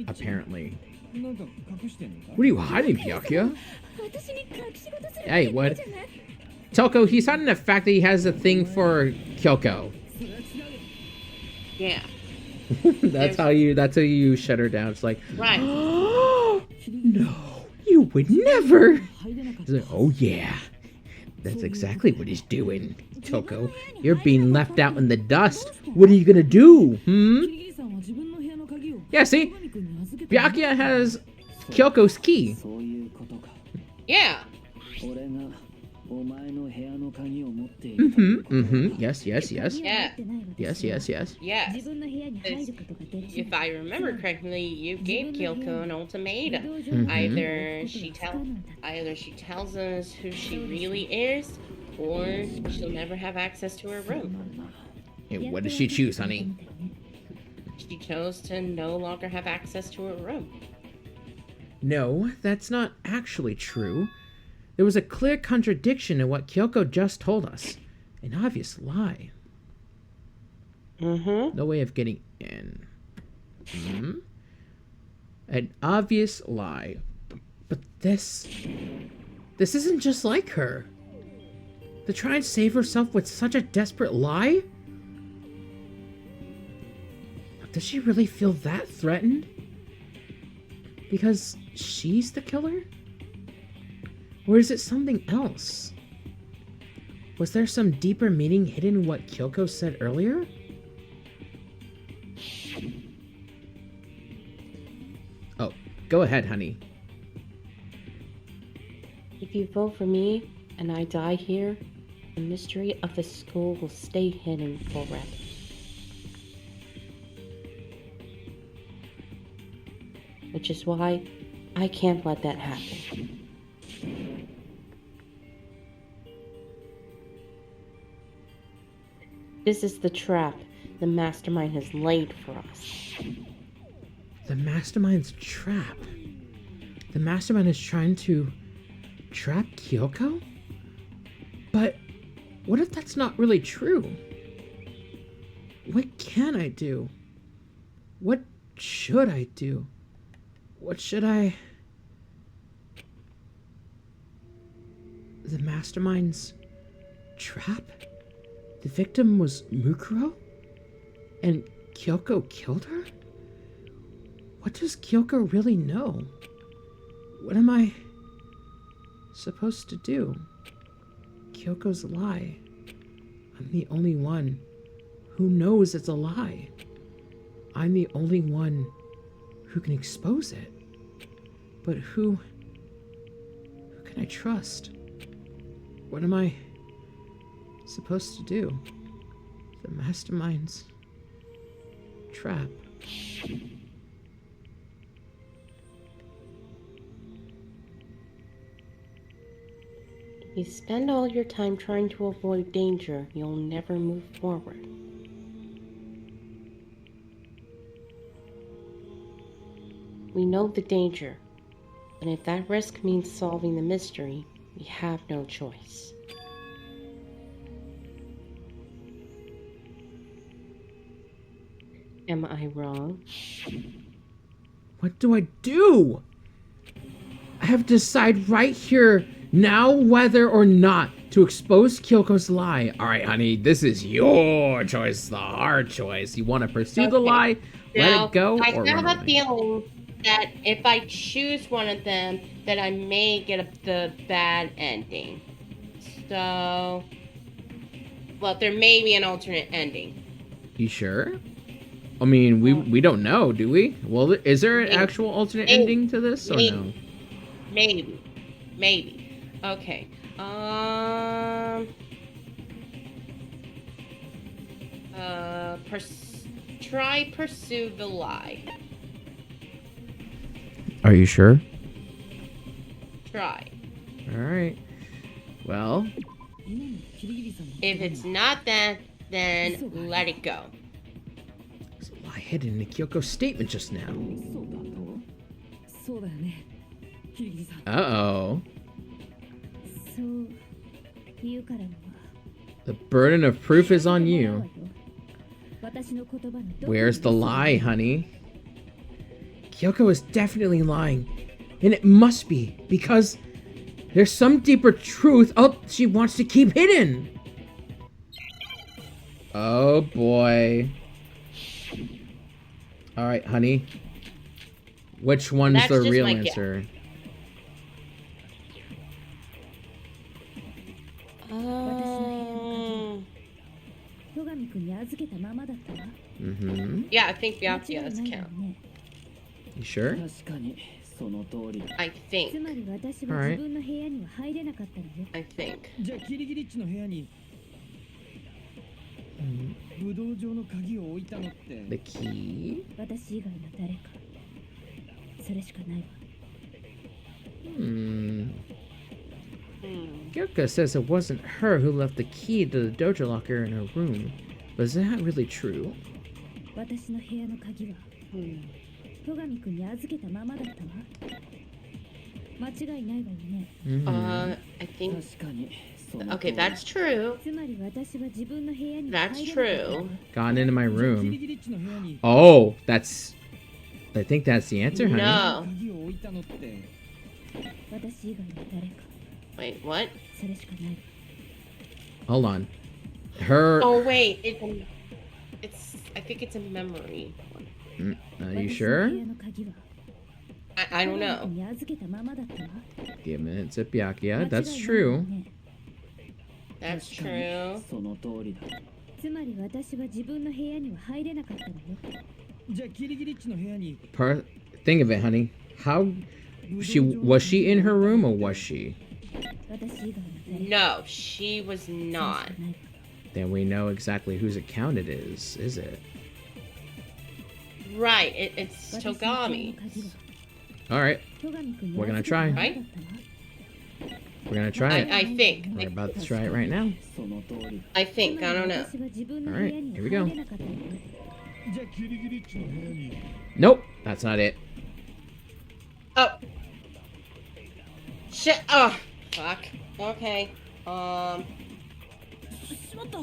apparently. なんか隠してんのか？ What are you hiding, Byakuya? 私に隠し事する Hey, what? じゃない Toko, he's hiding the fact that he has a thing for Kyoko. Yeah. that's how you shut her down. It's like, Right. no, you would never. 入れなかっ He's like, oh yeah, that's exactly what he's doing. Toko, you're being left out in the dust. What are you gonna do? キリギリさんは自分の部屋の鍵を Yeah, see? 小神君に預けて Byakuya has Kyoko's key. そういうことか。 Yeah. 俺がお前の部屋の鍵を持っているということだ。 Yes, yes, yes. Yeah. Yes, yes, yes. Yes. 自分の部屋に入ることができ If I remember correctly, you gave Kyoko an ultimatum. 移動状況を Either 知 she ることが不可能だ either she tells us who she really is, or she'll never have access to her room. Hey, what did she choose, honey? She chose to no longer have access to her room. No, that's not actually true. There was a clear contradiction in what Kyoko just told us. An obvious lie. Mm-hmm. No way of getting in. An obvious lie. But this isn't just like her. To try and save herself with such a desperate lie? Does she really feel that threatened? Because she's the killer? Or is it something else? Was there some deeper meaning hidden in what Kyoko said earlier? Oh, go ahead, honey. If you vote for me and I die here, the mystery of the school will stay hidden forever. Which is why I can't let that happen. This is the trap the mastermind has laid for us. The mastermind's trap. The mastermind is trying to trap Kyoko? But what if that's not really true? What can I do? What should I do? What should I... The mastermind's trap? The victim was Mukuro? And Kyoko killed her? What does Kyoko really know? What am I supposed to do? Kyoko's a lie. I'm the only one who knows it's a lie. I'm the only one who can expose it. But who can I trust? What am I supposed to do? The mastermind's trap. If you spend all your time trying to avoid danger, you'll never move forward. We know the danger, and if that risk means solving the mystery, we have no choice. Am I wrong? What do I do? I have to decide right here now whether or not to expose Kyoko's lie. All right, honey, this is your choice, the hard choice. You want to pursue the Okay. lie, let it go, I or have run a away? feeling that if I choose one of them, that I may get the bad ending. So, well, there may be an alternate ending. You sure? I mean, we don't know, do we? Well, is there an Maybe. actual alternate Maybe. ending to this, or Maybe. no? Maybe. Okay. Try pursue the lie. Are you sure? Try. All right. Well, 今のキリギリさんの If it's not that, then let it go. there's a lie hidden in Kyoko's statement just now. そうだとそうだよねキリギリさん Uh-oh. そう言うからには The burden of proof is on you. 私の言葉のどこに Where's the lie, honey? Kyoko is definitely lying. And it must be, because there's some deeper truth she wants to keep hidden. Oh boy. Alright, honey. Which one's That's the just real my guess. answer? Yeah, I think Byakuya has a count. You sure? 確かにその通りだ。 I つ think. まり私は自分の部屋には入れなかったのよ。 I think. じゃあキリギリッチの部屋に武道場の鍵を置いたのって The key? 私以外の誰か。それしかないわ。Hmm. Hmm. Gyoko says it wasn't her who left the key to the dojo locker in her room. But is that really true? 私の部屋の鍵は Hmm. 戸上くんに預けたままだったわ。間違いないわよね。I think. 確かにその通 Okay, り that's true. つまり私は自分の部屋に That's 入れなかった true. わ。 Gone into my じゃあキリ room. ギリッチの部屋に Oh, that's. I think that's the answer, honey. No. 鍵を置いたのって私以外の誰か。 Wait, what? それしかない。 Hold on. Her. Oh, wait. I think it's a memory. Are you sure? 私の部屋の鍵は I don't 戸上く know. んに預けたままだったわ。 Giving it to Byakuya. 間違い That's ないわ true. よね。 That's 確かに true. その通りだ。つまり私は自分の部屋には入れなかったのよ。じゃあキリギリッチの部屋に Think of it, honey. How was she in her room or was she? 私以外の誰か。 No, she was それし not. かないわ。 Then we know exactly whose account it is it? Right, it's 私の部屋の Togami. 鍵は All right, 戸上くんに We're gonna 預けたままだ try. ったわ。 we're gonna try it. I think. We're about to try it right now. その通りだ。 I think. I don't know. 私は自分の部屋には Alright, here we go. 入れなかったのよ。じゃあキリギリッチの部屋に Nope, that's not it. Oh. Shit. Oh, fuck. Okay. しまった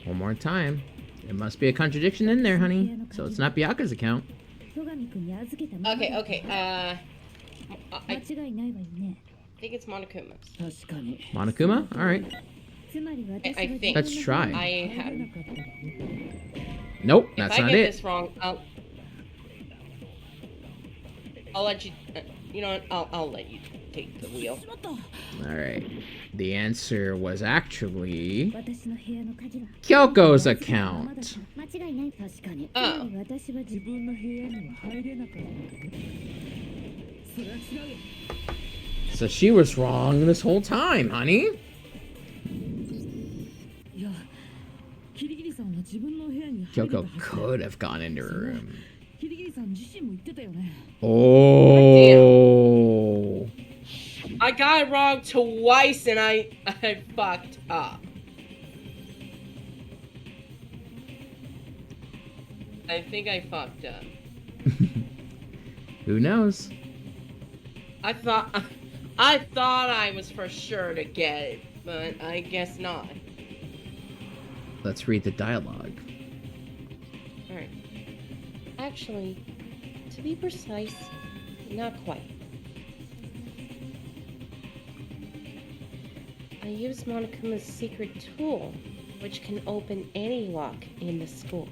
One more time. There must be a contradiction in there, honey. So it's not Byakuya's account. 戸上くんに預けたままだ Okay, った okay. I I 間違いないわよね。 think it's Monokuma's. 確かに Monokuma? All right. つまり私は I 自 think. 分の Let's 部 try. 屋に I 入 have. れなかったのよ。 Nope, If that's I not get it. this wrong, I'll let you. You know what? I'll let you take the wheel. しまった All right. The answer was actually 私の部屋の鍵は Kyoko's 預けたままだった account. 間違いない確かに。つ Oh. まり私は自分の部屋には入れなかったのよ。それは違う So she was wrong this whole time, honey. いやキリギリさんは自分の部屋に入れた Kyoko はずだ could have gone into her room. キリギリさん自身も言ってたよね Oh. I got it wrong twice and I fucked up. I think I fucked up. Who knows? I thought I was for sure to get it, but I guess not. Let's read the dialogue. Alright. Actually, to be precise, not quite. I used Monokuma's secret tool, which can open any lock in the school.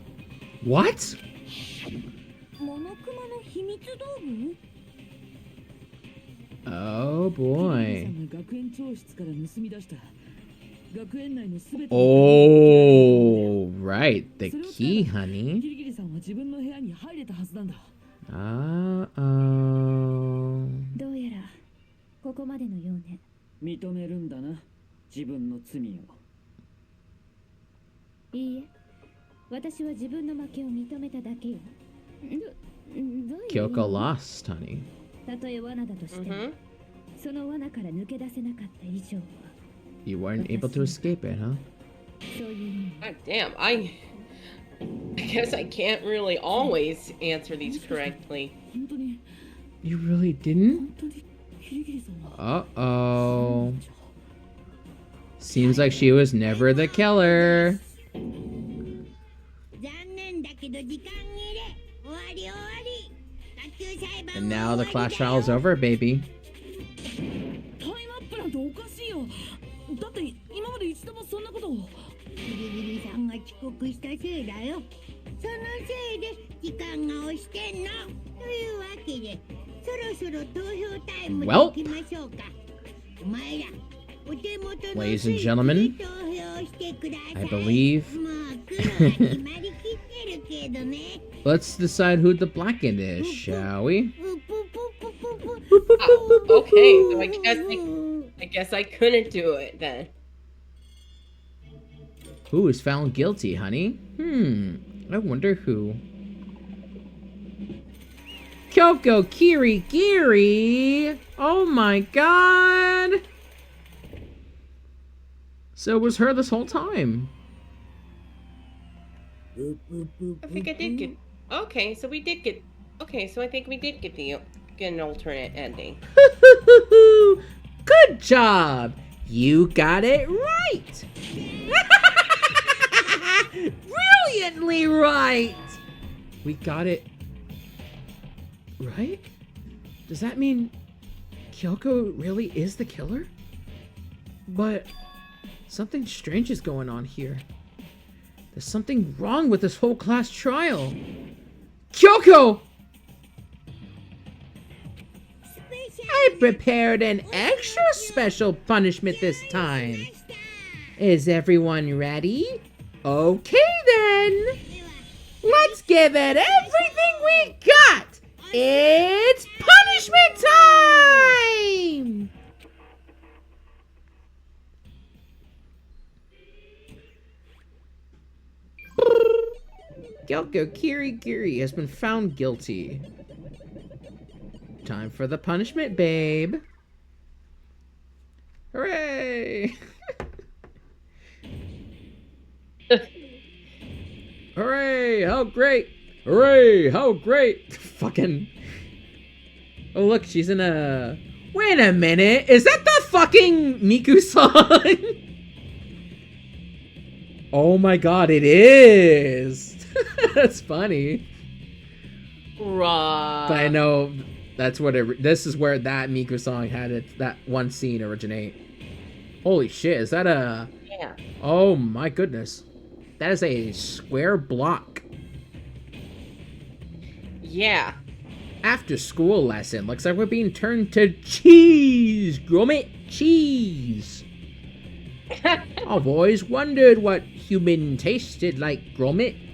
What? モノクマの秘密道具 Oh キリギリさ boy. んが学園長室から盗み出した学園内のすべての Oh, right. The それを key, 使えば honey. キリギリさんは自分の部屋に入れたはずなんだ Uh-oh. どうやらここまでのようね。認めるんだな自分の罪を。いいえ、私は自分の負けを認めただけよ。どういう意味 Kyoko lost, honey. たとえ罠だとしても、 Mm-hmm. その罠から抜け出せなかった以上は、 You weren't able to escape it, huh? そういう意味。 God damn, I guess I can't really always answer these correctly. 本当に You really didn't? 本当にキリギリさんは Uh-oh. Seems like she was never the killer. 残念だけど時間切れ。終わり終わり。卓球裁判 And は now the 終わり class だよ trial's over, baby. タイムアップなんておかしいよだって今まで一度もそんなことをギリギリさんが遅刻したせいだよ。そのせいで時間が押してんの。というわけで、そろそろ投票タイムに Well. 行きましょうか。お前ら、Ladies and gentlemen, I believe let's decide who the black end is, shall we? Oh, okay, so I guess I couldn't do it then. Who is found guilty, honey? I wonder who. Kyoko Kirigiri! Oh my god! So it was her this whole time. I think I did get... Okay, so we did get... Okay, so I think we did get an alternate ending. Good job! You got it right! Brilliantly right! We got it right? Does that mean Kyoko really is the killer? But something strange is going on here. There's something wrong with this whole class trial. Kyoko! I prepared an extra special punishment this time. Is everyone ready? Okay then. Let's give it everything we got. It's punishment time! Kyoko Kirigiri has been found guilty. Time for the punishment, babe. Hooray! Hooray! How great! Hooray! How great! Fucking... Oh look, she's in a... Wait a minute! Is that the fucking Miku-san? Oh my god, it is! That's funny. Right. But I know that's what it... This is where that Miku song had it, that one scene originate. Holy shit, is that a... Yeah. Oh my goodness. That is a square block. Yeah. After school lesson. Looks like we're being turned to cheese. Grommet cheese. I've always wondered what human tasted like, Grommet.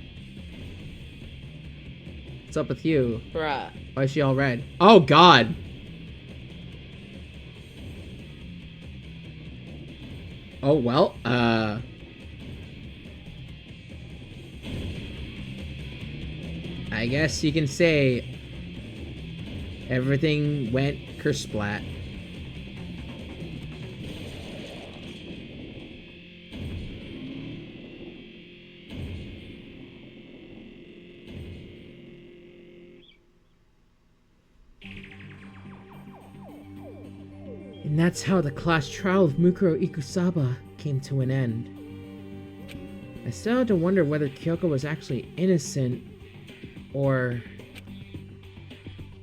What's up with you? Bruh. Why is she all red? Oh god. Oh well, I guess you can say everything went kersplat. And that's how the class trial of Mukuro Ikusaba came to an end. I still had to wonder whether Kyoko was actually innocent, or...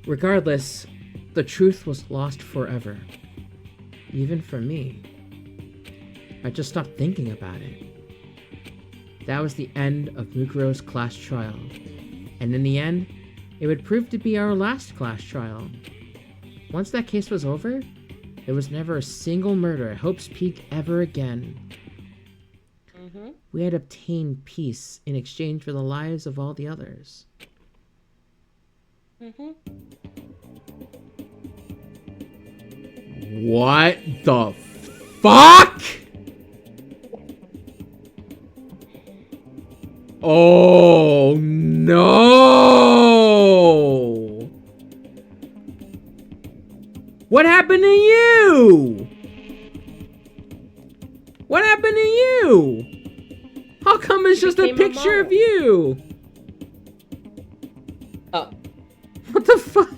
Regardless, the truth was lost forever. Even for me. I just stopped thinking about it. That was the end of Mukuro's class trial. And in the end, it would prove to be our last class trial. Once that case was over, there was never a single murder at Hope's Peak ever again. We had obtained peace in exchange for the lives of all the others. What the fuck? Oh no! What happened to you? What happened to you? How come it's just a picture of you? Oh. What the fuck?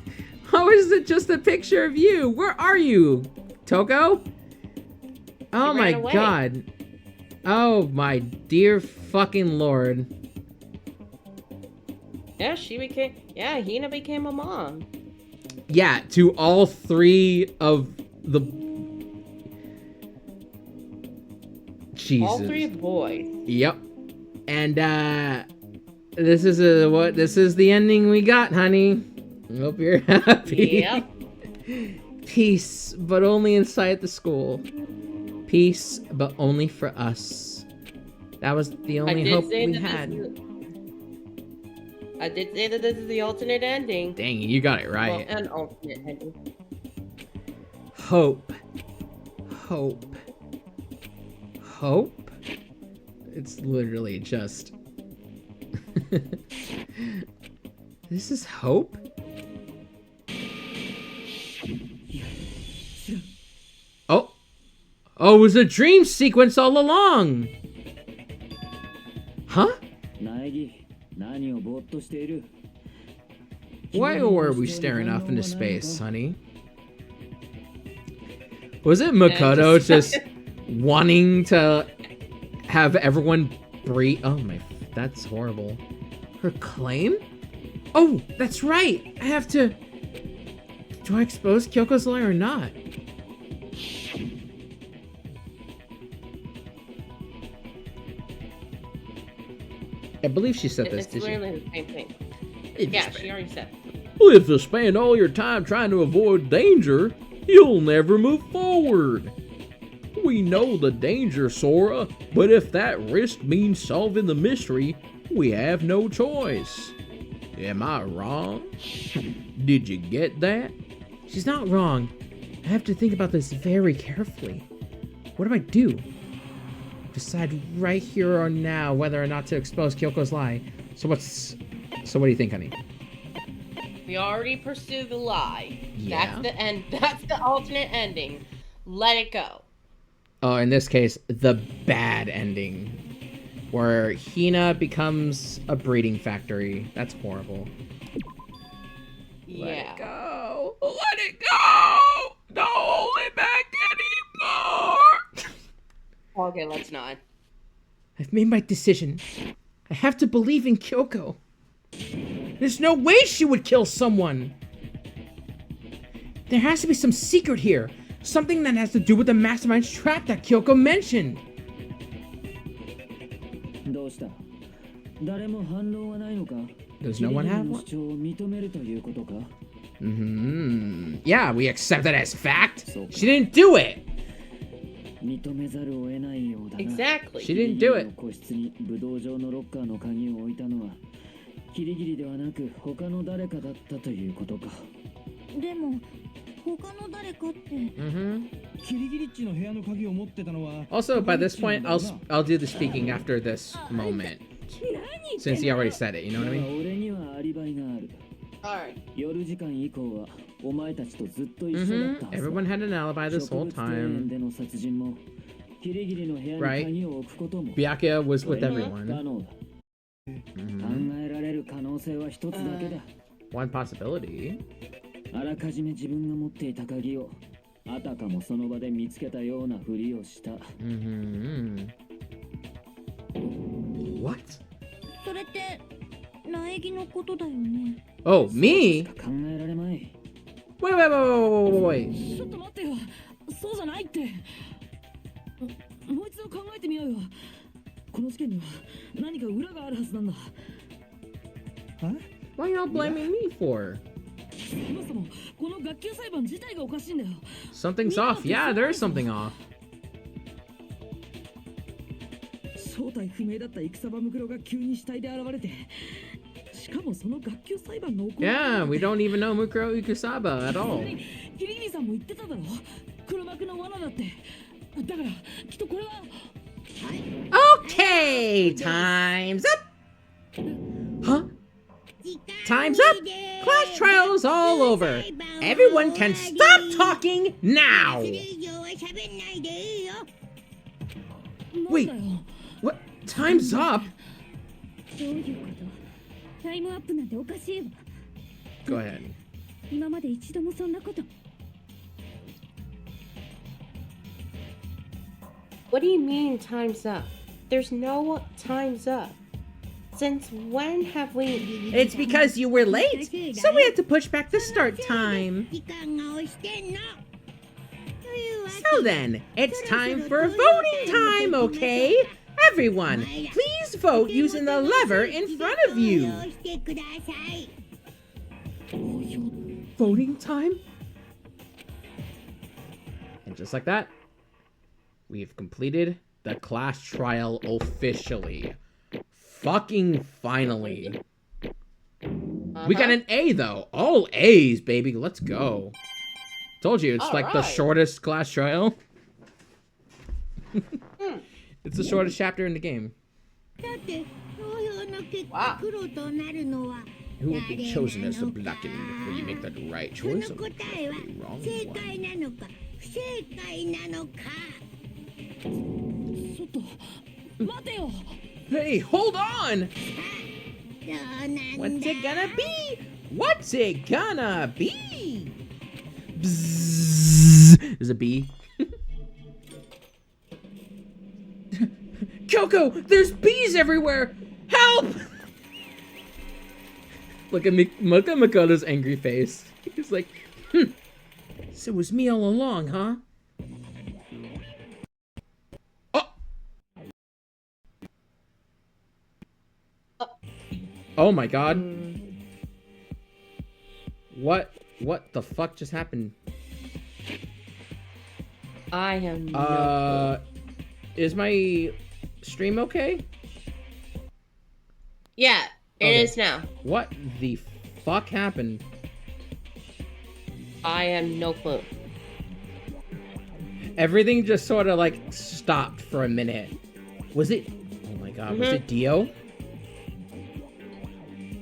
How is it just a picture of you? Where are you, Toko? Oh my god. Oh my dear fucking lord. Yeah, Hina became a mom. Yeah, to all three of the... Jesus. All three boys. Yep. And this is the ending we got, honey. Hope you're happy. Yep. Peace, but only inside the school. Peace, but only for us. That was the only hope we had. I did say that this is the alternate ending. Dang, you got it right. Well, an alternate ending. Hope. Hope. Hope? It's literally just... This is hope? Oh! Oh, it was a dream sequence all along! Huh? Why were we staring off into space, honey? Was it Makoto just wanting to have everyone breathe? Oh my, that's horrible. Her claim? Oh, that's right! I have to... Do I expose Kyoko's lie or not? I believe she said this, It's did she? literally the same thing. Yeah, she already said it. Well, if you spend all your time trying to avoid danger, you'll never move forward. We know the danger, Sora, but if that risk means solving the mystery, we have no choice. Am I wrong? Did you get that? She's not wrong. I have to think about this very carefully. What do I do? Decide right here or now whether or not to expose Kyoko's lie. So what do you think, honey? We already pursued the lie. Yeah. That's the end. That's the alternate ending. Let it go. Oh, in this case, the bad ending. Where Hina becomes a breeding factory. That's horrible. Yeah. Let it go. Let it go. Don't hold it back anymore. Okay, let's not. I've made my decision. I have to believe in Kyoko. There's no way she would kill someone. There has to be some secret here. Something that has to do with the mastermind's trap that Kyoko mentioned. Does no one have one? Yeah, we accept it as fact. She didn't do it. Exactly. She didn't do it. キリギリではなく他の誰かだったということか。でも他の誰かって。キリギリッチの部屋の鍵を持ってたのは。Also, by this point, I'll do the speaking after this moment, since he already said it. You know what I mean? 俺にはアリバイがある。Alright. 夜時間以降はお前たちとずっと一緒だったはず。Everyone had an alibi this whole time. での殺人もキリギリの部屋に鍵を置くことも。Byakuya was with everyone. 考えられる可能性は一つだけだ。One possibility. あらかじめ自分が持っていた鍵をあたかもその場で見つけたようなふりをした。What? それって苗木のことだよね。Oh, me? 考えられまい。Wait. ちょっと待ってよ。そうじゃないって。もう一度考えてみようよ。この事件には何か裏があるはずなんだ。What are y'all blaming me for? そもそもこの学級裁判自体がおかしいんだよ。Something's off. Yeah, there is something off. 正体不明だった戦場ムクロが急に死体で現れて、しかもその学級裁判の行Yeah, わ we don't even know Mukuro Ikusaba at all. キリギリさんも言ってただろ。黒幕の罠だって。だからきっとこれは。Okay, time's up. Huh? Time's up. Class trials all over. Everyone can stop talking now. Wait, what? Time's up? どういうこと？タイムアップなんておかしいわ。 Go ahead. 今まで一度もそんなこと。What do you mean time's up? There's no time's up. Since when have we... It's because you were late, so we had to push back the start time. So then, it's time for voting time, okay? Everyone, please vote using the lever in front of you. Voting time? And just like that, We've completed the class trial officially. Fucking finally. We got an A, though. All A's, baby. Let's go. Told you, it's like the shortest class trial. It's the shortest chapter in the game. Wow. Who will be chosen as the blackened? Will you make the right choice or the wrong one? ちょっと待てよ。 Hey, hold on! What's it gonna be? What's it gonna be? Bzzz. There's a bee. Kyoko, there's bees everywhere! Help! Look at Makoto's angry face. He's like, so it was me all along, huh? Oh my god. What the fuck just happened? I have no clue. Is my stream okay? Yeah, it is now. What the fuck happened? I have no clue. Everything just sort of like stopped for a minute. Was it? Oh my god, was it Dio?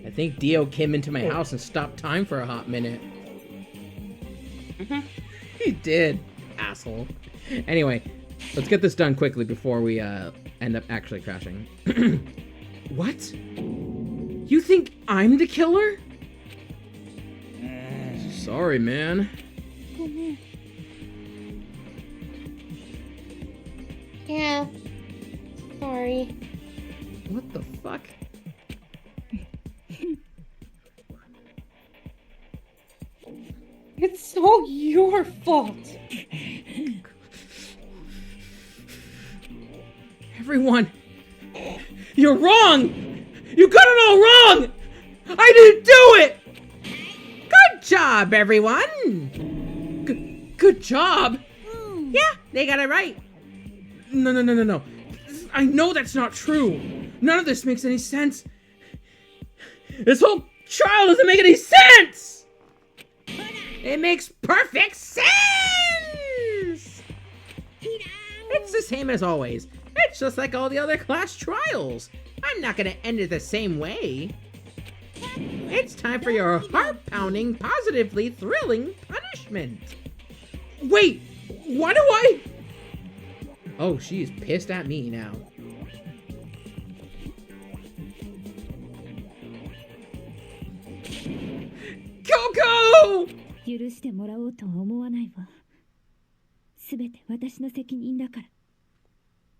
I think Dio came into my house and stopped time for a hot minute. He did, asshole. Anyway, let's get this done quickly before we end up actually crashing. What? You think I'm the killer? Sorry, man. Yeah. Sorry. What the fuck? It's all your fault. Everyone, you're wrong! You got it all wrong! I didn't do it! Good job, everyone! Good job? Yeah, they got it right. No. I know that's not true. None of this makes any sense. This whole trial doesn't make any sense! It makes perfect sense! It's the same as always. It's just like all the other class trials. I'm not gonna end it the same way. It's time for your heart-pounding, positively thrilling punishment. Wait, why do I... Oh, she's pissed at me now. Coco! 許してもらおうとは思わないわ。すべて私の責任だから。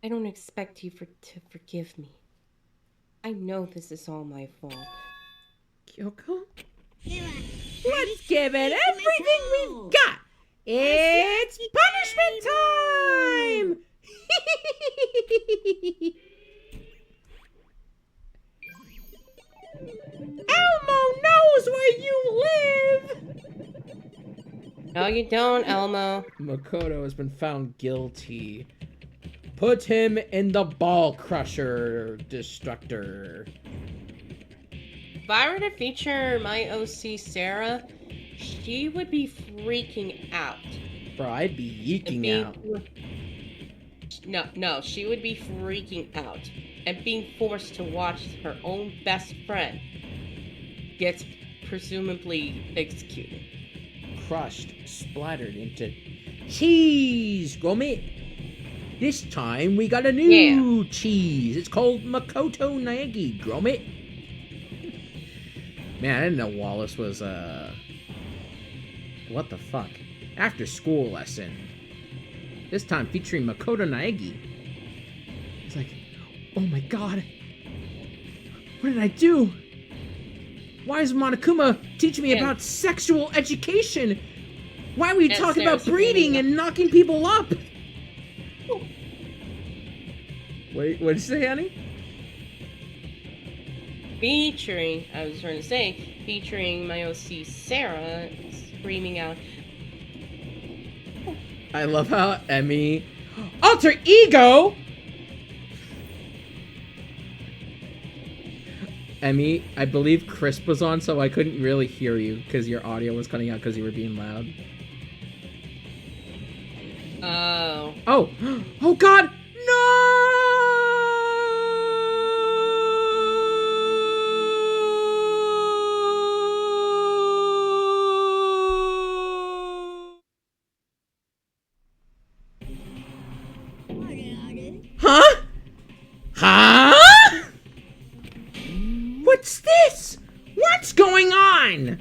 I don't expect you to forgive me. I know this is all my fault. Kyoko? Let's give it everything we've got! It's punishment time! Elmo knows where you live! No, you don't, Elmo. Makoto has been found guilty. Put him in the ball crusher destructor. If I were to feature my OC Sarah, she would be freaking out. Bro, I'd be yeeking out. No, she would be freaking out. And being forced to watch her own best friend gets presumably executed. Crushed, splattered into cheese, Gromit. This time we got a new cheese. It's called Makoto Naegi, Gromit. Man, I didn't know Wallace was, what the fuck? After school lesson. This time featuring Makoto Naegi. It's like, oh my god. What did I do? Why is Monokuma teaching me about sexual education? Why are we talking about breeding and knocking people up? Wait, what did you say, honey? Featuring my OC Sarah screaming out. I love how Emmy Alter ego? Emmy, I believe Crisp was on, so I couldn't really hear you because your audio was cutting out because you were being loud. Oh. Oh. Oh, God. No! Huh? Huh? What's this? What's going on?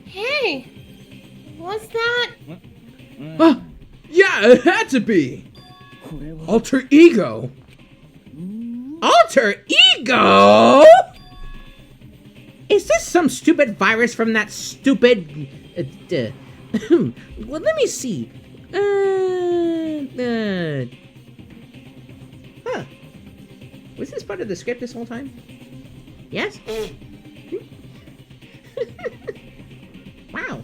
Hey, what's that? Yeah, it had to be. Alter ego. Alter ego? Is this some stupid virus from that stupid... well, let me see. Huh. Was this part of the script this whole time? Yes? Wow.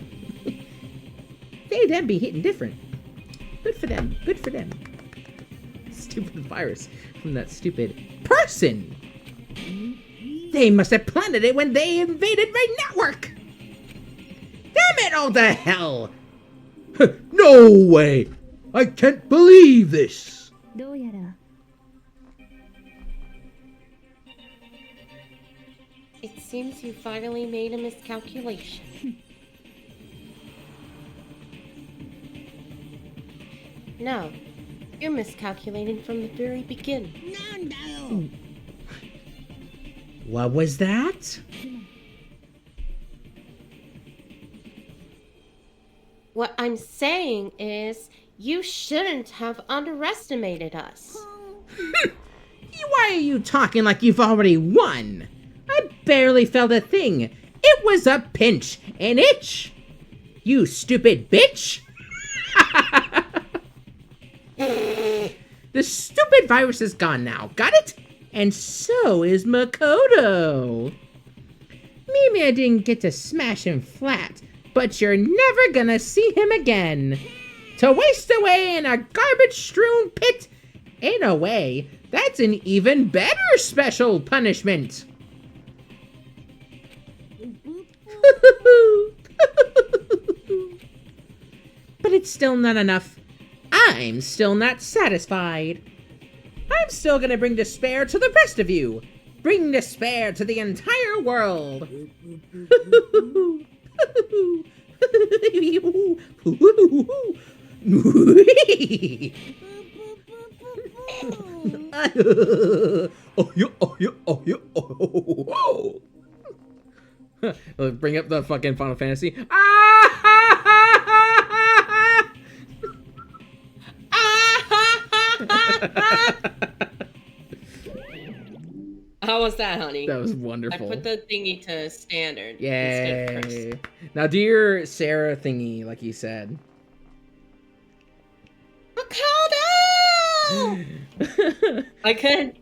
They them be hitting different. Good for them. Good for them. Stupid virus from that stupid person. They must have planted it when they invaded my network. Damn it all to hell. No way. I can't believe this. どうやら It seems you finally made a miscalculation. No, you're miscalculating from the very beginning. なんだよ。 What was that? What I'm saying is, you shouldn't have underestimated us. Why are you talking like you've already won? I barely felt a thing. It was a pinch, an itch. You stupid bitch. The stupid virus is gone now. Got it? And so is Makoto. Maybe I didn't get to smash him flat, but you're never gonna see him again. To waste away in a garbage-strewn pit? In a way, that's an even better special punishment. But it's still not enough. I'm still not satisfied. I'm still gonna bring despair to the rest of you. Bring despair to the entire world. Let's bring up the fucking Final Fantasy. How was that, honey? That was I wonderful. put the thingy to standard. instead of Yay. curse. Now do your Sarah thingy, like you said. Makoto! I couldn't.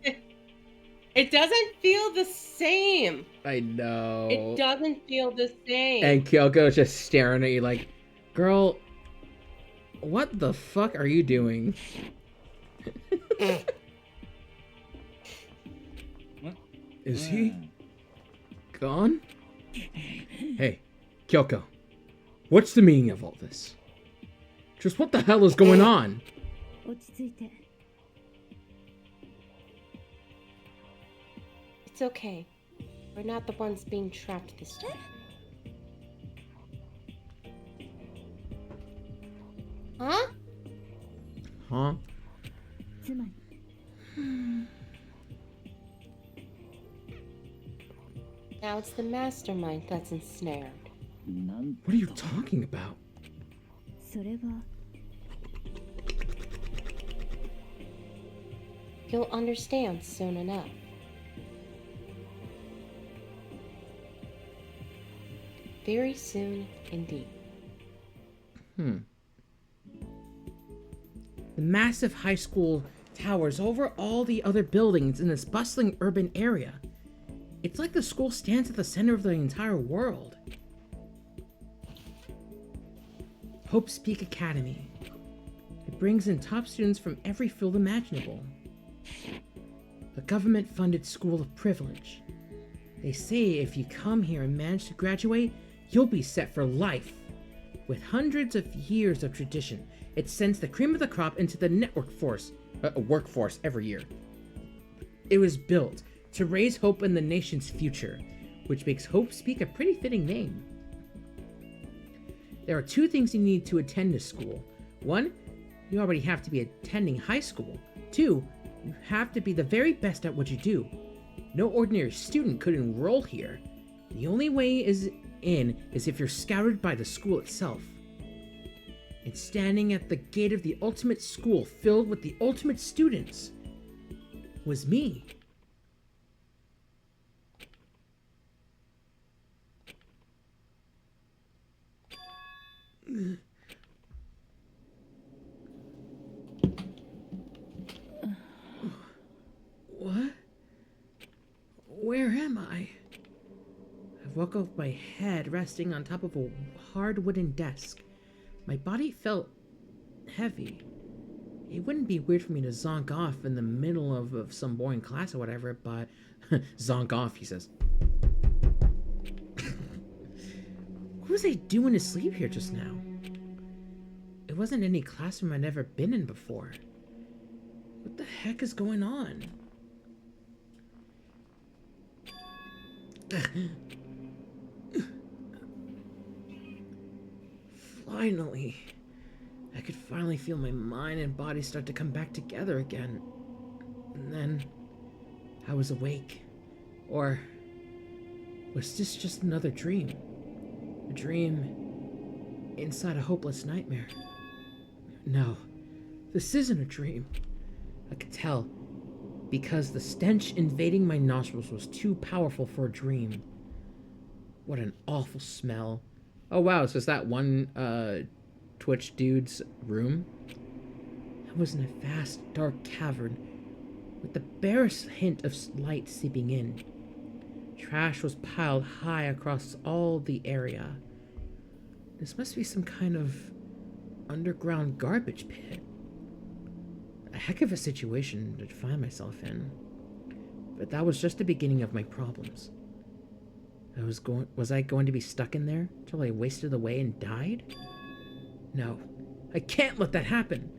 It doesn't feel the same. I know. It doesn't feel the same. And Kyoko's just staring at you like, girl, what the fuck are you doing? Is he gone? Hey, Kyoko, what's the meaning of all this? Just what the hell is going on? 落ち着いて It's okay. We're not the ones being trapped this time. Huh? Huh? つまり Now it's the mastermind that's ensnared. What are you talking about? それは You'll understand soon enough. Very soon indeed. The massive high school towers over all the other buildings in this bustling urban area. It's like the school stands at the center of the entire world. Hope's Peak Academy. It brings in top students from every field imaginable. A government-funded school of privilege. They say if you come here and manage to graduate, you'll be set for life. With hundreds of years of tradition, it sends the cream of the crop into the workforce every year. It was built to raise hope in the nation's future, which makes Hope's Peak a pretty fitting name. There are 2 things you need to attend this school. 1, you already have to be attending high school. 2, you have to be the very best at what you do. No ordinary student could enroll here. The only way is if you're scouted by the school itself. And standing at the gate of the ultimate school filled with the ultimate students was me. What? Where am I? I woke up with my head resting on top of a hard wooden desk. My body felt heavy. It wouldn't be weird for me to zonk off in the middle of some boring class or whatever, but zonk off, he says. What was I doing to sleep here just now? It wasn't any classroom I'd ever been in before. What the heck is going on? Finally. I could finally feel my mind and body start to come back together again. And then I was awake. Or was this just another dream? A dream inside a hopeless nightmare? No, this isn't a dream. I could tell, because the stench invading my nostrils was too powerful for a dream. What an awful smell. Oh wow, so is that one Twitch dude's room? I was in a vast, dark cavern with the barest hint of light seeping in. Trash was piled high across all the area. This must be some kind of underground garbage pit. A heck of a situation to find myself in. But that was just the beginning of my problems. Was I going to be stuck in there till I wasted away and died? No, I can't let that happen.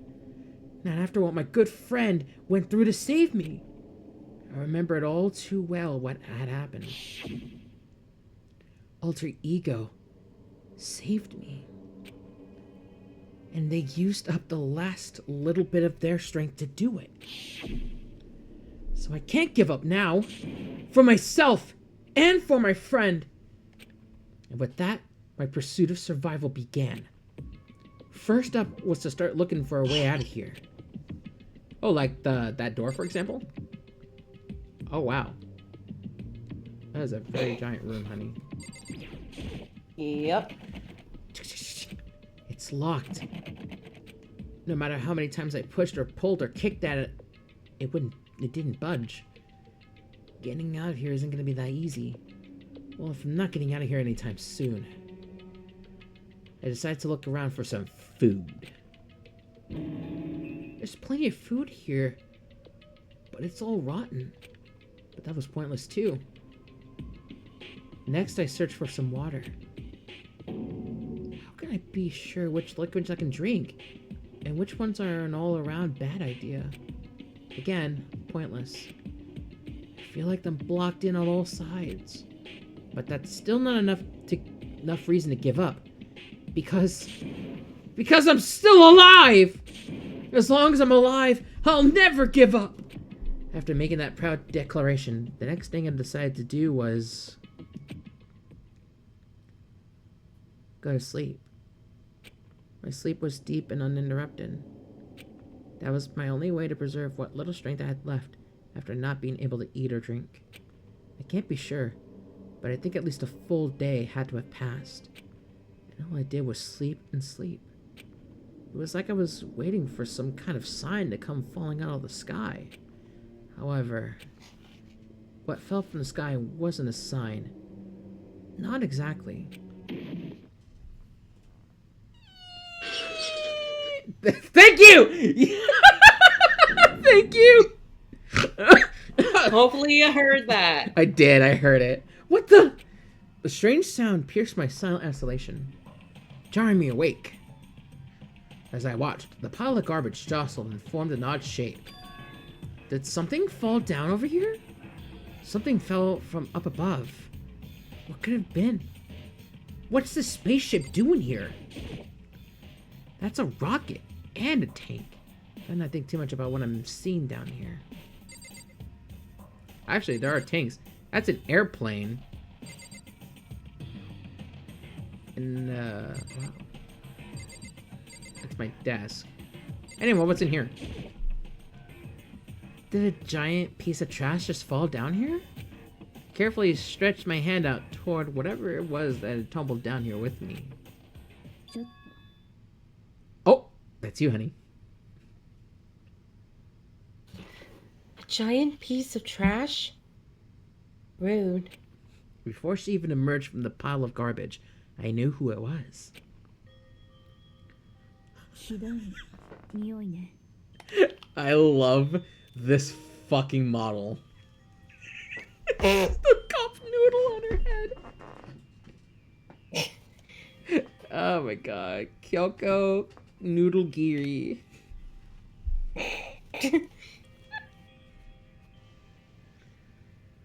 Not after what my good friend went through to save me. I remember it all too well what had happened. Alter Ego saved me. And they used up the last little bit of their strength to do it. So I can't give up now. For myself and for my friend. And with that, my pursuit of survival began. First up was to start looking for a way out of here. Oh, like that door, for example? Oh, wow. That is a very giant room, honey. Yep. It's locked. No matter how many times I pushed or pulled or kicked at it, it didn't budge. Getting out of here isn't going to be that easy. Well, if I'm not getting out of here anytime soon. I decided to look around for some food. There's plenty of food here, but it's all rotten. But that was pointless too. Next, I searched for some water. How can I be sure which liquids I can drink? And which ones are an all-around bad idea? Again, pointless. I feel like I'm blocked in on all sides. But that's still not enough reason to give up. Because I'm still alive! As long as I'm alive, I'll never give up! After making that proud declaration, the next thing I decided to do was go to sleep. My sleep was deep and uninterrupted. That was my only way to preserve what little strength I had left after not being able to eat or drink. I can't be sure, but I think at least a full day had to have passed. And all I did was sleep and sleep. It was like I was waiting for some kind of sign to come falling out of the sky. However, what fell from the sky wasn't a sign. Not exactly. Thank you! Thank you! Hopefully you heard that. I did, I heard it. What the? The strange sound pierced my silent isolation, jarring me awake. As I watched, the pile of garbage jostled and formed an odd shape. Did something fall down over here? Something fell from up above. What could it have been? What's this spaceship doing here? That's a rocket and a tank. I not think too much about what I'm seeing down here. Actually, there are tanks. That's an airplane. And, wow. That's my desk. Anyway, what's in here? Did a giant piece of trash just fall down here? Carefully stretched my hand out toward whatever it was that had tumbled down here with me. Oh, that's you, honey. A giant piece of trash? Rude. Before she even emerged from the pile of garbage, I knew who it was. I love this fucking model. The cup noodle on her head. Oh my god. Kyoko Noodle Giri.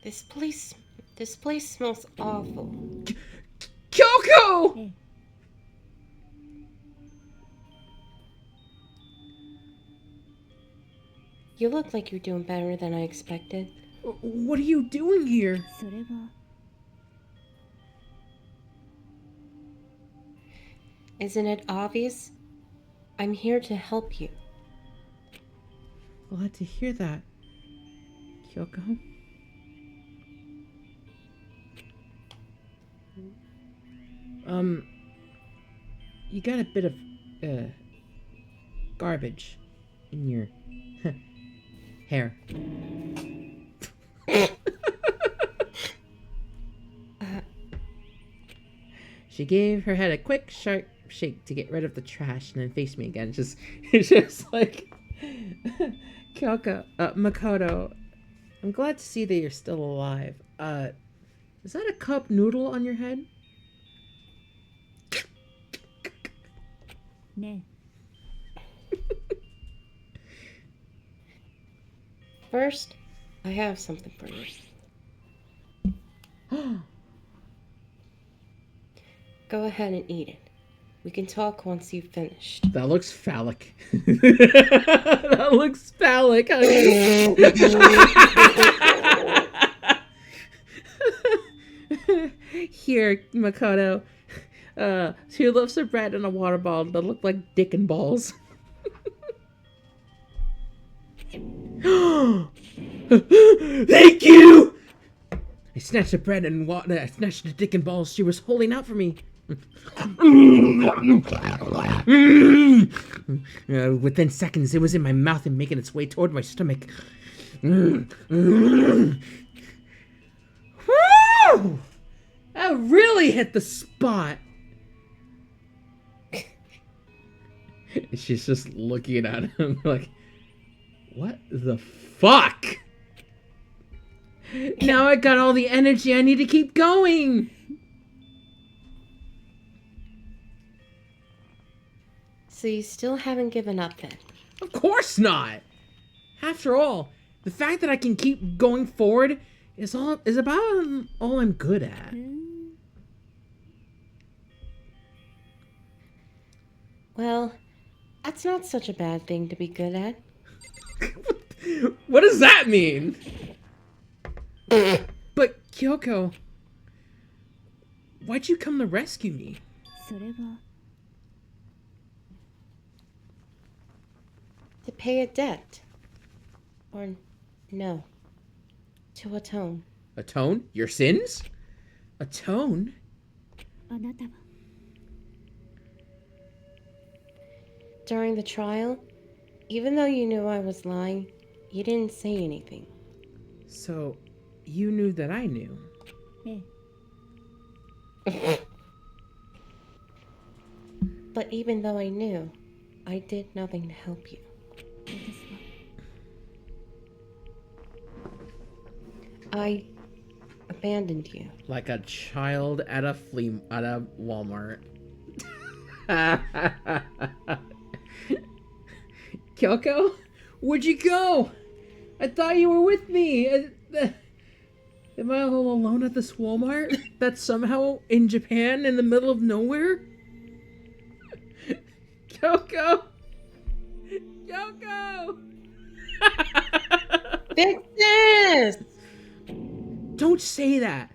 This place smells awful. Kyoko! You look like you're doing better than I expected. What are you doing here? Isn't it obvious? I'm here to help you. Glad to hear that, Kyoko. You got a bit of, garbage in your hair. She gave her head a quick, sharp shake to get rid of the trash and then faced me again. It's just like, Kyoko, Makoto, I'm glad to see that you're still alive. Is that a cup noodle on your head? First, I have something for you. Go ahead and eat it. We can talk once you've finished. That looks phallic. That looks phallic. Here, Makoto. She loves her bread in a water bottle that look like dick and balls. Thank you! I snatched the bread and water. I snatched the dick and balls she was holding out for me. Within seconds, it was in my mouth and making its way toward my stomach. Woo! That really hit the spot. She's just looking at him like, what the fuck? Now I got all the energy I need to keep going. So you still haven't given up then? Of course not. After all, the fact that I can keep going forward is about all I'm good at. Well, that's not such a bad thing to be good at. What does that mean? But Kyoko, why'd you come to rescue me? To pay a debt. Or no. To atone. Atone? Your sins? Atone? During the trial, even though you knew I was lying, you didn't say anything. So, you knew that I knew? But even though I knew, I did nothing to help you. 私は I abandoned you. Like a child at a Walmart. Kyoko? Where'd you go? I thought you were with me. Am I all alone at this Walmart? That's somehow in Japan in the middle of nowhere? Kyoko! Kyoko! Fix this! Don't say that.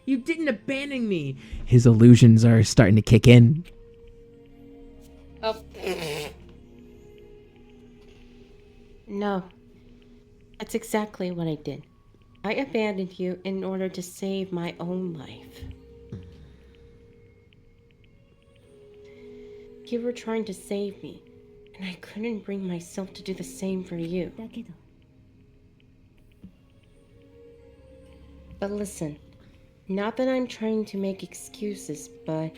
You didn't abandon me. His illusions are starting to kick in. Oh. No. That's exactly what I did. I abandoned you in order to save my own life. You were trying to save me, and I couldn't bring myself to do the same for you. だけど But listen, not that I'm trying to make excuses, but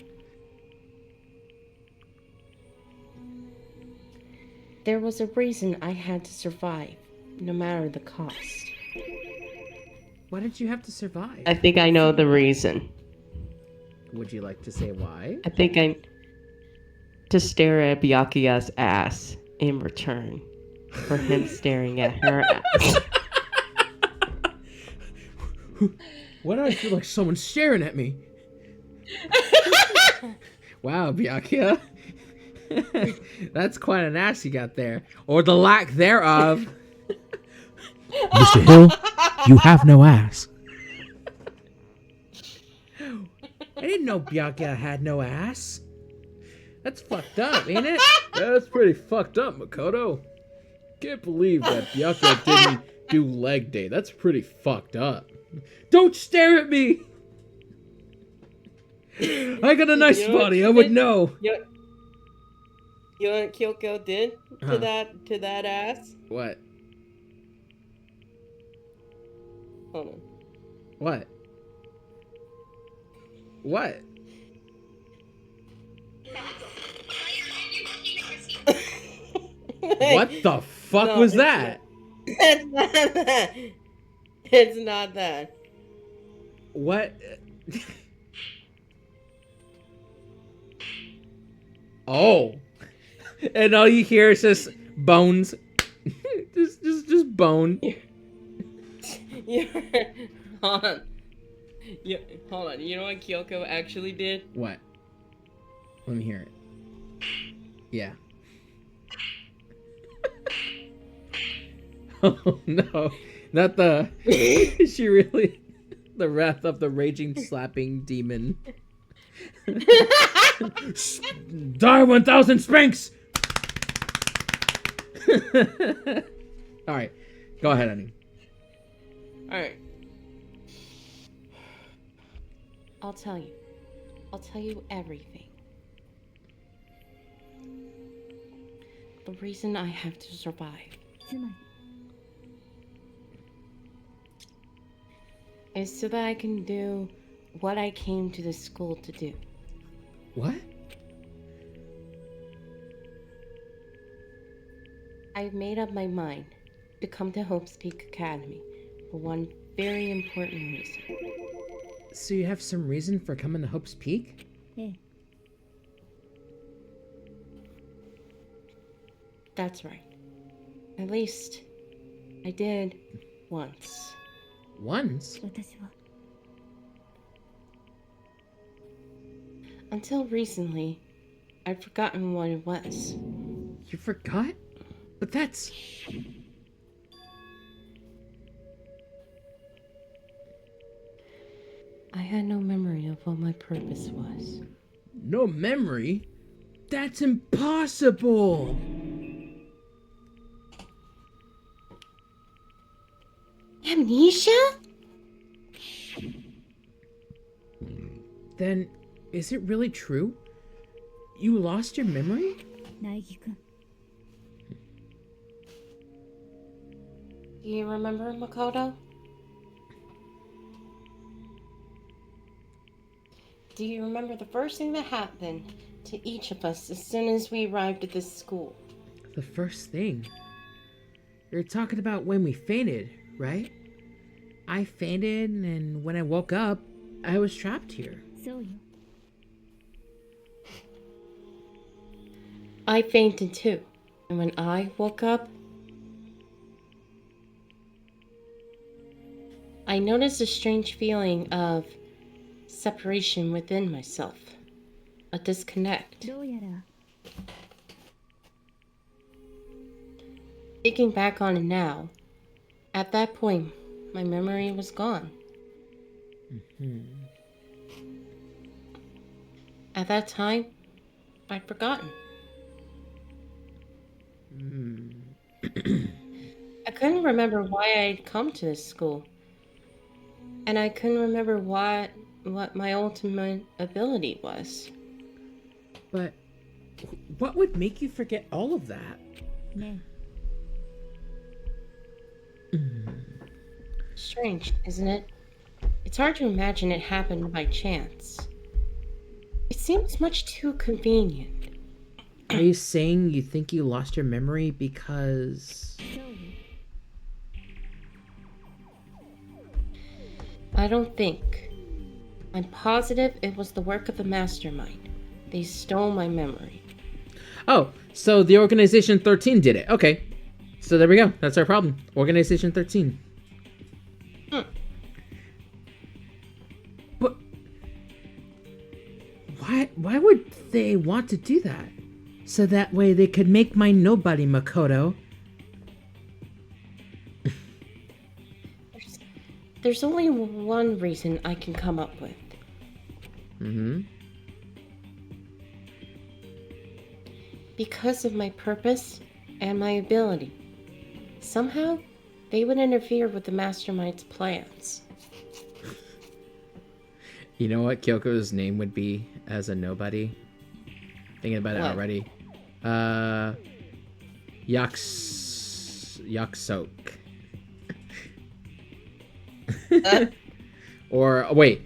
there was a reason I had to survive, no matter the cost. Why did you have to survive? I think I know the reason. Would you like to say why? I think I to stare at Byakuya's ass in return for him staring at her ass. Why do I feel like someone's staring at me? Wow, Byakuya. That's quite an ass you got there. Or the lack thereof. Mr. Hill, you have no ass. I didn't know Byakuya had no ass. That's fucked up, ain't it? That's pretty fucked up, Makoto. Can't believe that Byakuya didn't do leg day. That's pretty fucked up. Don't stare at me! I got a nice You know what body, you I would did? know. You know what Kyoko did to Huh. that ass? What? Hold on. What? What? What the fuck No, was it's that? It's not that. It's not that. What? Oh. And all you hear is just bones. just bone. You're, hold on. Hold on. You know what Kyoko actually did? What? Let me hear it. Yeah. Oh no. Not the she really the wrath of the raging slapping demon. Die 1,000 spanks! Alright. Go ahead, honey. Alright. I'll tell you. I'll tell you everything. The reason I have to survive つまり is so that I can do what I came to the school to do. What? I've made up my mind to come to Hope's Peak Academy for one very important reason. So you have some reason for coming to Hope's Peak? ええ That's right. At least, I did once. Once? 私は Until recently, I'd forgotten what it was. You forgot? But that's... I had no memory of what my purpose was. No memory? That's impossible! Amnesia? Then, is it really true? You lost your memory? 苗木くん Do you remember Makoto? Do you remember the first thing that happened to each of us as soon as we arrived at this school? The first thing. You're talking about when we fainted, right? I fainted, and when I woke up, I was trapped here. そうよ。 I fainted too. And when I woke up, I noticed a strange feeling of separation within myself. A disconnect. どうやら Thinking back on it now, at that point, my memory was gone. At that time, I'd forgotten. I couldn't remember why I'd come to this school. And I couldn't remember what my ultimate ability was. But what would make you forget all of that? ね。 Strange, isn't it? It's hard to imagine it happened by chance. It seems much too convenient. Are you saying you think you lost your memory because... そうよ。 I don't think. I'm positive it was the work of the mastermind. They stole my memory. Oh, so the Organization 13 did it. Okay. So there we go. That's our problem. Organization 13. But why would they want to do that? So that way they could make my nobody, Makoto. There's only one reason I can come up with. Because of my purpose and my ability. Somehow, they would interfere with the mastermind's plans. You know what Kyoko's name would be as a nobody? Thinking about it What? already. Yaksok. Or wait.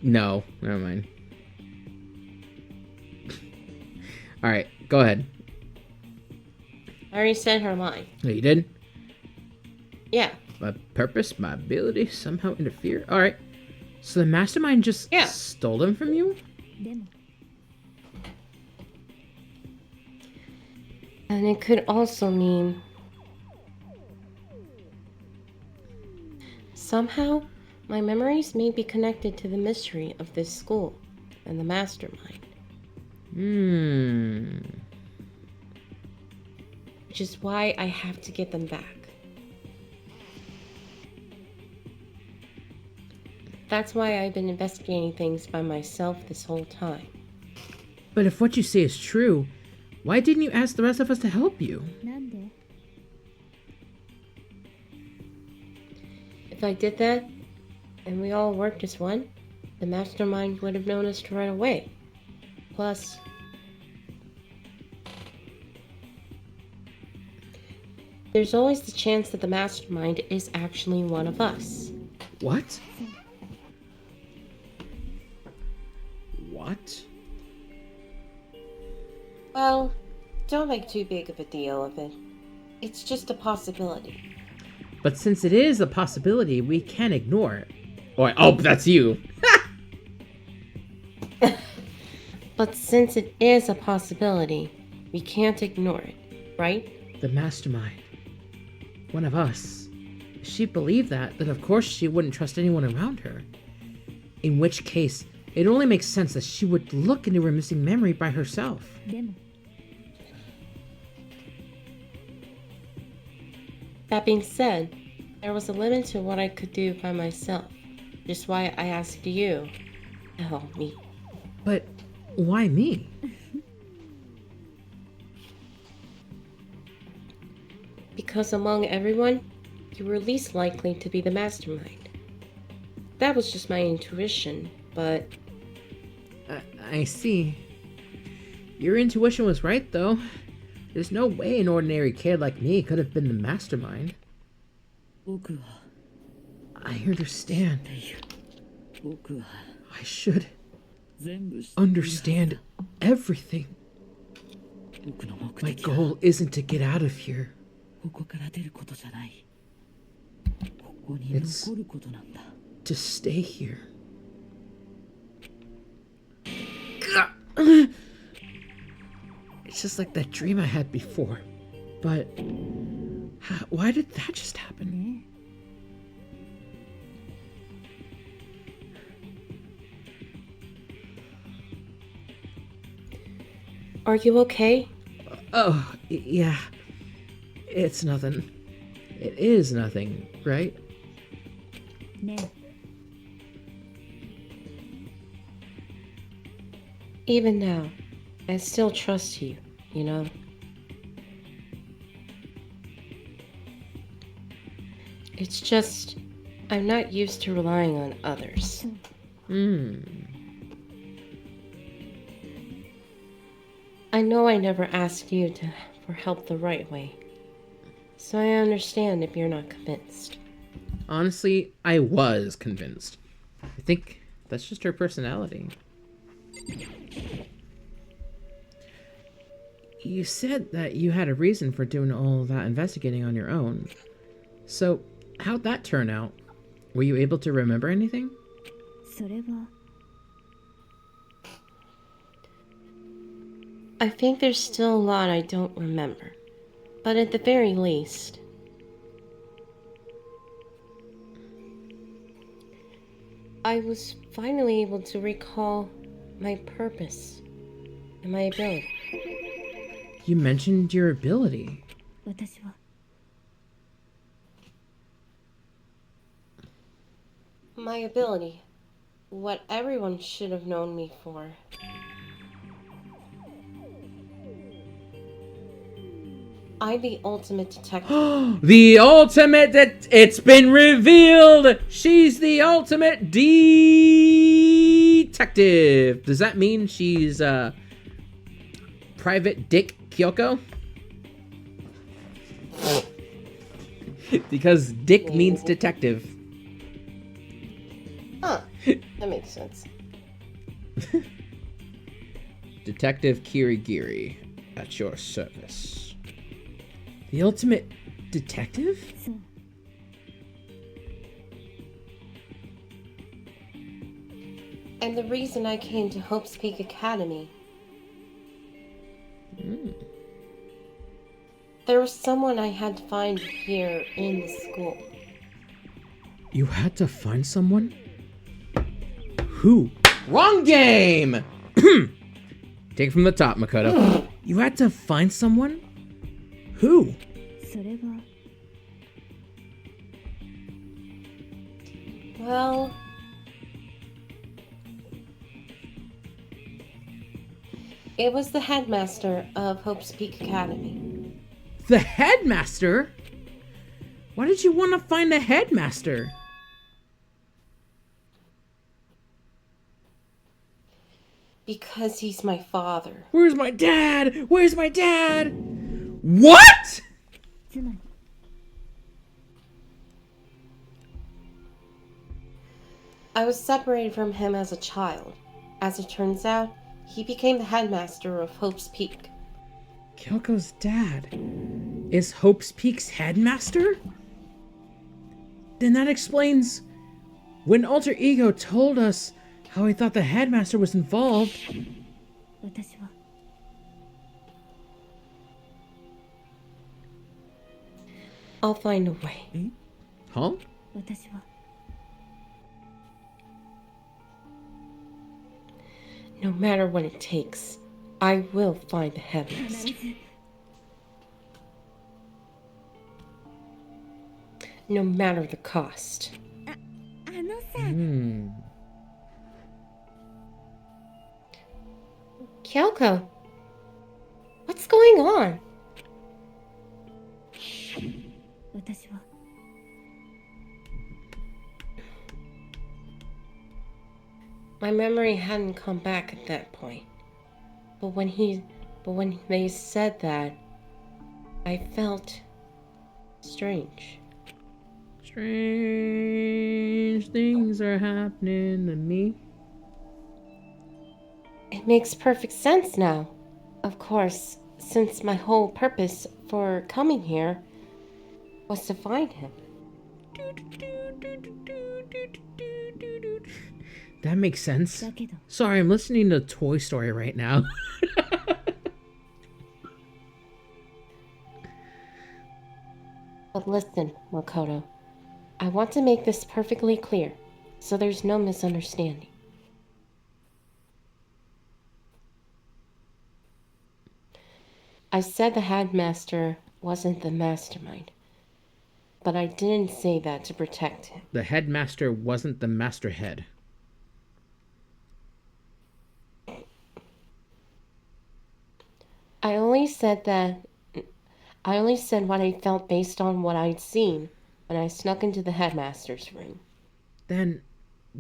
No, never mind. All right, go ahead. I already said her line. Oh, you did? Yeah. My purpose, my ability somehow interfere. All right. So the mastermind just stole them from you? でも And it could also mean somehow my memories may be connected to the mystery of this school and the mastermind. Which is why I have to get them back. That's why I've been investigating things by myself this whole time. But if what you say is true, why didn't you ask the rest of us to help you? なんで If I did that, and we all worked as one, the mastermind would have noticed right away. Plus, there's always the chance that the mastermind is actually one of us. What? What? Well, don't make too big of a deal of it. It's just a possibility. But since it is a possibility, we can't ignore it. Oh, that's you. But since it is a possibility, we can't ignore it, right? The mastermind. One of us. If she believed that, then of course she wouldn't trust anyone around her. In which case, it only makes sense that she would look into her missing memory by herself. でも That being said, there was a limit to what I could do by myself. Just why I asked you to help me. But why me? Because among everyone, you were least likely to be the mastermind. That was just my intuition, but I see. Your intuition was right, though. There's no way an ordinary kid like me could have been the mastermind. 僕は I understand. 僕は I should 全部知っているはずだ。 understand everything. 僕の目 My 的は goal isn't to get out of here. ここから出ることじゃない。ここに It's- 残ることなんだ。 To stay here. It's just like that dream I had before. But why did that just happen? ね Are you okay? Oh, yeah. It's nothing. It is nothing, right? ねえ Even now, I still trust you, you know? It's just, I'm not used to relying on others. I know I never asked you for help the right way. So I understand if you're not convinced. Honestly, I was convinced. I think that's just her personality. You said that you had a reason for doing all that investigating on your own. So, how'd that turn out? Were you able to remember anything? それは I think there's still a lot I don't remember. But at the very least, I was finally able to recall my purpose and my ability. You mentioned your ability. 私は My ability. What everyone should have known me for. I'm the ultimate detective. The ultimate it's been revealed! She's the ultimate detective! Does that mean she's, Private Dick Kyoko? Because Dick means detective. Huh. That makes sense. Detective Kirigiri, at your service. The ultimate detective? そう And the reason I came to Hope's Peak Academy. There was someone I had to find here in the school. You had to find someone? Who? Wrong game! Take it from the top, Makoto. You had to find someone? Who? それは Well, it was the headmaster of Hope's Peak Academy. The headmaster? Why did you want to find a headmaster? Because he's my father. Where's my dad? Where's my dad? What? つまり I was separated from him as a child. As it turns out, he became the headmaster of Hope's Peak. Kyoko's dad is Hope's Peak's headmaster? Then that explains when Alter Ego told us how he thought the headmaster was involved. 私は I'll find a way. Huh? 私は No matter what it takes, I will find the 必 headmaster. ず No matter the cost. あのさ Hmm. Kyoko, what's going on? 私は My memory hadn't come back at that point. But when they said that, I felt strange. Strange. Strange things are happening to me. It makes perfect sense now. Of course, since my whole purpose for coming here was to find him. That makes sense. Sorry, I'm listening to Toy Story right now. But listen, Makoto, I want to make this perfectly clear, so there's no misunderstanding. I said the headmaster wasn't the mastermind, but I didn't say that to protect him. The headmaster wasn't the masterhead. I only said what I felt based on what I'd seen when I snuck into the headmaster's room. Then,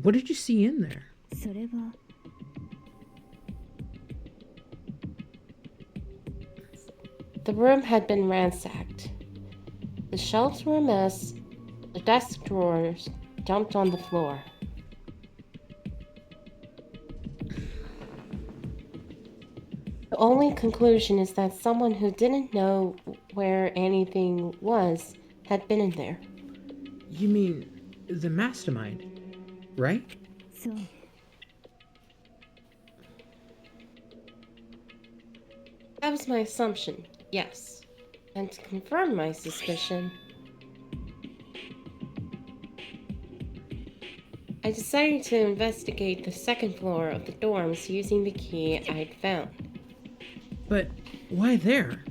what did you see in there? それは The room had been ransacked. The shelves were a mess, the desk drawers dumped on the floor. The only conclusion is that someone who didn't know where anything was had been in there. You mean the mastermind, right? そう That was my assumption, yes. And to confirm my suspicion, I decided to investigate the second floor of the dorms using the key I'd found. But why there?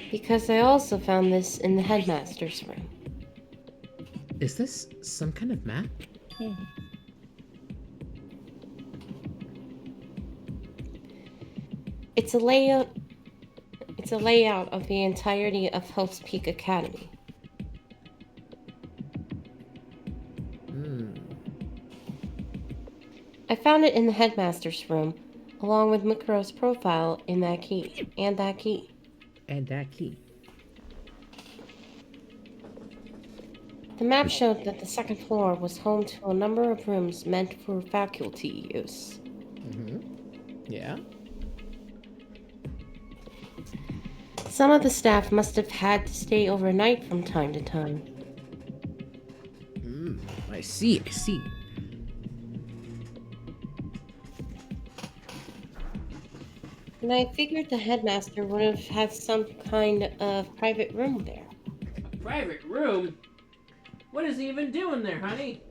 Because I also found this in the headmaster's room. Is this some kind of map? ええ It's a layout of the entirety of Hope's Peak Academy. I found it in the headmaster's room, along with Mukuro's profile in that key, and that key. And that key. The map showed that the second floor was home to a number of rooms meant for faculty use. Yeah. Some of the staff must have had to stay overnight from time to time. I see, I see. And I figured the headmaster would have had some kind of private room there. Private room? What is he even doing there, honey?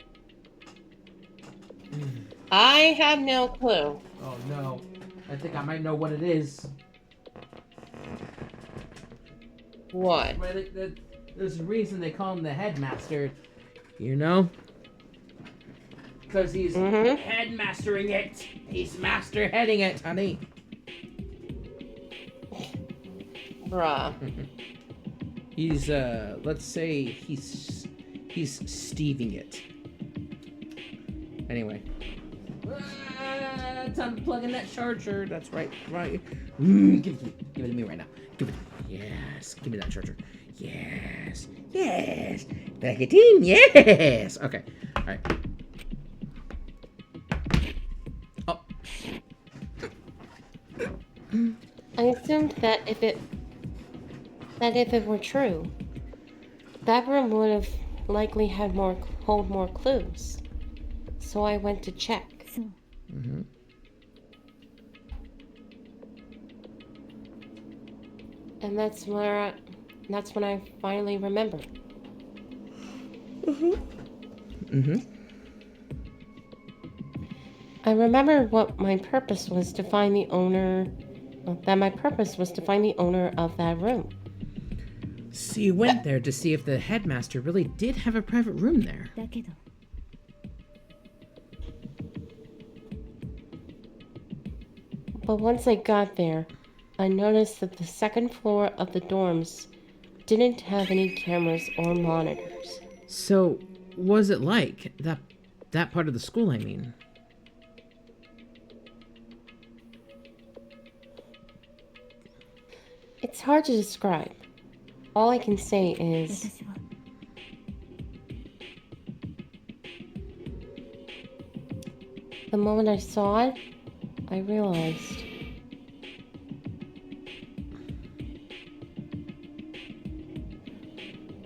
I have no clue. Oh no. I think I might know what it is. What? Well, there's a reason they call him the headmaster, you know? Because he's headmastering it. He's master heading it, honey. Bruh. He's let's say he's Steving it. Anyway. Time to plug in that charger. That's right. Give it to me right now. Give it to me. Yes. Give me that charger. Yes. Yes. Back it in. Yes. Okay. All right. Oh. I assumed that if it were true, that room would have likely had hold more clues. So I went to check. そう And that's when I finally remembered. I remembered what my purpose was to find the owner. That my purpose was to find the owner of that room. So you went there to see if the headmaster really did have a private room there. だけど But once I got there, I noticed that the second floor of the dorms didn't have any cameras or monitors. So, what was it like? That part of the school, I mean. It's hard to describe. All I can say is 私は the moment I saw it, I realized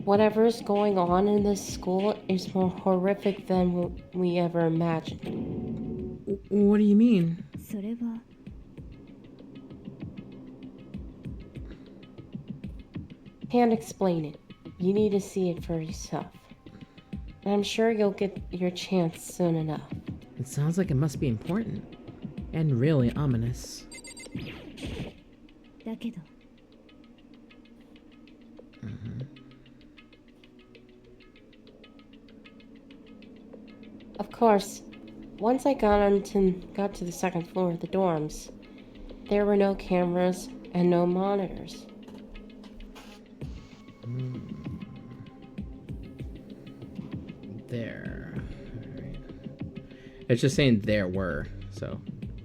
whatever's going on in this school is more horrific than we ever imagined. What do you mean? それは Can't explain it. You need to see it for yourself. And I'm sure you'll get your chance soon enough. It sounds like it must be important. And really ominous. だけど Of course, once I got to the second floor of the dorms, there were no cameras and no monitors. There. Alright. It's just saying there were, so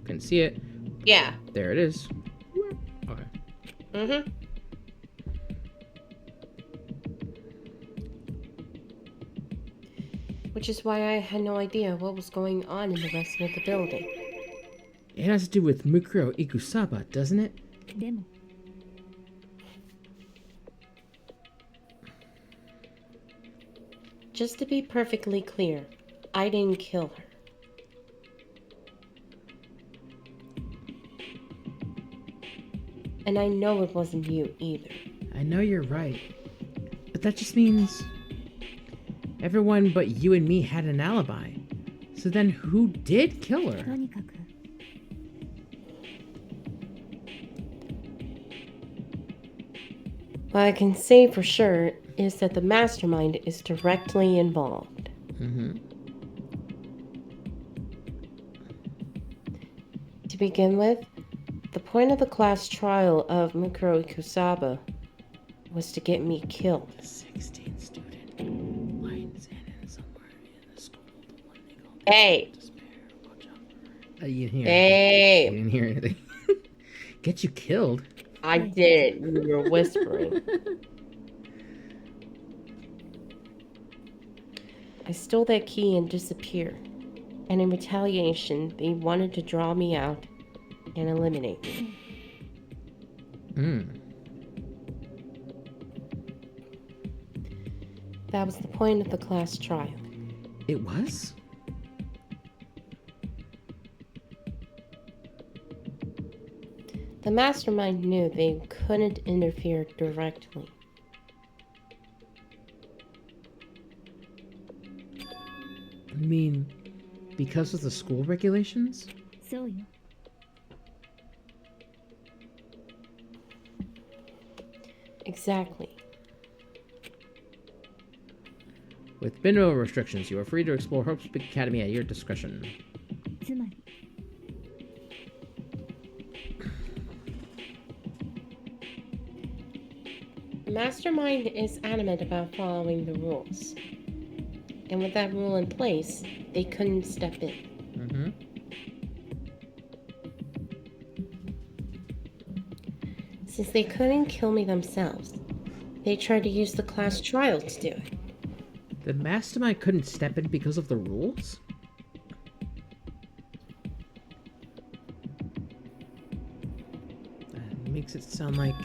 couldn't see it. Yeah. There it is. Okay. Mm-hmm. Which is why I had no idea what was going on in the rest of the building. It has to do with Mukuro Ikusaba, doesn't it? でも Just to be perfectly clear, I didn't kill her. And I know it wasn't you either. I know you're right. But that just means everyone but you and me had an alibi. So then who did kill と her? にかく What I can say for sure is that the mastermind is directly involved. Mm-hmm. To begin with, the point of the class trial of Mukuro Ikusaba was to get me killed. 16 student lines in somewhere in the school. The one they call Hey! despair. Watch out. You didn't hear Hey! You didn't hear anything. Get you killed? I did. You were whispering. I stole that key and disappeared. And in retaliation, they wanted to draw me out and eliminate me. That was the point of the class trial. It was? The mastermind knew they couldn't interfere directly. I mean, because of the school regulations? そうよ Exactly. With minimal restrictions, you are free to explore Hope's Peak Academy at your discretion. つまり The mastermind is adamant about following the rules. And with that rule in place, they couldn't step in. Mm-hmm. Since they couldn't kill me themselves, they tried to use the class trial to do it. The mastermind couldn't step in because of the rules? That makes it sound like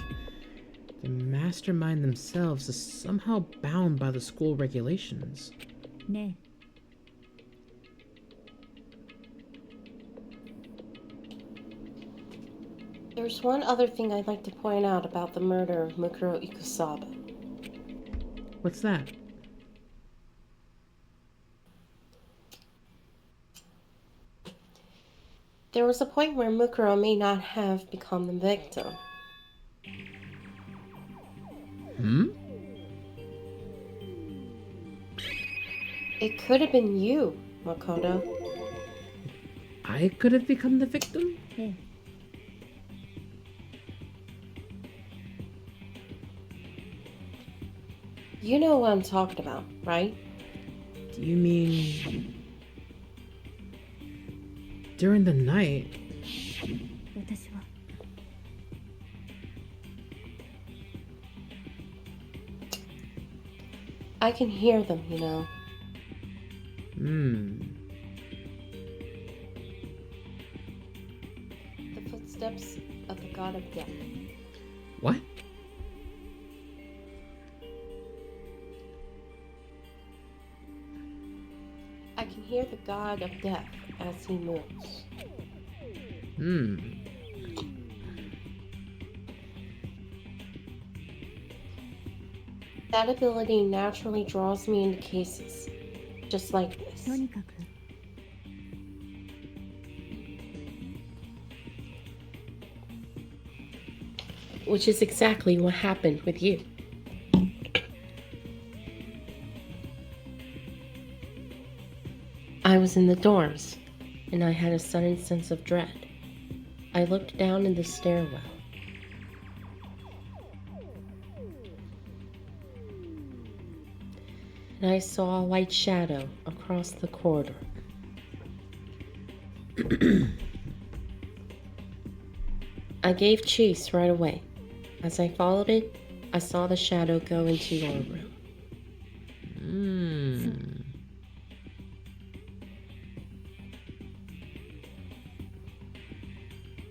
the mastermind themselves is somehow bound by the school regulations. ね There's one other thing I'd like to point out about the murder of Mukuro Ikusaba. What's that? There was a point where Mukuro may not have become the victim. Hmm? It could have been you, Makoto. I could have become the victim? ええ You know what I'm talking about, right? Do you mean during the night? 私は I can hear them, you know. The footsteps of the god of death. What? I can hear the god of death as he moves. That ability naturally draws me into cases, just like this. とにかく Which is exactly what happened with you. I was in the dorms, and I had a sudden sense of dread. I looked down in the stairwell. And I saw a white shadow across the corridor. I gave chase right away. As I followed it, I saw the shadow go into your room.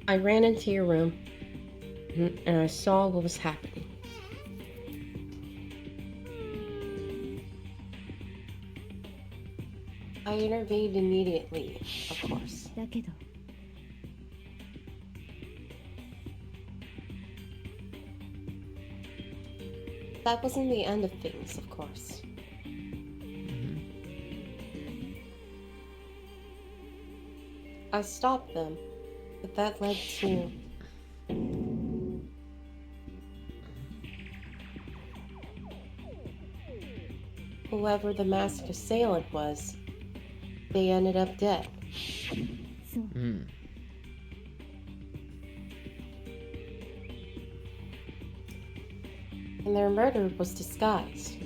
I ran into your room, and I saw what was happening. I intervened immediately, of course. だけど That wasn't the end of things, of course. I stopped them, but that led to... whoever the masked assailant was, they ended up dead. そう And their murder was disguised,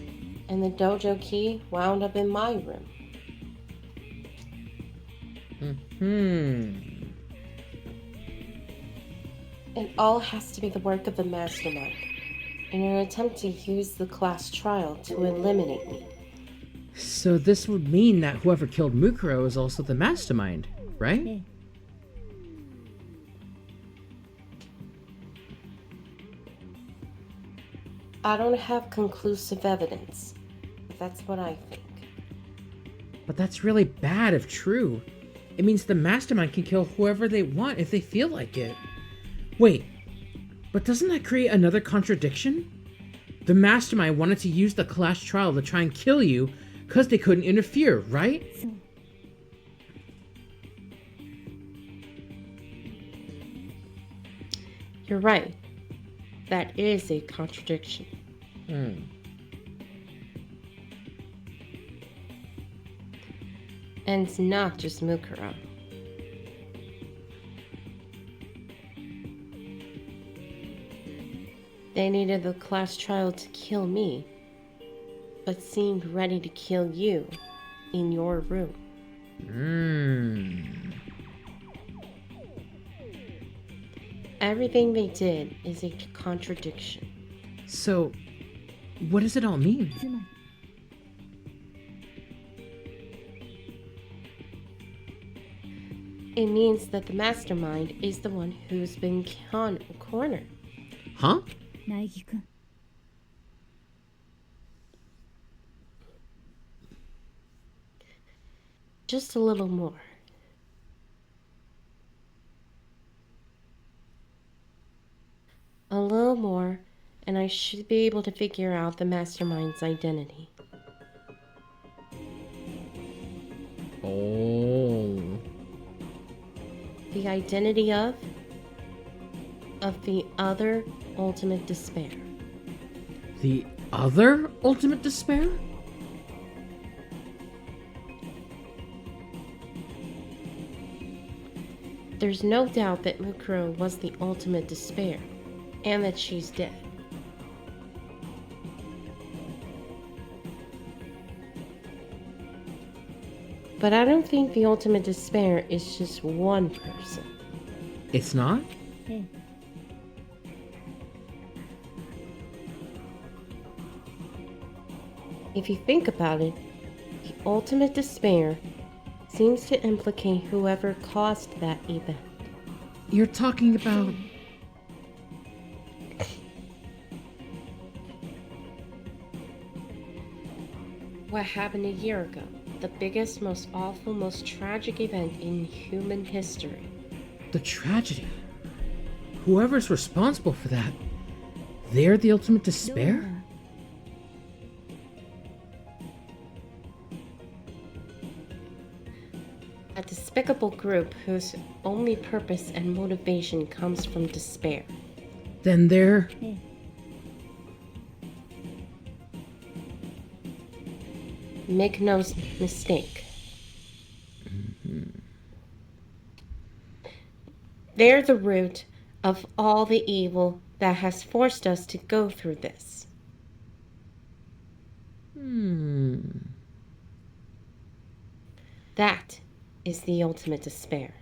and the dojo key wound up in my room. It all has to be the work of the mastermind, in an attempt to use the class trial to eliminate me. So this would mean that whoever killed Mukuro is also the mastermind, right? ええ I don't have conclusive evidence, but that's what I think. But that's really bad if true. It means the mastermind can kill whoever they want if they feel like it. Wait, but doesn't that create another contradiction? The mastermind wanted to use the class trial to try and kill you because they couldn't interfere, right? そう You're right. That is a contradiction. And it's not just Mukuro. They needed the class trial to kill me, but seemed ready to kill you in your room. Everything they did is a contradiction. So, what does it all mean? つまり It means that the mastermind is the one who's been cornered. Huh? 苗木くん Just a little more. A little more, and I should be able to figure out the mastermind's identity. Oh. The identity of the other ultimate despair. The other ultimate despair? There's no doubt that Mukuro was the ultimate despair, and that she's dead. But I don't think the ultimate despair is just one person. It's not? ええ I If you think about it, the ultimate despair seems to implicate whoever caused that event. You're talking about... What happened a year ago? The biggest, most awful, most tragic event in human history. The tragedy. Whoever's responsible for that, they're the ultimate despair? A despicable group whose only purpose and motivation comes from despair. Then they're... Make no mistake. They're the root of all the evil that has forced us to go through this. That is the ultimate despair.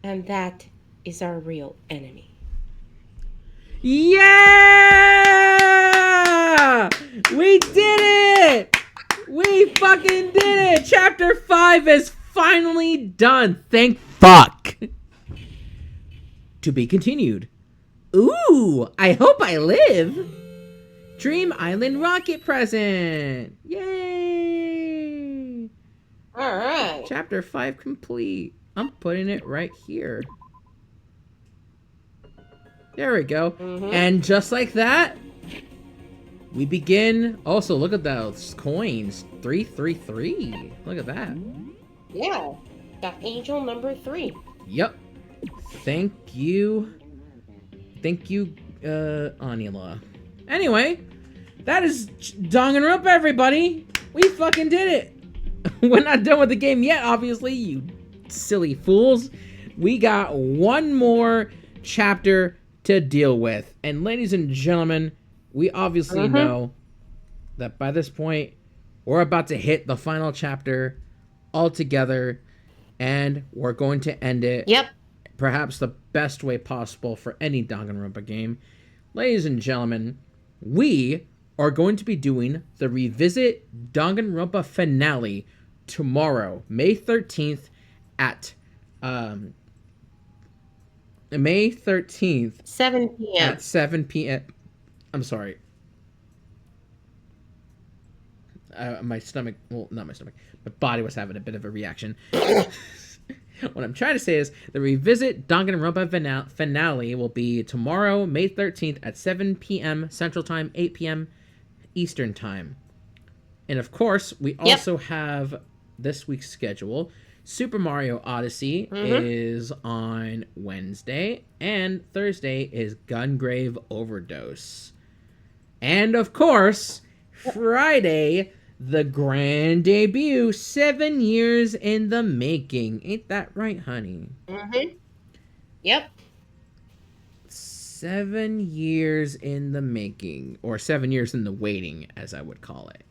And that is our real enemy. Yeah! We did it! We fucking did it! Chapter 5 is finally done. Thank fuck. To be continued. Ooh, I hope I live. Dream Island rocket present. Yay! All right. Chapter 5 complete. I'm putting it right here. There we go. And just like that, we begin. Also, look at those coins. 333. Look at that. Yeah. Got angel number 3. Yep. Thank you. Thank you, Anila. Anyway, that is Danganronpa, everybody. We fucking did it. We're not done with the game yet, obviously, you silly fools. We got one more chapter to deal with. And ladies and gentlemen, we obviously know that by this point, we're about to hit the final chapter all together, and we're going to end it. Yep. Perhaps the best way possible for any Danganronpa game. Ladies and gentlemen, we are going to be doing the Revisit Danganronpa finale tomorrow, May 13th at May 13th 7 p.m. at 7 p.m. I'm sorry. My stomach, well, not my stomach, my body was having a bit of a reaction. What I'm trying to say is the Revisit Danganronpa finale will be tomorrow, May 13th at 7 p.m. Central Time, 8 p.m. Eastern Time. And of course, we also have this week's schedule. Super Mario Odyssey is on Wednesday, and Thursday is Gungrave Overdose. And of course, Friday, the grand debut, 7 years in the making. Ain't that right, honey? Yep. 7 years in the making, or 7 years in the waiting, as I would call it.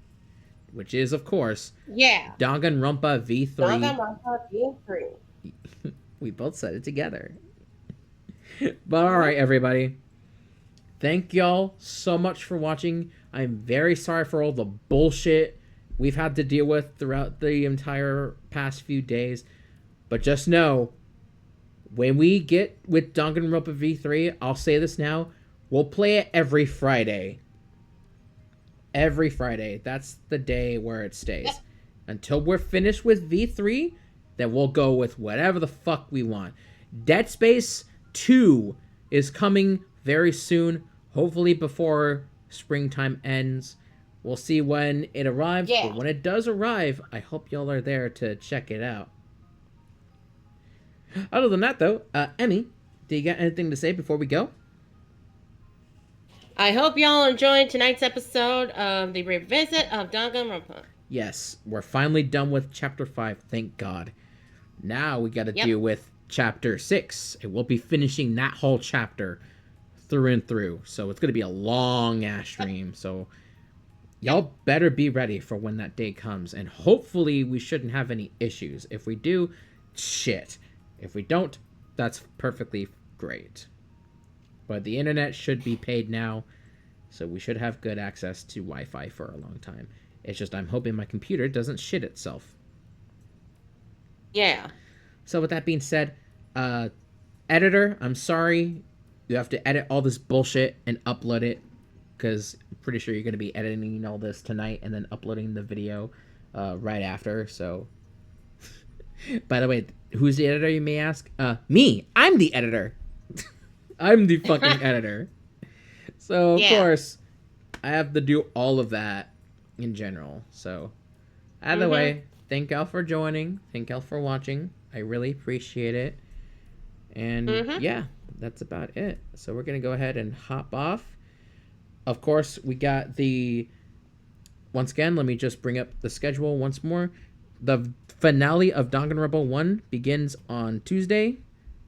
Which is, of course, Danganronpa V3. Danganronpa V3. We both said it together. But alright, everybody. Thank y'all so much for watching. I'm very sorry for all the bullshit we've had to deal with throughout the entire past few days. But just know, when we get with Danganronpa V3, I'll say this now, we'll play it every Friday. Every Friday. That's the day where it stays. Until we're finished with V3, then we'll go with whatever the fuck we want. Dead Space 2 is coming very soon. Hopefully before springtime ends. We'll see when it arrives. But when it does arrive, I hope y'all are there to check it out. Other than that, though, Emmy, do you got anything to say before we go? I hope y'all enjoyed tonight's episode of the Revisit of Danganronpa. Yes, we're finally done with Chapter 5, thank God. Now we gotta deal with Chapter 6. And we'll be finishing that whole chapter through and through. So it's gonna be a long-ass stream. So y'all better be ready for when that day comes. And hopefully we shouldn't have any issues. If we do, shit. If we don't, that's perfectly great. But the internet should be paid now, so we should have good access to Wi-Fi for a long time. It's just I'm hoping my computer doesn't shit itself. Yeah. So with that being said, editor, I'm sorry. You have to edit all this bullshit and upload it, because I'm pretty sure you're going to be editing all this tonight and then uploading the video right after. So, by the way, who's the editor, you may ask? Me. I'm the editor. I'm the fucking editor. So, of course, I have to do all of that in general. So, either way, thank y'all for joining. Thank y'all for watching. I really appreciate it. And yeah, that's about it. So we're going to go ahead and hop off. Of course, we got the... Once again, let me just bring up the schedule once more. The finale of Danganronpa 1 begins on Tuesday.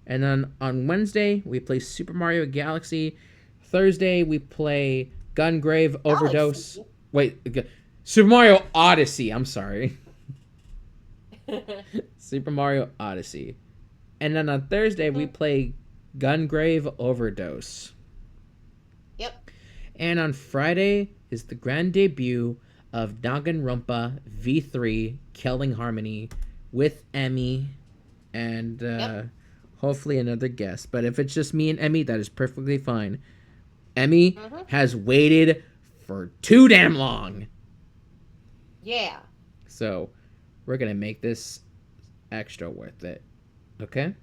And then on Wednesday, we play Super Mario Galaxy. Thursday, we play Gungrave Overdose. Wait, Super Mario Odyssey. I'm sorry. Super Mario Odyssey. And then on Thursday, we play Gungrave Overdose. Yep. And on Friday is the grand debut of Danganronpa V3 Killing Harmony with Emmy and hopefully another guest. But if it's just me and Emmy, that is perfectly fine. Emmy has waited for too damn long. Yeah. So we're going to make this extra worth it. Okay?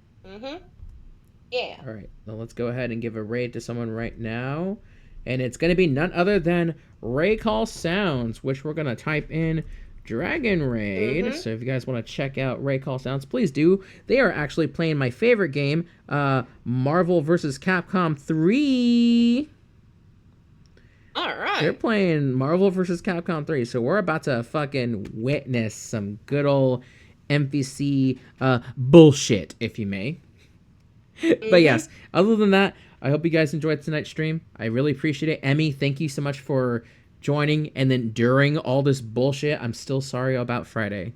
Yeah. All right. Now let's go ahead and give a raid to someone right now. And it's going to be none other than Ray Call Sounds, which we're going to type in Dragon Raid. So if you guys want to check out Ray Call Sounds, please do. They are actually playing my favorite game, Marvel vs. Capcom 3. All right. They're playing Marvel vs. Capcom 3. So we're about to fucking witness some good old MVC bullshit, if you may. But yes, other than that, I hope you guys enjoyed tonight's stream. I really appreciate it. Emmy, thank you so much for joining. And then during all this bullshit, I'm still sorry about Friday.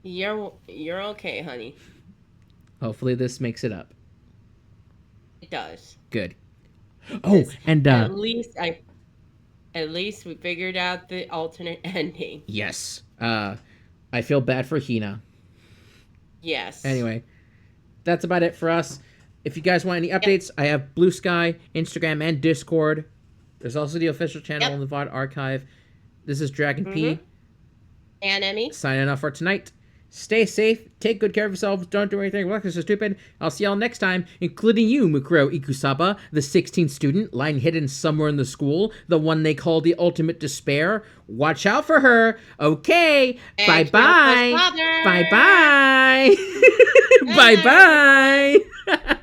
You're okay, honey. Hopefully this makes it up. It does. Good. Oh, and at least we figured out the alternate ending. Yes. I feel bad for Hina. Yes. Anyway, that's about it for us. If you guys want any updates, I have Blue Sky, Instagram, and Discord. There's also the official channel in the VOD archive. This is Dragon P. And Emmy. Signing off for tonight. Stay safe, take good care of yourselves, don't do anything reckless or stupid. I'll see y'all next time, including you, Mukuro Ikusaba, the 16th student lying hidden somewhere in the school, the one they call the ultimate despair. Watch out for her, okay? Bye-bye. Bye-bye. Bye-bye.